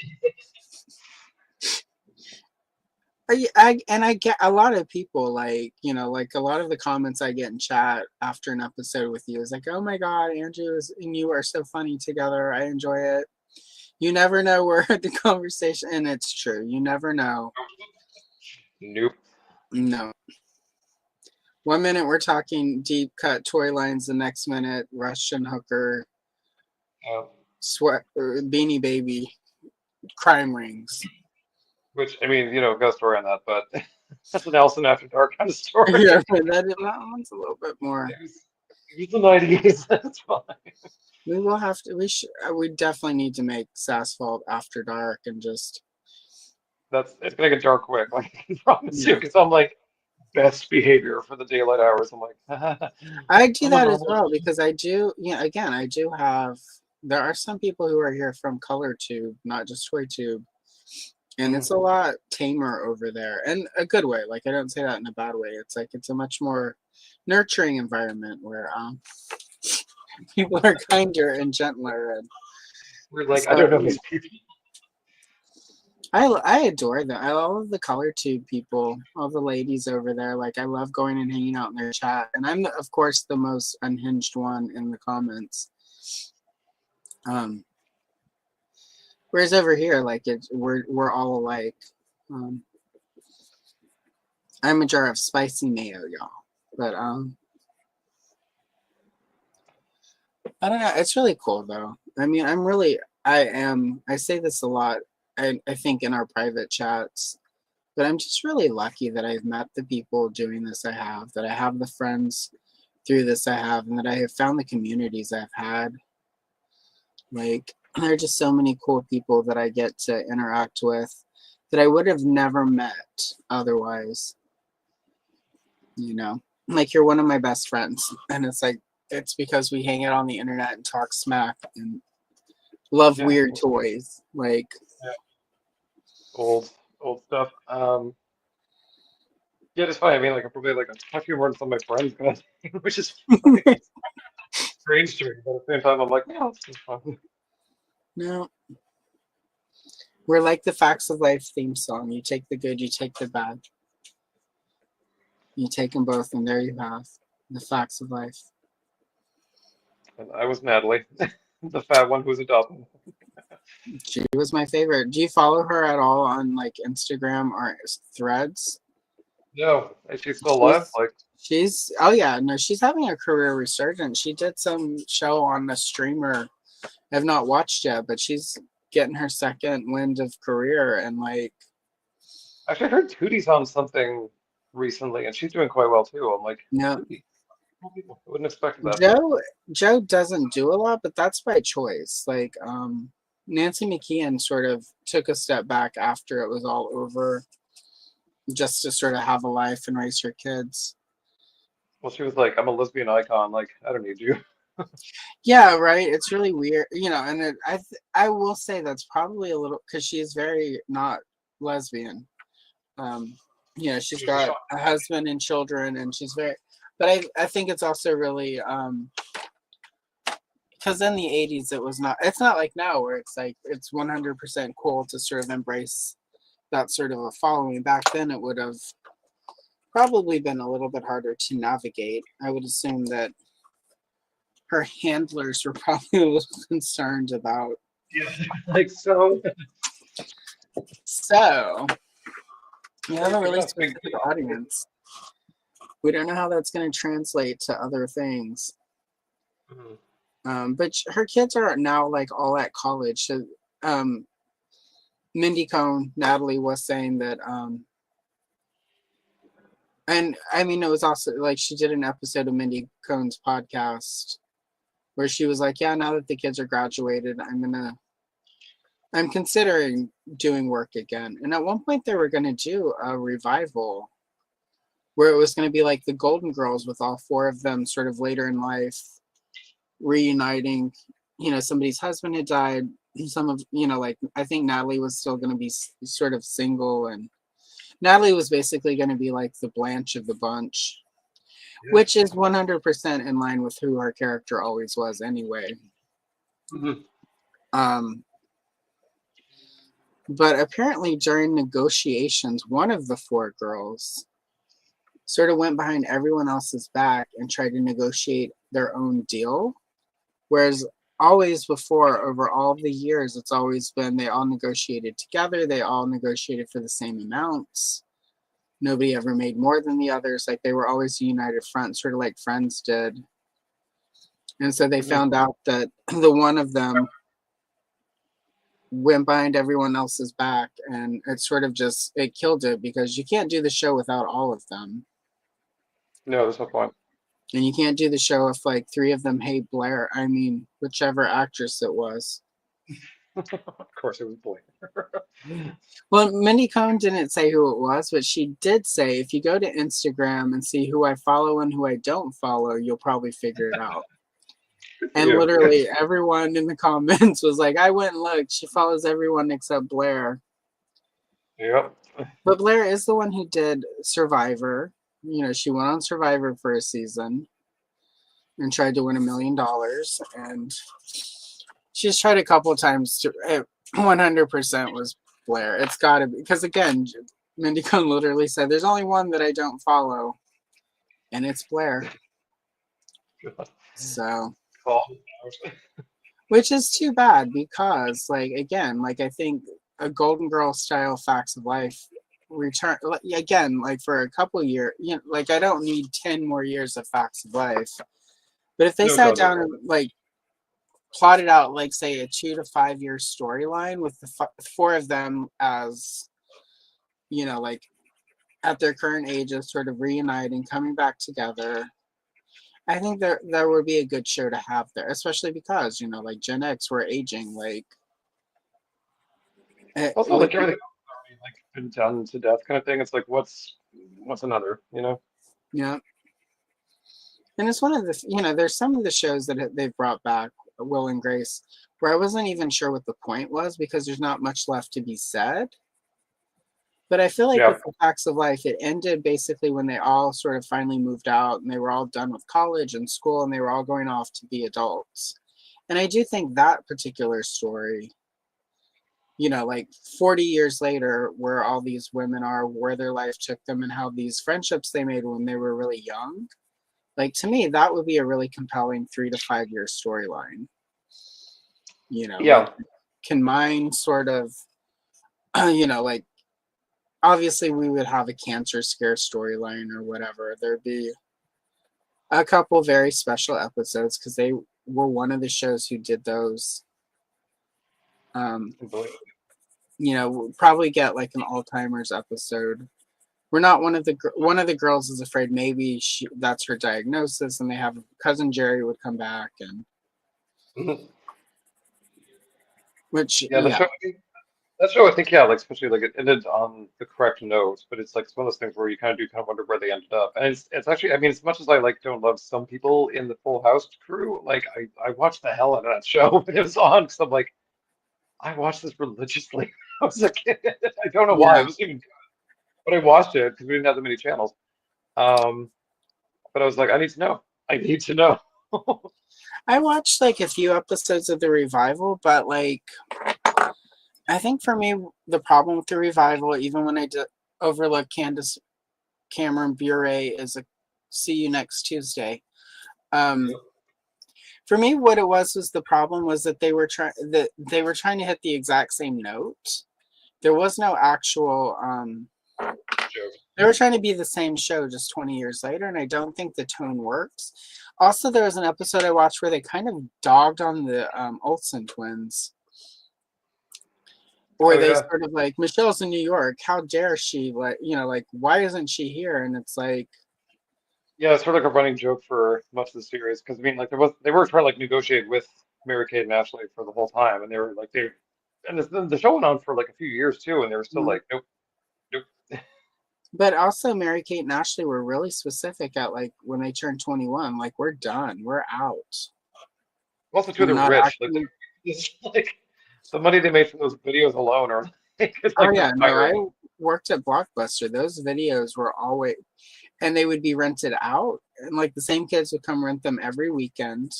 I get a lot of people, like, you know, like a lot of the comments I get in chat after an episode with you is like, oh my God, Andrew and you are so funny together. I enjoy it. You never know where the conversation, and it's true. You never know. Nope. No. One minute we're talking deep cut toy lines, the next minute Russian hooker, sweat, beanie baby, crime rings. Which I mean, you know, got a story on that, but that's an Elson After Dark kind of story. Yeah, but that one's a little bit more. It was the 90s. That's fine. We will have to. We definitely need to make Sassfault After Dark and just. It's gonna get dark quick. Like I can promise you, Yeah. because I'm like best behavior for the daylight hours. I'm like, I do I'm a that as normal. well because I do. Yeah, again, I do have. There are some people who are here from Color Tube, not just Toy Tube, and it's a lot tamer over there, in a good way. Like I don't say that in a bad way. It's like it's a much more nurturing environment where people are kinder and gentler, and We're like, so I don't know these people. I adore them. I love the Color Tube people, all the ladies over there. Like I love going and hanging out in their chat, and I'm of course the most unhinged one in the comments. Whereas over here, like we're all alike. I'm a jar of spicy mayo, y'all. But I don't know. It's really cool though. I mean, I say this a lot. I think in our private chats, but I'm just really lucky that I've met the people doing this I have, that I have the friends through this I have, and that I have found the communities I've had. Like, there are just so many cool people that I get to interact with that I would have never met otherwise. You know, like you're one of my best friends, and it's like, it's because we hang out on the internet and talk smack and love weird toys. Like, old stuff. Yeah, it's funny. I mean, like I'm probably like a few more than some of my friends, which is funny. Strange to me, but at the same time, I'm like, yeah, this is fun. no, we're like the Facts of Life theme song. You take the good, you take the bad. You take them both, and there you have the Facts of Life. And I was Natalie, the fat one who was adopted. She was my favorite. Do you follow her at all on like Instagram or Threads? No, is she still alive? Like, She's oh yeah, no, she's having a career resurgence. She did some show on a streamer I've not watched yet, but she's getting her second wind of career, and like, actually, I heard Tootie's on something recently, and she's doing quite well too. I'm like, yeah, Tootie. People. I wouldn't expect that. Joe doesn't do a lot, but that's by choice. Like Nancy McKeon sort of took a step back after it was all over, just to sort of have a life and raise her kids. Well, she was like, "I'm a lesbian icon. Like, I don't need you." Yeah, right. It's really weird, and I will say that's probably a little because she's very not lesbian. Um, she's She's a got shot. a husband and children, and she's very. But I think it's also really because in the 80s it was not. It's not like now where it's like it's 100% cool to sort of embrace that sort of a following. Back then it would have probably been a little bit harder to navigate. I would assume that her handlers were probably a little concerned about. Yeah. Like so. So you have a Like, really that's big specific deal. audience. We don't know how that's going to translate to other things. But her kids are now like all at college. So, Mindy Cohn, Natalie was saying that, and I mean, it was also like she did an episode of Mindy Cohn's podcast where she was like, yeah, now that the kids are graduated, I'm considering doing work again. And at one point they were going to do a revival where it was going to be like the Golden Girls with all four of them sort of later in life reuniting. Somebody's husband had died. Some of, like, I think Natalie was still going to be sort of single, and Natalie was basically going to be like the Blanche of the bunch, which is 100% in line with who her character always was anyway. But apparently during negotiations, one of the four girls sort of went behind everyone else's back and tried to negotiate their own deal. Whereas always before, over all the years, it's always been they all negotiated together. They all negotiated for the same amounts. Nobody ever made more than the others. Like they were always a united front, sort of like Friends did. And so they found out that the one of them went behind everyone else's back, and it sort of it killed it because you can't do the show without all of them. No, there's no point. And you can't do the show if like three of them hate Blair. I mean, whichever actress it was. Of course, it was Blair. Well, Mindy Cohn didn't say who it was, but she did say if you go to Instagram and see who I follow and who I don't follow, you'll probably figure it out. And literally everyone in the comments was like, I went and looked. She follows everyone except Blair. Yep. But Blair is the one who did Survivor. She went on Survivor for a season and tried to win $1 million. And she's tried a couple of times to 100% was Blair. It's got to be. Because again, Mindy Cohn literally said, there's only one that I don't follow. And it's Blair. So. Which is too bad because, like, again, like I think a Golden Girl style Facts of Life return again, like for a couple of years, like I don't need 10 more years of Facts of Life, but if they sat down and like plotted out, like say a 2 to 5 year storyline with the four of them as, like at their current ages, sort of reuniting, coming back together. I think there would be a good show to have there, especially because, like Gen X, we're aging, like. Also, like everything like been done to death kind of thing. It's like, what's another, Yeah. And it's one of the, there's some of the shows that they've brought back, Will and Grace, where I wasn't even sure what the point was because there's not much left to be said. But I feel like with the Facts of Life, it ended basically when they all sort of finally moved out and they were all done with college and school and they were all going off to be adults. And I do think that particular story, like 40 years later, where all these women are, where their life took them and how these friendships they made when they were really young, like to me, that would be a really compelling 3 to 5 year storyline. Like, can mine sort of, like, obviously we would have a cancer scare storyline or whatever. There'd be a couple very special episodes because they were one of the shows who did those. Probably get like an Alzheimer's episode we're not one of the girls is afraid maybe that's her diagnosis, and they have cousin Jerry would come back, and which Yeah, the show. That show, I think, yeah, like especially like it ended on the correct note, but it's like it's one of those things where you kind of do kind of wonder where they ended up. And it's actually, I mean, as much as I like don't love some people in the Full House crew, like I watched the hell out of that show when it was on because I'm like, I watched this religiously when I was a kid. I don't know why. It yeah. was even, but I watched it because we didn't have that many channels. Um, but I was like, I need to know. I need to know. I watched like a few episodes of the revival, but like I think for me the problem with the revival, even when I overlook Candace Cameron Bure, is a see you next Tuesday. For me, what it was the problem was that they were trying to hit the exact same note. There was no actual. They were trying to be the same show just 20 years later, and I don't think the tone works. Also, there was an episode I watched where they kind of dogged on the Olsen twins. Or they sort of like, Michelle's in New York. How dare she? Like, like, why isn't she here? And it's like, Yeah, it's sort of like a running joke for much of the series because I mean, like they were trying to like negotiate with Mary-Kate and Ashley for the whole time, and they were like and the show went on for like a few years too, and they were still like, nope, nope. But also, Mary-Kate and Ashley were really specific at like when they turned 21, like we're done, we're out. Also, too, they're rich. Actually... Like the money they made from those videos alone are like, oh yeah, no, I worked at Blockbuster. Those videos were always, and they would be rented out, and like the same kids would come rent them every weekend.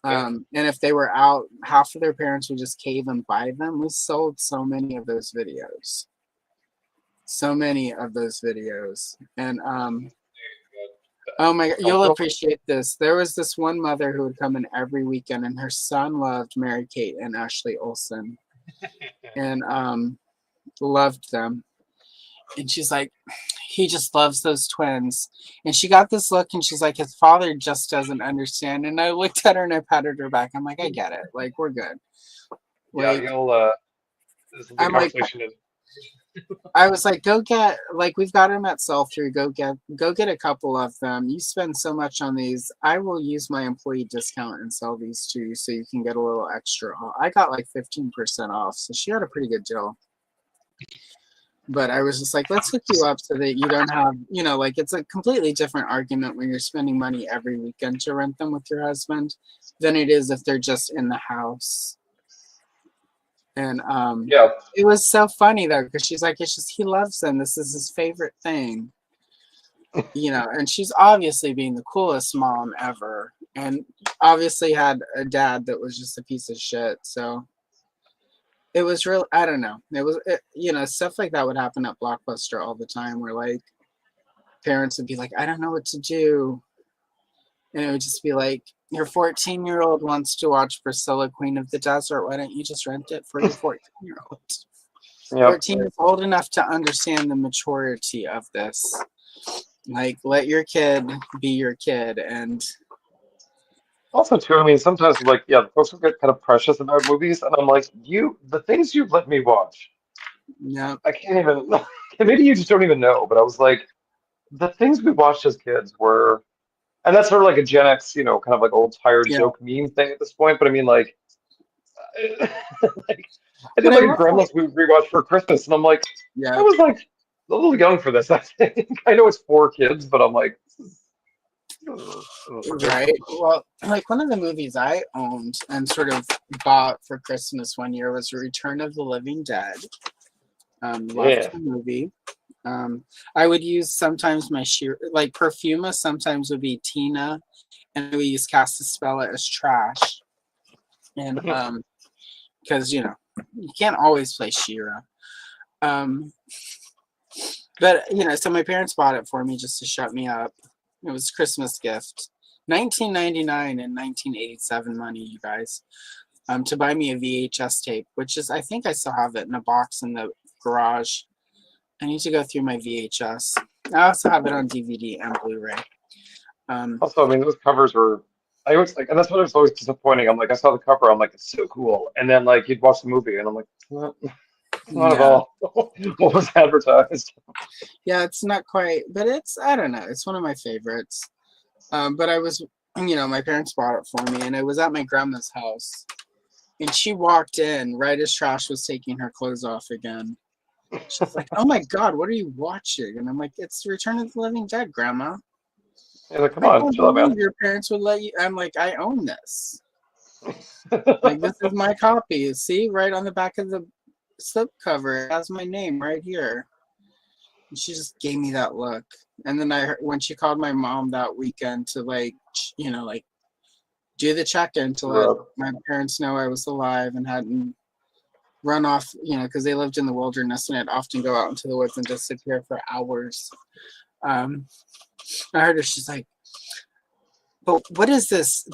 And if they were out, half of their parents would just cave and buy them. We sold so many of those videos. And oh my God, you'll appreciate this. There was this one mother who would come in every weekend, and her son loved Mary-Kate and Ashley Olsen, and loved them. And she's like, he just loves those twins. And she got this look, and she's like, his father just doesn't understand. And I looked at her and I patted her back. I'm like, I get it. Like, we're good. Like, this is the conversation. I was like, go get, like, we've got them at sell-through. Go get a couple of them. You spend so much on these. I will use my employee discount and sell these to you so you can get a little extra off. I got like 15% off, so she had a pretty good deal. But I was just like, let's hook you up so that you don't have, like, it's a completely different argument when you're spending money every weekend to rent them with your husband than it is if they're just in the house. And it was so funny though, because she's like, it's just he loves them. This is his favorite thing, and she's obviously being the coolest mom ever, and obviously had a dad that was just a piece of shit. So it was real. I don't know. It was, stuff like that would happen at Blockbuster all the time, where like parents would be like, I don't know what to do, and it would just be like, your 14-year-old wants to watch Priscilla, Queen of the Desert. Why don't you just rent it for your 14-year-old? 14 is old enough to understand the maturity of this. Like, let your kid be your kid. And also, too, I mean, sometimes, like, yeah, folks will get kind of precious about movies, and I'm like, the things you've let me watch, I can't even, maybe you just don't even know, but I was like, the things we watched as kids were, and that's sort of like a Gen X, kind of like old tired joke meme thing at this point. But I mean, like, like I did like a Gremlins we rewatched for Christmas, and I'm like, I was like a little young for this. I think I know it's for kids, but I'm like, right. Well, like one of the movies I owned and sort of bought for Christmas one year was Return of the Living Dead. Loved the movie. I would use sometimes my like Perfuma sometimes would be Tina, and we use Castaspella as trash. And because you can't always play Shira. But so my parents bought it for me just to shut me up. It was a Christmas gift. 1999 and 1987 money, you guys. To buy me a VHS tape, which is, I think I still have it in a box in the garage. I need to go through my VHS. I also have it on DVD and Blu-ray. Also, I mean, those covers were, I always like, and that's what was always disappointing. I'm like, I saw the cover, I'm like, it's so cool. And then like you'd watch the movie, and I'm like, well. Not at Yeah. all. What was advertised? Yeah, it's not quite, but it's, I don't know, it's one of my favorites. But I was, my parents bought it for me, and I was at my grandma's house, and she walked in right as Trash was taking her clothes off again. She's like, "Oh my God, what are you watching?" And I'm like, "It's Return of the Living Dead, Grandma." You're like, come I on, can't chill out, man. believe your parents would let you. I'm like, "I own this. Like, this is my copy. See, right on the back of the slip cover, it has my name right here." And she just gave me that look. And then when she called my mom that weekend to like, like do the check-in to let my parents know I was alive and hadn't run off, because they lived in the wilderness and I'd often go out into the woods and disappear for hours. I heard her, she's like, "But what is this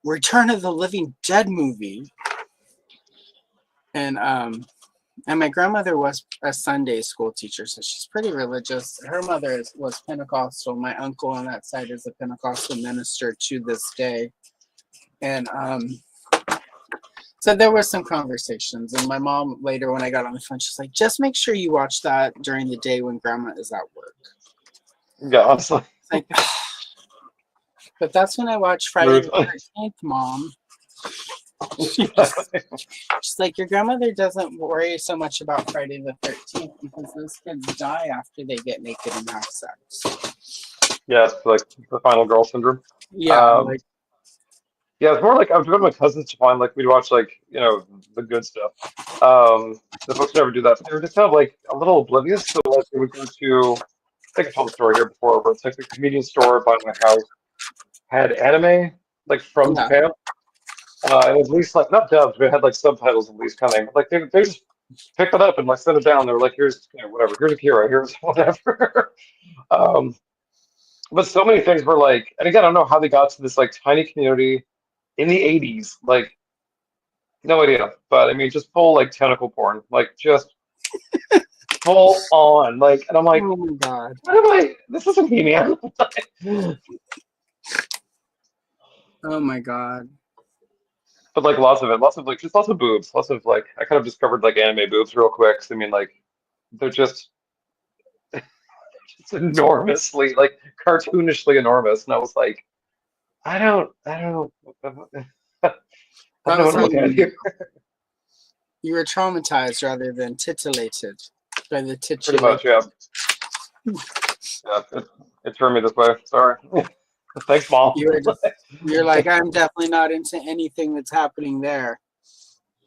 Return of the Living Dead movie?" And my grandmother was a Sunday school teacher, so she's pretty religious. Her mother was Pentecostal. My uncle on that side is a Pentecostal minister to this day. And so there were some conversations. And my mom later, when I got on the phone, she's like, "Just make sure you watch that during the day when Grandma is at work." Yeah, honestly. It's like, but that's when I watched Friday the 13th, Mom. She's like, "Your grandmother doesn't worry so much about Friday the 13th because those kids die after they get naked and have sex." Yeah, it's like the final girl syndrome. Yeah, Um, yeah, it's more like I was with my cousins to find like we'd watch like the good stuff. The folks who never do that. They were just kind of like a little oblivious. So like they would go to I think I told the story here before, but it's like the convenience store by my house had anime like from yeah. Japan. And at least like not dubbed, but it had like subtitles at least coming. Like they just picked it up and like set it down. They were like, here's whatever, here's Akira, here's whatever. um, but so many things were like, and again, I don't know how they got to this like tiny community in the '80s. Like no idea, but I mean, just full like tentacle porn, like just full on. Like, and I'm like, Oh my God. what am I? This isn't He-Man. Oh my God. But like lots of it, lots of like just lots of boobs, lots of like I kind of discovered like anime boobs real quick. 'Cause I mean, like they're just it's enormously, like cartoonishly enormous. And I was like, I don't, I don't That know was what I'm how looking at here. you were traumatized rather than titillated by the Pretty titulate. much, yeah. Yeah, it turned me this way. Sorry. Thanks, Mom. You're like, "I'm definitely not into anything that's happening there."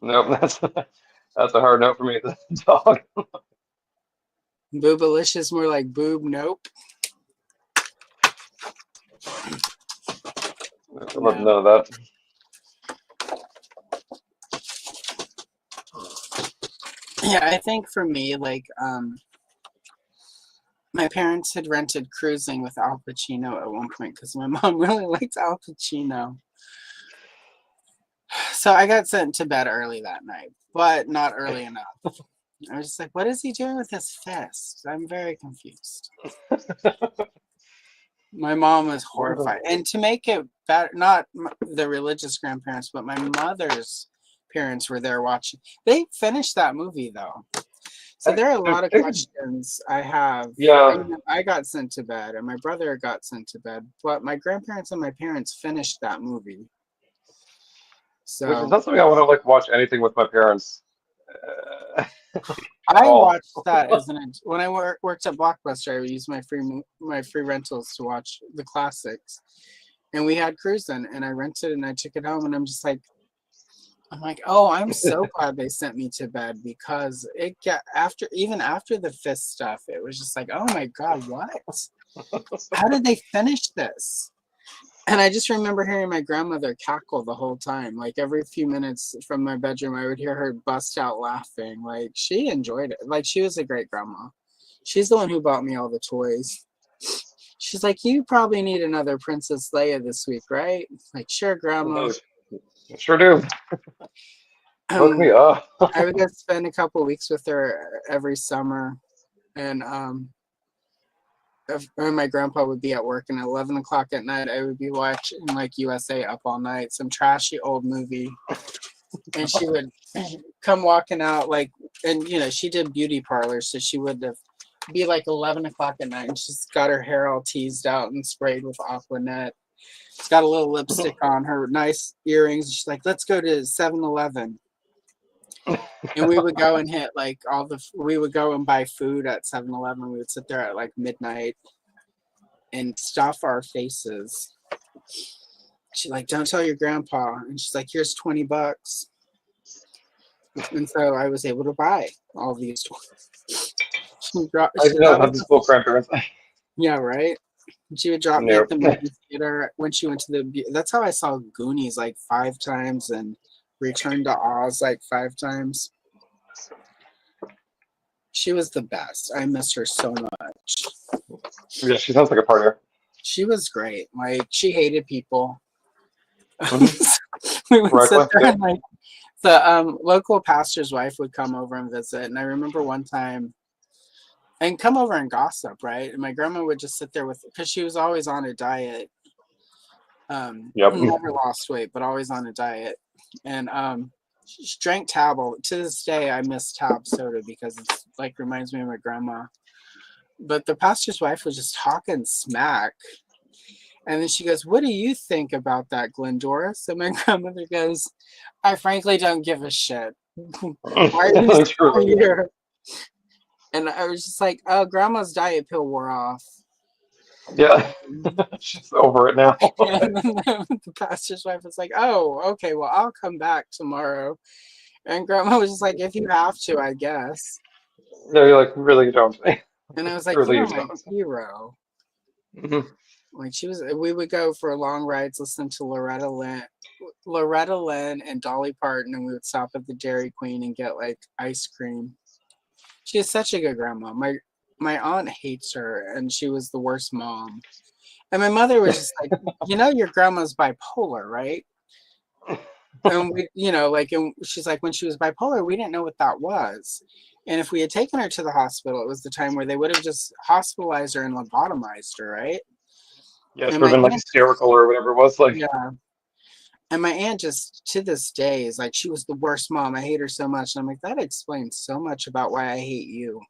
Nope, that's a hard note for me to talk. Boobalicious, more like boob, nope. None of that. Yeah, I think for me, like, my parents had rented Cruising with Al Pacino at one point because my mom really liked Al Pacino. So I got sent to bed early that night, but not early enough. I was just like, "What is he doing with his fist?" I'm very confused. My mom was horrified. And to make it better, not the religious grandparents, but my mother's parents were there watching. They finished that movie, though. So there are a lot of questions I have. Yeah. I got sent to bed, and my brother got sent to bed, but my grandparents and my parents finished that movie. Which is So not something I want to like watch anything with my parents at I all. watched that when I worked at Blockbuster. I would use my free rentals to watch the classics, and we had Cruising, and I rented and I took it home, and I'm like, "Oh, I'm so glad they sent me to bed," because it got even after the fist stuff, it was just like, "Oh my God, what? How did they finish this?" And I just remember hearing my grandmother cackle the whole time. Like every few minutes from my bedroom, I would hear her bust out laughing. Like she enjoyed it. Like she was a great grandma. She's the one who bought me all the toys. She's like, "You probably need another Princess Leia this week, right?" Like, "Sure, Grandma." Sure do. Hook me up. I would get spend a couple weeks with her every summer, and her and my grandpa would be at work, and at 11 o'clock at night, I would be watching like USA Up All Night, some trashy old movie. and she would come walking out like, and you know, she did beauty parlors, so she would have be like 11 o'clock at night, and she's got her hair all teased out and sprayed with Aquanet. She's got a little lipstick on her, nice earrings. She's like, let's go to 7-Eleven. And we would go and hit like we would go and buy food at 7-Eleven. We would sit there at like midnight and stuff our faces. She's like, don't tell your grandpa. And she's like, here's $20. And so I was able to buy all these toys. I didn't know about these full grandparents. Yeah, right. She would drop me No. at the movie theater when she went to the. That's how I saw Goonies like 5 times and Return to Oz like 5 times. She was the best. I miss her so much. Yeah, she sounds like a partier. She was great. Like she hated people. Mhm. We would sit there Yeah. and like the local pastor's wife would come over and visit, and I remember one time and come over and gossip, right? And my grandma would just sit there with because she was always on a diet. Yep. Never lost weight, but always on a diet. And she drank Tab. To this day, I miss Tab soda because it's like reminds me of my grandma. But the pastor's wife was just talking smack. And then she goes, what do you think about that, Glendora? So my grandmother goes, I frankly don't give a shit. Why are you still here? And I was just like, oh, grandma's diet pill wore off. Yeah. She's over it now. And then the pastor's wife was like, oh, okay, well, I'll come back tomorrow. And grandma was just like, if you have to, I guess. No, you're like, really, you don't. And I was like, Really, you're you my don't. hero. Mhm. Like we would go for long rides, listen to Loretta Lynn and Dolly Parton, and we would stop at the Dairy Queen and get like ice cream. She is such a good grandma. My aunt hates her, and she was the worst mom. And my mother was just like, you know, your grandma's bipolar, right? And we, you know, like, and she's like, when she was bipolar, we didn't know what that was. And if we had taken her to the hospital, it was the time where they would have just hospitalized her and lobotomized her, right? Yeah, she And would my have been like aunt, hysterical or whatever it was. Like, yeah. And my aunt just to this day is like, she was the worst mom. I hate her so much. And I'm like, that explains so much about why I hate you.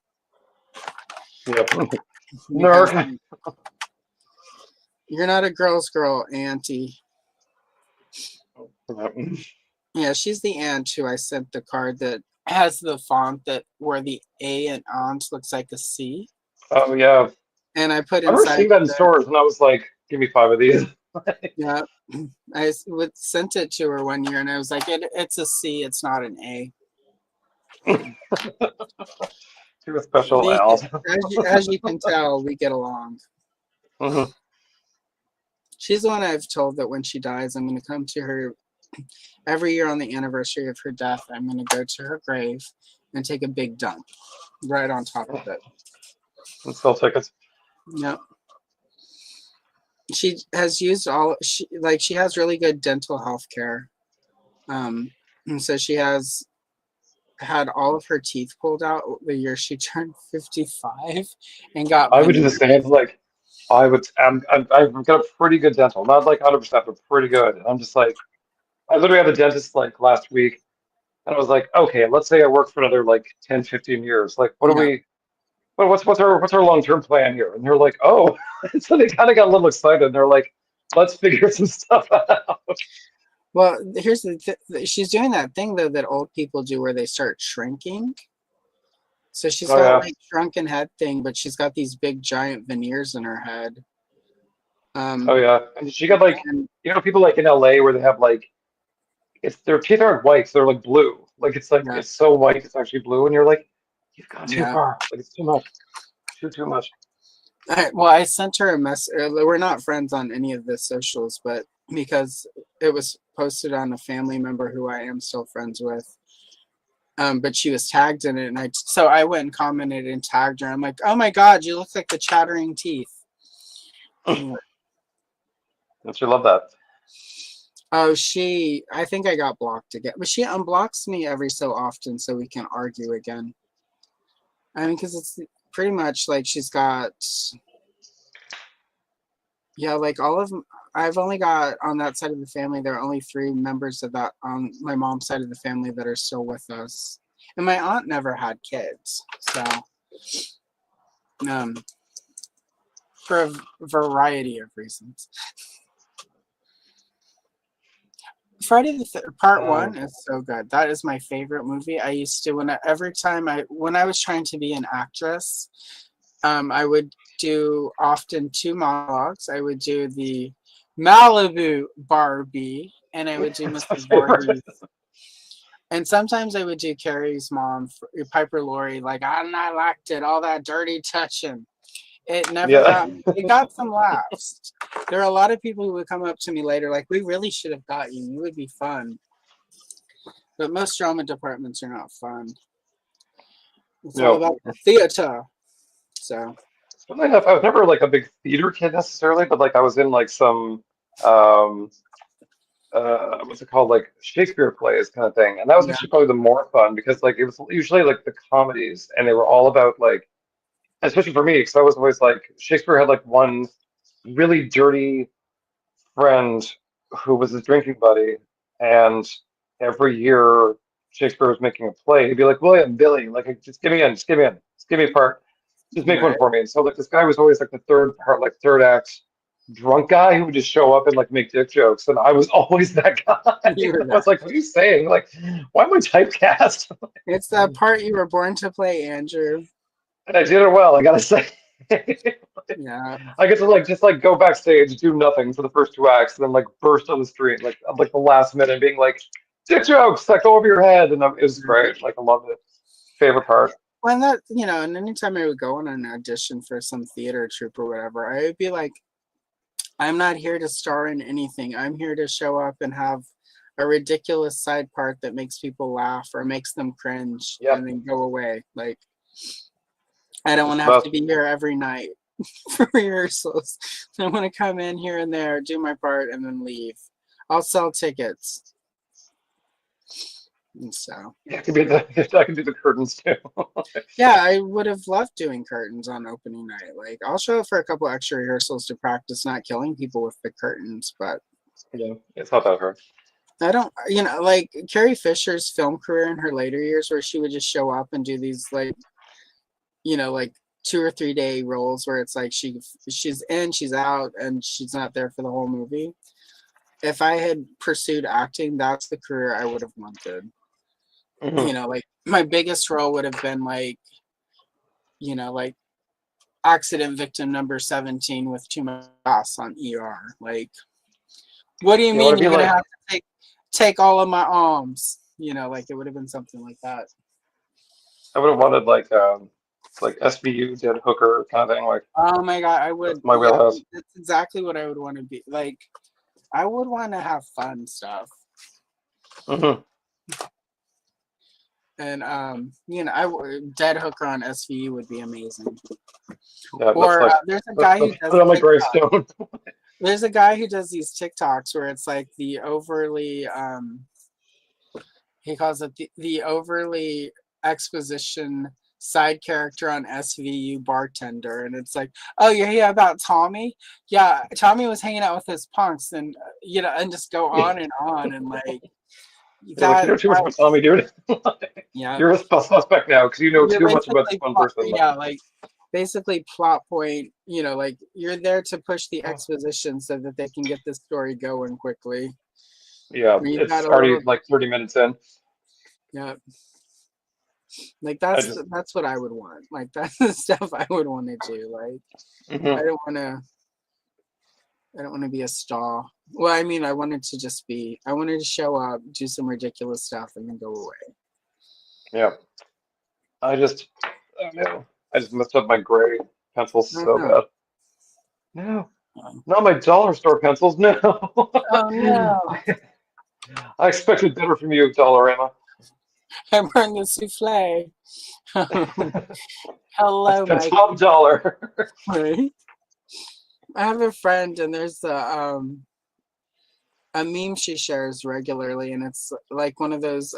yeah. Because Nerd. you're not a girl's girl, auntie. Yep. Yeah, she's the aunt who I sent the card that has the font that where the A and aunt looks like a C. Oh, yeah. And I put I remember inside seeing that in the, stores, and I was like, give me 5 of these. yeah, sent it to her one year, and I was like, it's a C, it's not an A. Two special The, L's. as you can tell, we get along. Mhm. She's the one I've told that when she dies, I'm going to come to her every year on the anniversary of her death. I'm going to go to her grave and take a big dump right on top of it. And sell tickets. Yep. She has used she has really good dental health care. And so she has had all of her teeth pulled out the year she turned 55 and got I would do the veneers. same. Like, I would. I've got a pretty good dental, not like 100%, but pretty good. And I'm just like, I literally had a dentist like last week, and I was like, okay, let's say I work for another like 10, 15 years. Like, what are Yeah. we? What's our long-term plan here? And they're like, oh, and so they kind of got a little excited. And they're like, let's figure some stuff out. Well, here's she's doing that thing though that old people do where they start shrinking. So she's Oh got yeah, like shrunken head thing, but she's got these big giant veneers in her head. oh yeah. And she got like, And people like in LA where they have like, it's their teeth aren't white, so they're like blue. Like it's like yeah, it's so white, it's actually blue, and you're like, you've gone too yeah. far. Like it's too much, too much. Well, I sent her a message. We're not friends on any of the socials, but because it was posted on a family member who I am still friends with. But she was tagged in it, and so I went and commented and tagged her. I'm like, oh my god, you look like the chattering teeth. Don't you love that? Oh, I think I got blocked again, but she unblocks me every so often so we can argue again. I mean, because it's pretty much like she's got, Yeah, like I've only got on that side of the family, there are only 3 members of that on my mom's side of the family that are still with us. And my aunt never had kids. So, um, for a variety of reasons. Friday Part One is so good. That is my favorite movie. I used to when I was trying to be an actress, I would do often 2 monologues. I would do the Malibu Barbie, and I would do That's my Mrs. favorite. Voorhees, and sometimes I would do Carrie's mom, Piper Laurie. Like I liked it, all that dirty touching. It never Yeah. got. It got some laughs. There are a lot of people who would come up to me later, like, "We really should have got you. You would be fun." But most drama departments are not fun. It's all No. about the theater. So Funnily enough, I was never like a big theater kid necessarily, but like I was in like some um what's it called, like Shakespeare plays kind of thing, and that was yeah, actually probably the more fun because like it was usually like the comedies, and they were all about like, especially for me, because I was always like Shakespeare had like one really dirty friend who was his drinking buddy, and every year Shakespeare was making a play, he'd be like, William, Billy, like just give me in, just give me in, just give me a part, just make one right. for me. And so like this guy was always like the third part, like third act drunk guy who would just show up and like make dick jokes, and I was always that guy. You I were was that. like, what are you saying? Like, why am I typecast? It's that part you were born to play, Andrew. And I did it well, I gotta say. Yeah. I get to like just like go backstage, do nothing for the first 2 acts, and then like burst on the street like at like the last minute, being like, "Dick jokes like go over your head," and it was great. Like I loved it. Favorite part. When that, and anytime I would go on an audition for some theater troupe or whatever, I would be like, I'm not here to star in anything. I'm here to show up and have a ridiculous side part that makes people laugh or makes them cringe Yep, and then go away. Like, I don't want just to have about. to be here every night for rehearsals. I want to come in here and there, do my part, and then leave. I'll sell tickets. And so, Yeah, I could be the I can do the curtains too. yeah, I would have loved doing curtains on opening night. Like, I'll show up for a couple extra rehearsals to practice not killing people with the curtains, but Yeah, it's not that hard. I don't, like Carrie Fisher's film career in her later years, where she would just show up and do these like 2 or 3 day roles where it's like she's in, she's out, and she's not there for the whole movie. If I had pursued acting, that's the career I would have wanted. Hmm. Like my biggest role would have been like accident victim number 17 with too much gas on ER. Like, what do you Yeah, want mean to be you're gonna like have to take all of my arms? Like it would have been something like that. I would have wanted like SVU dead hooker kind of thing. Like Oh my god, I that's would. my Yeah, wheelhouse. that's exactly what I would want to be. Like, I would want to have fun stuff, Hmm. and dead hooker on SVU would be amazing. Yeah, that's Or like there's a that's, guy who that's does put on my TikTok. gravestone. There's a guy who does these TikToks where it's like the overly he calls it the overly exposition side character on SVU bartender, and it's like, oh, you hear about Tommy? Yeah, Tommy was hanging out with his punks, and and just go on and like You're like, you that. know too much about Tommy, dude. Yeah, You're a suspect now because you know you're too much about this basically one person. yeah, like basically plot point. Like you're there to push the exposition so that they can get this story going quickly. Yeah, Where you've got it's a already little, like 30 minutes in. yeah. Like I that's just, that's what I would want. Like that's the stuff I would want to do. Like I mhm. don't want to. I don't want to be a star. Well, I mean, I wanted to just be. I wanted to show up, do some ridiculous stuff, and then go away. Yeah, I just, I don't know. I just messed up my gray pencils I don't so know. bad. No, not my dollar store pencils. No, Oh no! I expected better from you, Dollarama. I burned the souffle. I Hello, spent Mike. top dollar. I have a friend, and there's a meme she shares regularly, and it's like one of those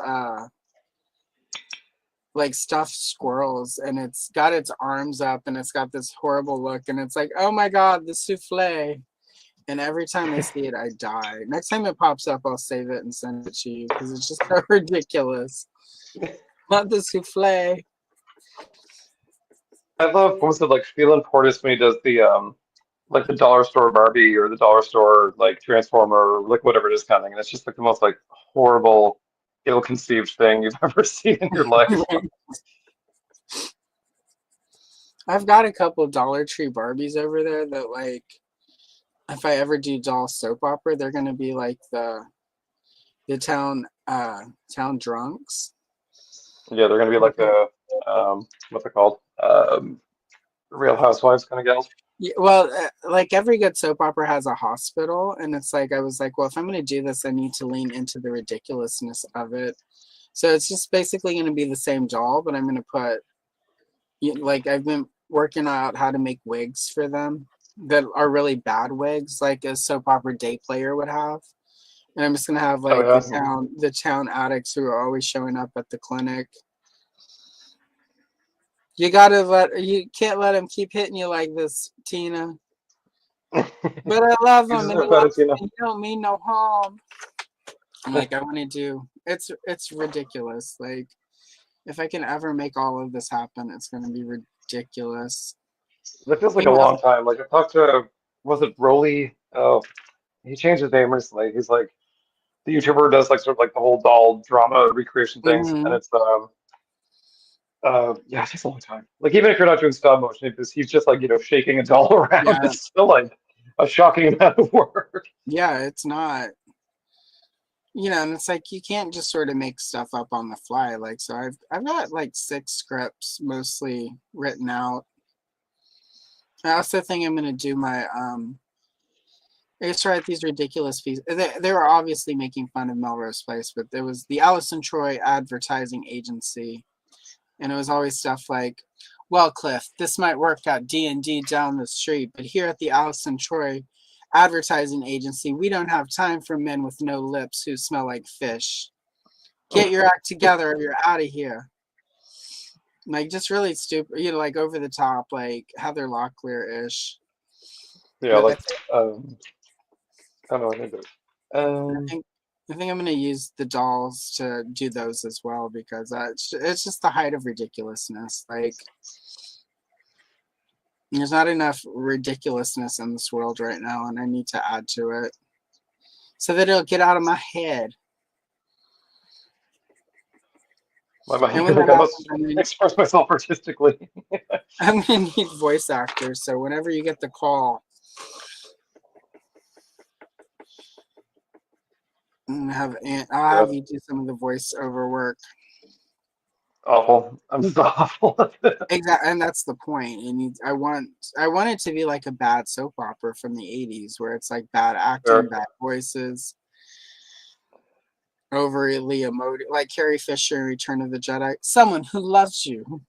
like stuffed squirrels, and it's got its arms up, and it's got this horrible look, and it's like, oh my god, the souffle. And every time I see it, I die. Next time it pops up, I'll save it and send it to you because it's just so ridiculous. Not the souffle. I love what was it like Phelan Portis when he does the like the dollar store Barbie or the dollar store like Transformer, like whatever it is kind of thing. And it's just like the most like horrible, ill-conceived thing you've ever seen in your life. I've got a couple Dollar Tree Barbies over there that, like, if I ever do doll soap opera, they're gonna be like the town drunks. Yeah, they're gonna be like the what's it called? Real Housewives kind of gals. Yeah, well, like every good soap opera has a hospital, and it's like I was like, well, if I'm gonna do this, I need to lean into the ridiculousness of it. So it's just basically gonna be the same doll, but I'm gonna put like I've been working out how to make wigs for them that are really bad wigs, like a soap opera day player would have. And I'm just gonna have Oh like yeah. the town addicts who are always showing up at the clinic. You can't let him keep hitting you like this, Tina. But I love He's him just and a Valentina. he don't mean no harm. I'm like, I want to do it's ridiculous. Like if I can ever make all of this happen, it's gonna be ridiculous. That feels like You a know, long time. Like I talked to, was it Roly? Oh, he changed his name recently. He's like the YouTuber who does like sort of like the whole doll drama recreation things, and mhm, it's yeah, it takes a long time. Like even if you're not doing stop motion, if he's just like shaking a doll around, yeah, it's still like a shocking amount of work. yeah, it's not. And it's like you can't just sort of make stuff up on the fly. Like so I've got like 6 scripts mostly written out. I also think I'm gonna do my I used to write these ridiculous pieces. They were obviously making fun of Melrose Place, but there was the Allison Troy advertising agency, and it was always stuff like, "Well, Cliff, this might work at D&D down the street, but here at the Allison Troy advertising agency, we don't have time for men with no lips who smell like fish. Get your act together, or you're out of here." Like just really stupid, like over the top, like Heather Locklear ish. Yeah, But like I don't know, I think that, I think I think I'm gonna use the dolls to do those as well because it's just the height of ridiculousness. Like there's not enough ridiculousness in this world right now, and I need to add to it so that it'll get out of my head. my mind, And when that like I happens, must express myself artistically. I'm gonna need voice actors. So whenever you get the call, I'll Yeah, have you do some of the voiceover work. awful. I'm just awful at it. Exactly, and that's the point. I want it to be like a bad soap opera from the '80s, where it's like bad acting, Sure. bad voices, overly emotive, like Carrie Fisher in Return of the Jedi. Someone who loves you.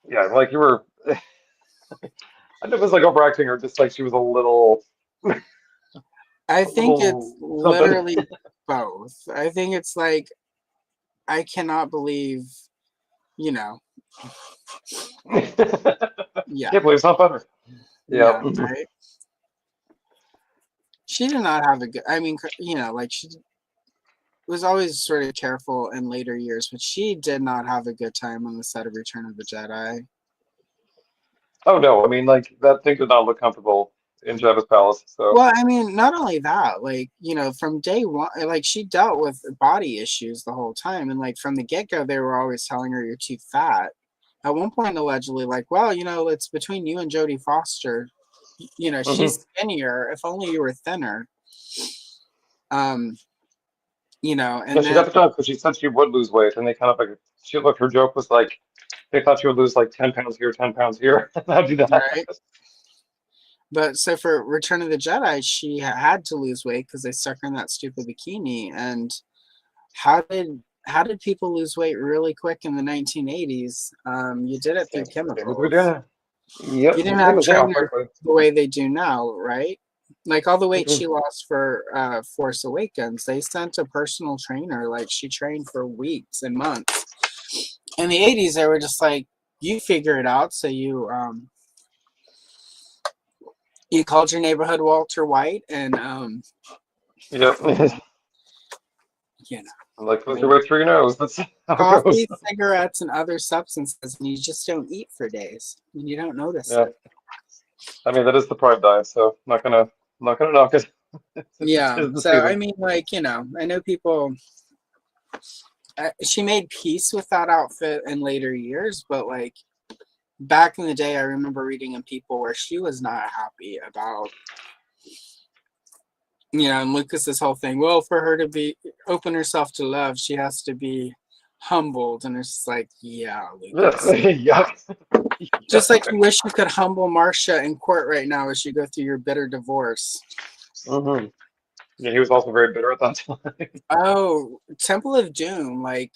Yeah, like you were. I know it was like overacting or just like she was I a think it's little something. literally both. I think it's like I cannot believe, you know, yeah, Can't believe it's not better. Yeah. yeah, right. She did not have a good. I mean, like she was always sort of careful in later years, but she did not have a good time on the set of Return of the Jedi. Oh no, I mean like that thing did not look comfortable in Jabba's palace. So Well, I mean, not only that, like, from day one, like she dealt with body issues the whole time. And like from the get-go, they were always telling her you're too fat. At one point, allegedly, like, well, it's between you and Jodie Foster. mhm. She's skinnier. If only you were thinner. Um, Yeah, and she then got the job because she said she would lose weight, and they kind of like she looked. Her joke was like they thought she would lose like 10 pounds here, 10 pounds here. How'd do that? right. But so for Return of the Jedi, she had to lose weight because they stuck her in that stupid bikini. And how did people lose weight really quick in the 1980s? You did it through Same as we do chemicals. now. Yep, You didn't same have as now, trainers frankly. the way they do now, right? Like all the weight Mhm. she lost for Force Awakens, they sent a personal trainer. Like she trained for weeks and months. In the 80s, they were just like, you figure it out. So You called your neighborhood Walter White, and Yep. you know, Like look like right through your nose. That's how it goes. coffee, cigarettes, and other substances, and you just don't eat for days, and you don't notice Yeah. it. I mean, that is the prime diet, so I'm not gonna knock it. It's Yeah. the So I season. mean, like, I know people. She made peace with that outfit in later years, but like back in the day, I remember reading in People where she was not happy about, and Lucas's whole thing. Well, for her to be open herself to love, she has to be humbled, and it's just like, yeah, Lucas. Yeah. Just like you wish you could humble Marcia in court right now as you go through your bitter divorce. Hmm. Yeah, he was also very bitter at that time. Oh, Temple of Doom, like,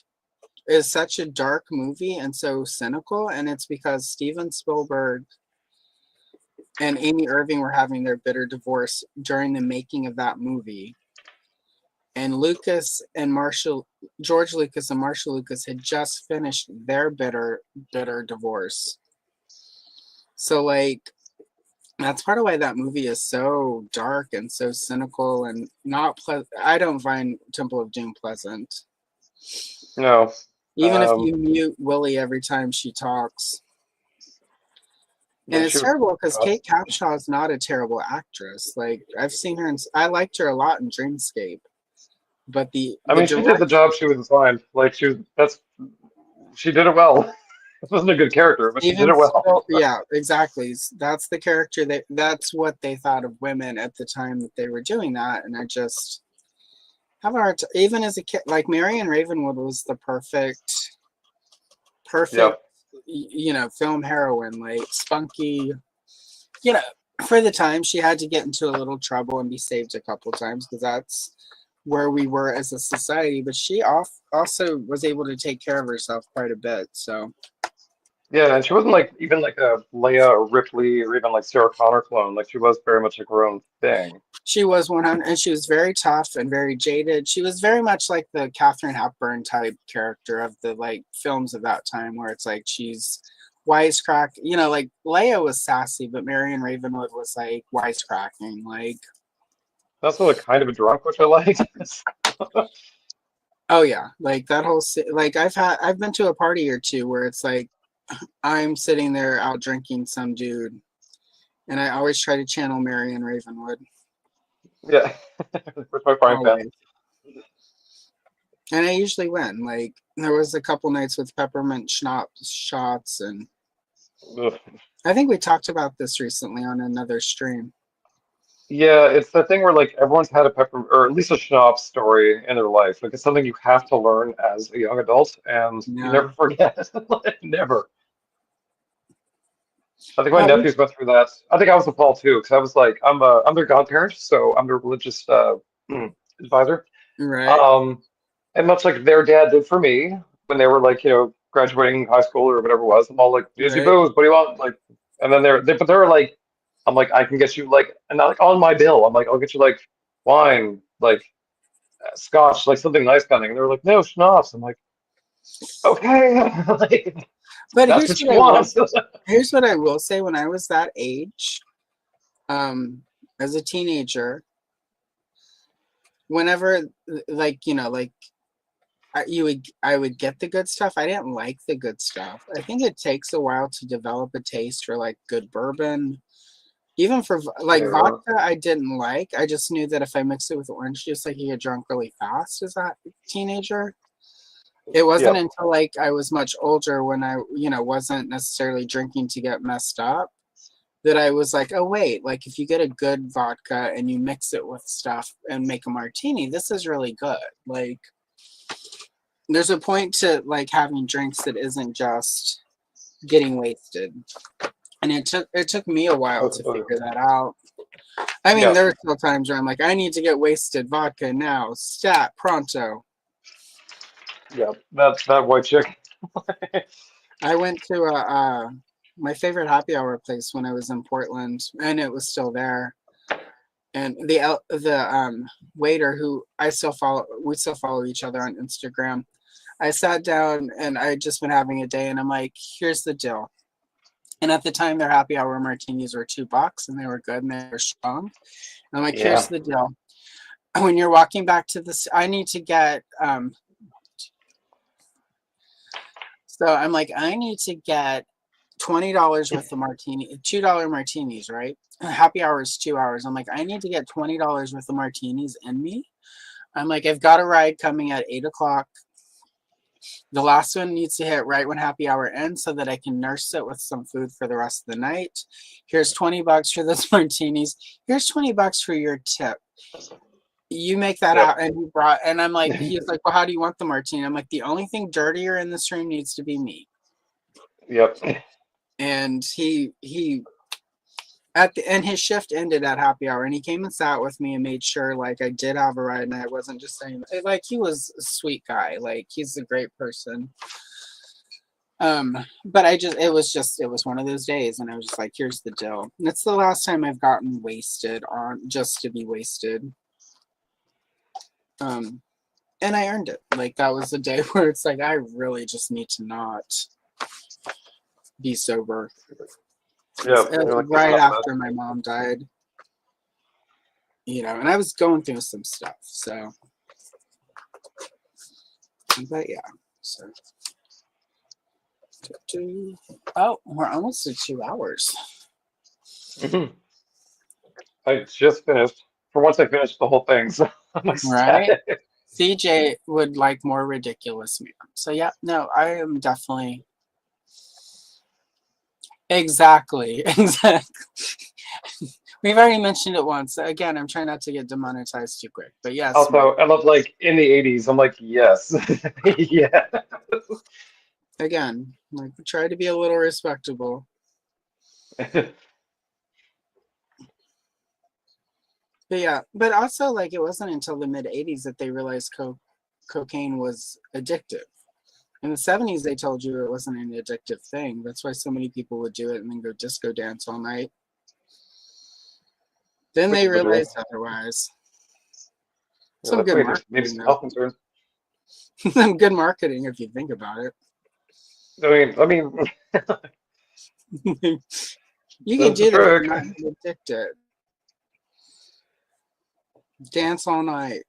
is such a dark movie and so cynical, and it's because Steven Spielberg and Amy Irving were having their bitter divorce during the making of that movie. And George Lucas and Marshall Lucas had just finished their bitter divorce. So like that's part of why that movie is so dark and so cynical and not pleasant. I don't find Temple of Doom pleasant. No. Even if you mute Willie every time she talks. And Yeah, she it's was. terrible because Kate Capshaw is not a terrible actress. Like I've seen her, I liked her a lot in Dreamscape, but the I the mean, she did the direct, job she was assigned. Like she did it well. It wasn't a good character, but she did even it well. still, yeah, exactly. That's the character that's what they thought of women at the time that they were doing that, and I just have a hard time. Even as a kid, like Marion Ravenwood was the perfect, Yep. film heroine, like spunky, you know, for the time she had to get into a little trouble and be saved a couple times because that's where we were as a society. But she also was able to take care of herself quite a bit. So Yeah, and she wasn't like even like a Leia or Ripley or even like Sarah Connor clone. Like she was very much like her own thing. she was 100, and she was very tough and very jaded. She was very much like the Katharine Hepburn type character of the like films of that time, where it's like she's wisecrack. Like Leia was sassy, but Marion Ravenwood was like wisecracking, like. That's like kind of a drunk, which I liked. Oh yeah, like that whole like I've been to a party or two where it's like I'm sitting there out drinking some dude, and I always try to channel Marion Ravenwood, Yeah, with my frying pan. always, and I usually win. Like there was a couple nights with peppermint schnapps shots, and Ugh. I think we talked about this recently on another stream. Yeah, it's the thing where like everyone's had a pepper or at least a schnapps story in their life. Like it's something you have to learn as a young adult, and you Yeah. never forget. Like, never. I think my Oh, nephews went through that. I think I was Paul too, because I was like, I'm their godparent, so I'm their religious advisor. right, Um, and much like their dad did for me when they were like, graduating high school or whatever it was, I'm all like, easy right. booze, what do you want? Like, and then but they were like, I'm like, I can get you like, and not like on my bill, I'm like, I'll get you like wine, like scotch, like something nice kind of thing. And they were like, no, schnapps. I'm like, okay, like, But that's what you want. here's what I will say. When I was that age, as a teenager, whenever like I would get the good stuff. I didn't like the good stuff. I think it takes a while to develop a taste for like good bourbon. Even for like Yeah, vodka, I didn't like. I just knew that if I mixed it with orange juice, I could get drunk really fast as a teenager. It wasn't yep, until like I was much older when I, wasn't necessarily drinking to get messed up that I was like, oh wait, like if you get a good vodka and you mix it with stuff and make a martini, this is really good. Like there's a point to like having drinks that isn't just getting wasted. And it took me a while to figure that out. I mean, yeah, there are still times where I'm like, I need to get wasted vodka now, stat pronto. yeah. That white chick. I went to my favorite happy hour place when I was in Portland, and it was still there. And the waiter who we still follow each other on Instagram. I sat down and I had just been having a day, and I'm like, here's the deal. And at the time, their happy hour martinis were $2 and they were good and they were strong. And I'm like, Yeah. here's the deal. When you're walking back to this, I need to get, so I'm like, I need to get $20 worth of martini, $2 martinis, right? Happy hour is 2 hours. I'm like, I need to get $20 worth of martinis in me. I'm like, I've got a ride coming at 8 o'clock. The last one needs to hit right when happy hour ends so that I can nurse it with some food for the rest of the night. Here's $20 for those martinis. Here's $20 for your tip. You make that out. And he brought, and I'm like, he's like, well, how do you want the martini? I'm like, the only thing dirtier in this room needs to be me. Yep. And he at the end, his shift ended at happy hour, and he came and sat with me and made sure like I did have a ride and I wasn't just saying like he was a sweet guy, like he's a great person. But it was one of those days, and I was just like, here's the deal. And it's the last time I've gotten wasted on just to be wasted. And I earned it. Like that was the day where it's like I really just need to not be sober. Yeah. It was right after my mom died, and I was going through some stuff. So, but yeah. So, oh, we're almost at 2 hours. Mm-hmm. I just finished. For once, I finished the whole thing. So I'm ecstatic. Right? CJ would like more ridiculous music. So yeah, no, I am definitely. Exactly. We've already mentioned it once. Again, I'm trying not to get demonetized too quick, but yes. Also, I love like in the 80s. I'm like, yes. Yeah. Again, like try to be a little respectable. But yeah, but also like it wasn't until the mid 80s that they realized cocaine was addictive. In the 70s, they told you it wasn't an addictive thing. That's why so many people would do it and then go disco dance all night. Then they realized otherwise. Some good marketing, maybe some health concerns. Some good marketing if you think about it. I mean, you can do that and not get addicted. Dance all night.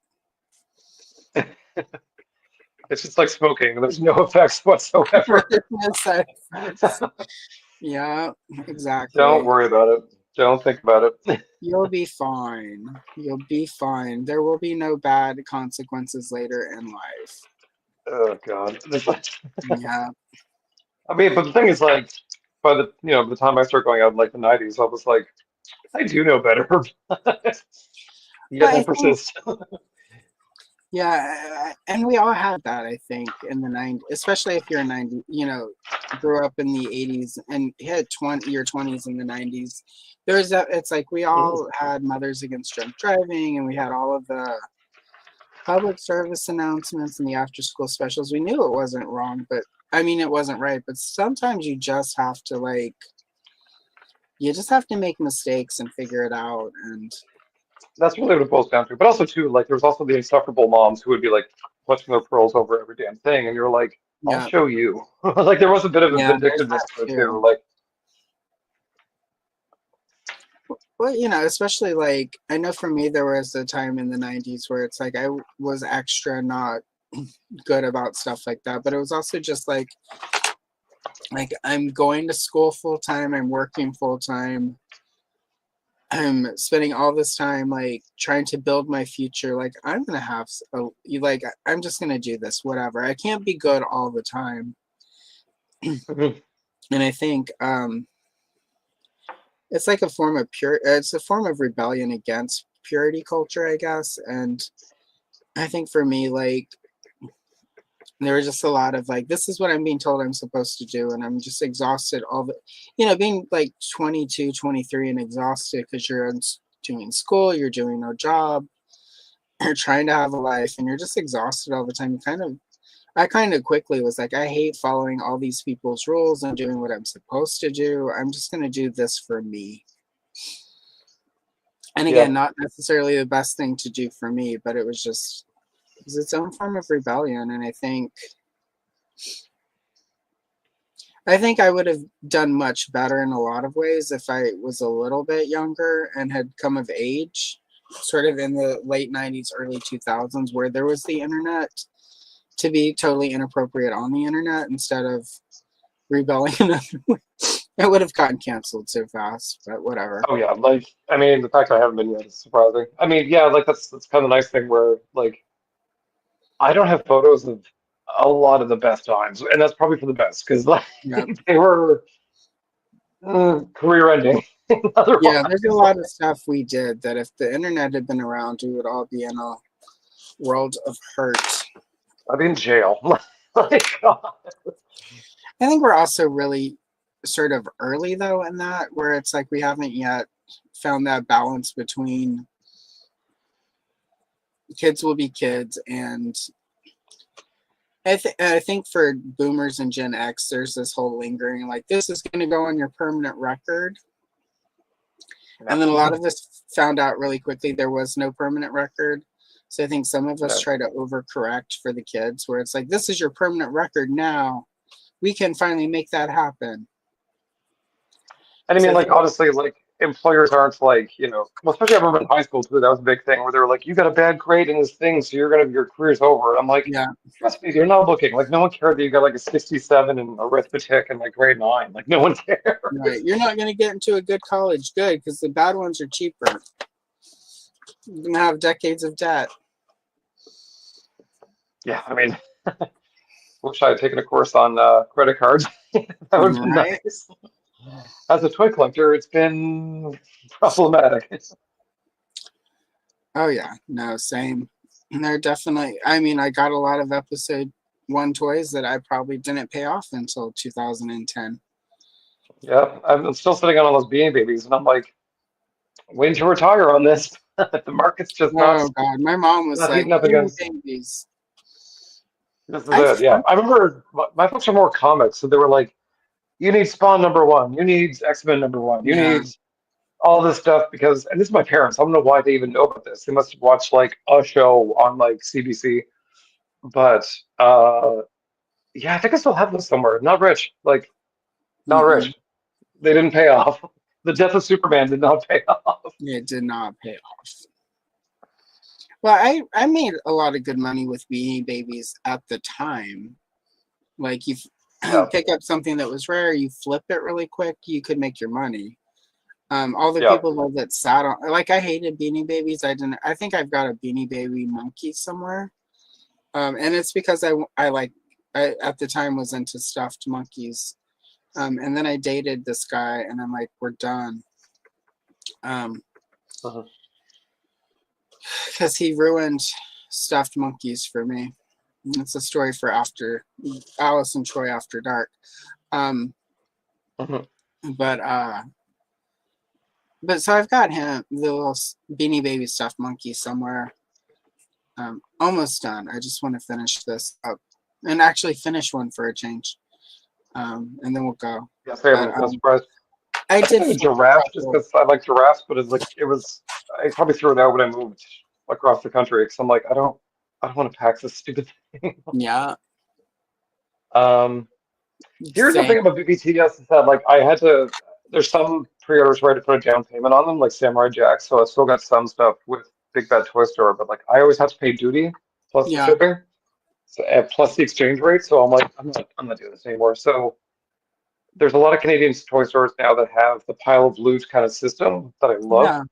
It's just like smoking. There's no effects whatsoever. No side effects. Yeah, exactly. Don't worry about it. Don't think about it. You'll be fine. You'll be fine. There will be no bad consequences later in life. Oh God. Yeah. I mean, but the thing is, like, by the time I started going out in like the '90s, I was like, I do know better. Yet I persist. Yeah, and we all had that, I think, in the 90s, especially if you're 90, grew up in the 80s and hit your 20s in the 90s. It's like we all had Mothers Against Drunk Driving, and we had all of the public service announcements and the after school specials. We knew it wasn't wrong, but I mean, it wasn't right. But sometimes you just have to make mistakes and figure it out. And that's really what it boils down to. But also too, like there's also the insufferable moms who would be like clutching their pearls over every damn thing, and you're like, I'll show you. Like there was a bit of a vindictiveness to it too. Like, well, especially like I know for me there was a time in the 90s where it's like I was extra not good about stuff like that, but it was also just like I'm going to school full time, I'm working full time, I'm spending all this time like trying to build my future. Like I'm gonna have I'm just gonna do this, whatever. I can't be good all the time. And I think it's like it's a form of rebellion against purity culture, I guess. And I think for me, like there was just a lot of like, this is what I'm being told I'm supposed to do, and I'm just exhausted being like 22, 23 and exhausted because you're doing school, you're doing no job, you're trying to have a life, and you're just exhausted all the time. I kind of quickly was like, I hate following all these people's rules and doing what I'm supposed to do. I'm just going to do this for me. And again, not necessarily the best thing to do for me, but it was its own form of rebellion. And I think I think I would have done much better in a lot of ways if I was a little bit younger and had come of age, sort of in the late 90s, early 2000s, where there was the internet, to be totally inappropriate on the internet instead of rebelling. It would have gotten canceled so fast, but whatever. Oh yeah, like I mean, the fact I haven't been yet is surprising. I mean, yeah, like that's kind of the nice thing where like I don't have photos of a lot of the best times, and that's probably for the best because like Yeah. they were career ending Yeah, otherwise. there's a lot of stuff we did that if the internet had been around, we would all be in a world of hurt. I'd be in jail. Like, God. I think we're also really sort of early though in that, where it's like we haven't yet found that balance between kids will be kids, and I think for boomers and Gen X, there's this whole lingering like this is going to go on your permanent record, and then a lot of us found out really quickly there was no permanent record. So I think some of us No. try to overcorrect for the kids, where it's like this is your permanent record now. We can finally make that happen. And I So mean, I like think, honestly, like employers aren't like, well, especially I remember in high school too, that was a big thing where they were like, you got a bad grade in this thing, so your career's over. And I'm like, yeah, trust me, they're not looking. Like no one cared that you got like a 67 in arithmetic in like grade 9. Like no one right. cares. You're not going to get into a good college, good, because the bad ones are cheaper. You're going to have decades of debt. Yeah, I mean, wish I had taken a course on credit cards. That would have been Right? nice. As a toy collector, it's been problematic. Oh, yeah. No, same. And they're definitely, I mean, I got a lot of episode 1 toys that I probably didn't pay off until 2010. Yeah, I'm still sitting on all those Beanie Babies, and I'm like, waiting to retire on this. The market's just Oh, God. My mom was not like, heating up "Beanie against. Babies." This is I, it. Yeah, I remember my folks are more comics, so they were like, you need Spawn #1, you need X-Men #1, you yeah. need all this stuff because, and this is my parents. I don't know why they even know about this. They must have watched like a show on like CBC, but yeah, I think I still have this somewhere. Not rich, like not Mm-mm. rich. They didn't pay off. The death of Superman did not pay off. It did not pay off. Well, I made a lot of good money with Beanie Babies at the time. Like, you Yeah, pick up something that was rare, you flip it really quick, you could make your money. All the yeah. people though that sat on, like, I hated Beanie Babies. I think I've got a Beanie Baby monkey somewhere. And it's because I at the time was into stuffed monkeys. And then I dated this guy, and I'm like, we're done. Uh-huh. Because he ruined stuffed monkeys for me. It's a story for after Alice and Troy After Dark. Um, Uh-huh. but so I've got him the little Beanie Baby stuffed monkey somewhere. Almost done. I just want to finish this up and actually finish one for a change. And then we'll go. Yeah, same. But I'm surprised. I I think did I have a flip a giraffe just couple. because I like giraffes, but it's like it was. I probably threw it out when I moved across the country because I'm like, I don't want to pack this stupid thing. Yeah, Um, Here's the same. thing about BBTS is that like I had to. There's some pre-orders where I had to put a down payment on them, like Samurai Jack. So I still got some stuff with Big Bad Toy Store, but like I always have to pay duty plus the Yeah, shipping, so, plus the exchange rate. So I'm like, I'm not doing this anymore. So there's a lot of Canadian toy stores now that have the pile of loot kind of system that I love. yeah.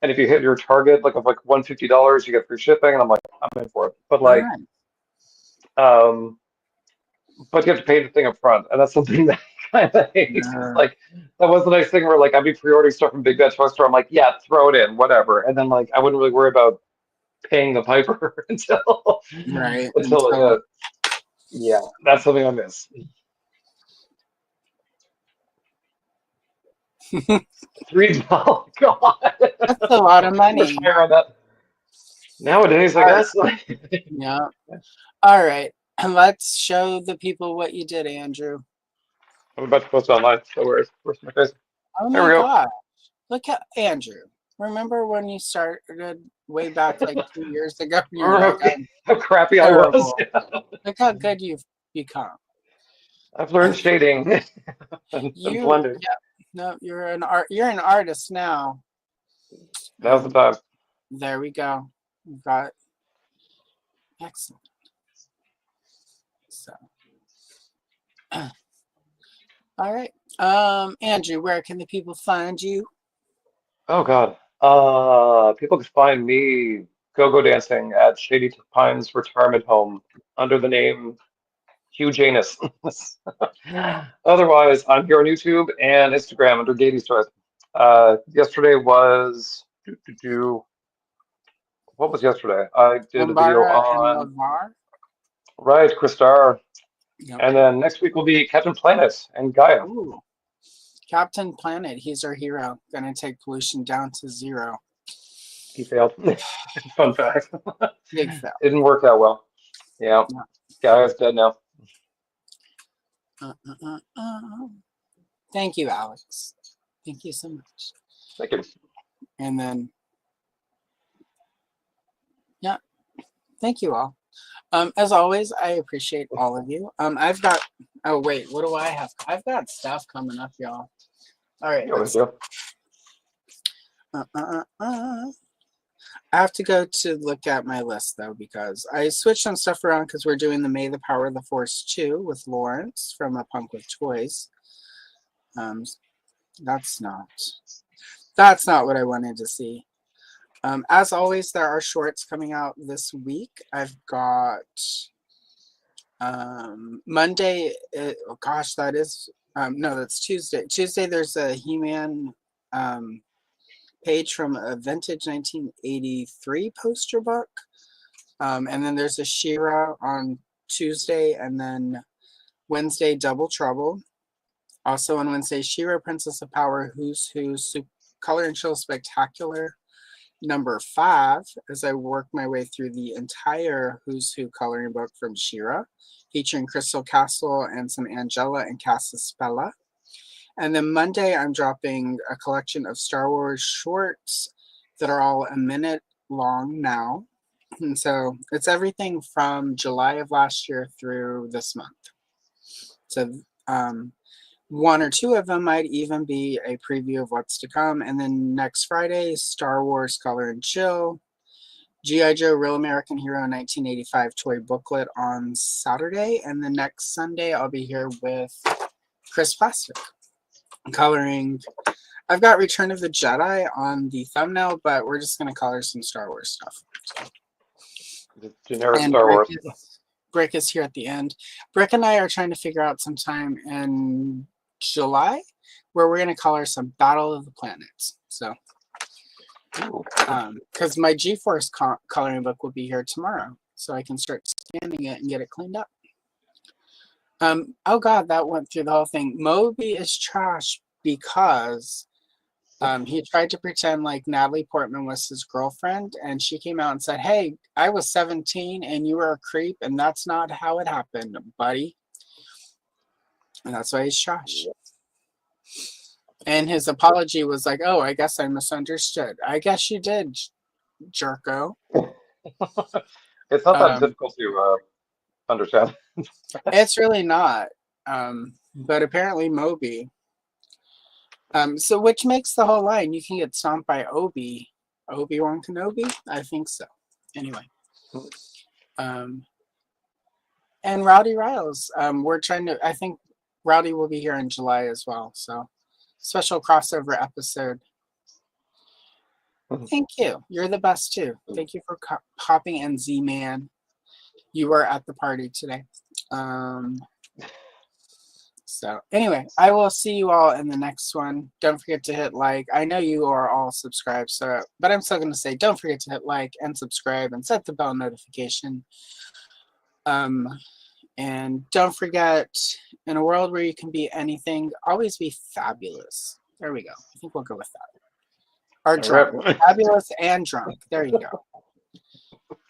And if you hit your target like of like $150, you get free shipping, and I'm like, I'm in for it. But All like, right. um, but you have to pay the thing up front, and that's something that I kind of hate. It's Uh, like that was the nice thing where like I'd be pre-ordering stuff from Big Bad Toy Store. I'm like, yeah, throw it in, whatever, and then like I wouldn't really worry about paying the piper right. until it Until hit. Yeah, that's something I miss. $3, God, that's a lot of too much money. higher on that nowadays, I All right. guess. Yeah. All right. And let's show the people what you did, Andrew. I'm about to post it online. So where's my face? Oh There my we go. God. Look at Andrew. Remember when you started way back like 2 years ago? You were like, Remember I'm how crappy I was? terrible. Look how good you've become. I've learned shading and You, blending. yeah, no, you're an artist now. Now's the time. There we go. We've got excellent. So, all right. Andrew, where can the people find you? Oh God. People can find me go-go dancing at Shady Pines Retirement Home under the name Hugh Janus. Otherwise, I'm here on YouTube and Instagram under Gayties. Yesterday was what was yesterday? I did a video Umbara and on Lavar. right, Kristar, Yep. and then next week will be Captain Planet and Gaia. Ooh. Captain Planet, he's our hero. Gonna take pollution down to 0. He failed. Fun fact. Big fail. Didn't work that well. Yeah, No. Gaia's dead now. Uh, uh, uh, uh. Thank you, Alex. Thank you so much. Thank you. And then, yeah, thank you all. As always, I appreciate all of you. I've got, oh wait, what do I have? I've got stuff coming up, y'all. All right. You always do. I have to go to look at my list though, because I switched some stuff around because we're doing the May the Power of the Force 2 with Lawrence from A Punk with Toys. That's not what I wanted to see. As always, there are shorts coming out this week. I've got Monday. Oh gosh, that is no, that's Tuesday. Tuesday, there's a He-Man page from a vintage 1983 poster book, and then there's a She-Ra on Tuesday, and then Wednesday, Double Trouble. Also on Wednesday, She-Ra, Princess of Power, Who's Who, Color and Chill Spectacular number 5, as I work my way through the entire Who's Who coloring book from She-Ra, featuring Crystal Castle and some Angela and Casaspella. And then Monday, I'm dropping a collection of Star Wars shorts that are all a minute long now. And so it's everything from July of last year through this month. So one or two of them might even be a preview of what's to come. And then next Friday, Star Wars Color and Chill, G.I. Joe Real American Hero 1985 toy booklet on Saturday. And then next Sunday, I'll be here with Chris Plastic coloring. I've got Return of the Jedi on the thumbnail, but we're just going to color some Star Wars stuff. The generic And Star Wars. Brick is here at the end. Brick and I are trying to figure out some time in July where we're going to color some Battle of the Planets. So, because my G-Force coloring book will be here tomorrow, so I can start scanning it and get it cleaned up. Oh God, that went through the whole thing. Moby is trash because he tried to pretend like Natalie Portman was his girlfriend, and she came out and said, "Hey, I was 17 and you were a creep, and that's not how it happened, buddy." And that's why he's trash. And his apology was like, "Oh, I guess I misunderstood." I guess you did, jerko. It's not that difficult to understand. It's really not. But apparently Moby. So which makes the whole line. You can get stomped by Obi-Wan Kenobi? I think so. Anyway. And Rowdy Riles. We're trying to, I think Rowdy will be here in July as well. So special crossover episode. Thank you. You're the best too. Thank you for popping in, Z-Man. You were at the party today. So anyway, I will see you all in the next one. Don't forget to hit like. I know you are all subscribed, so but I'm still going to say don't forget to hit like and subscribe and set the bell notification. And don't forget, in a world where you can be anything, always be fabulous. There we go. I think we'll go with that. Or drunk. Fabulous and drunk. There you go.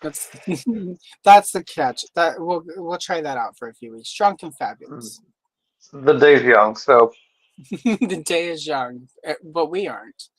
That's the catch. That we'll try that out for a few weeks. Drunk and fabulous. The day's young, so the day is young, but we aren't.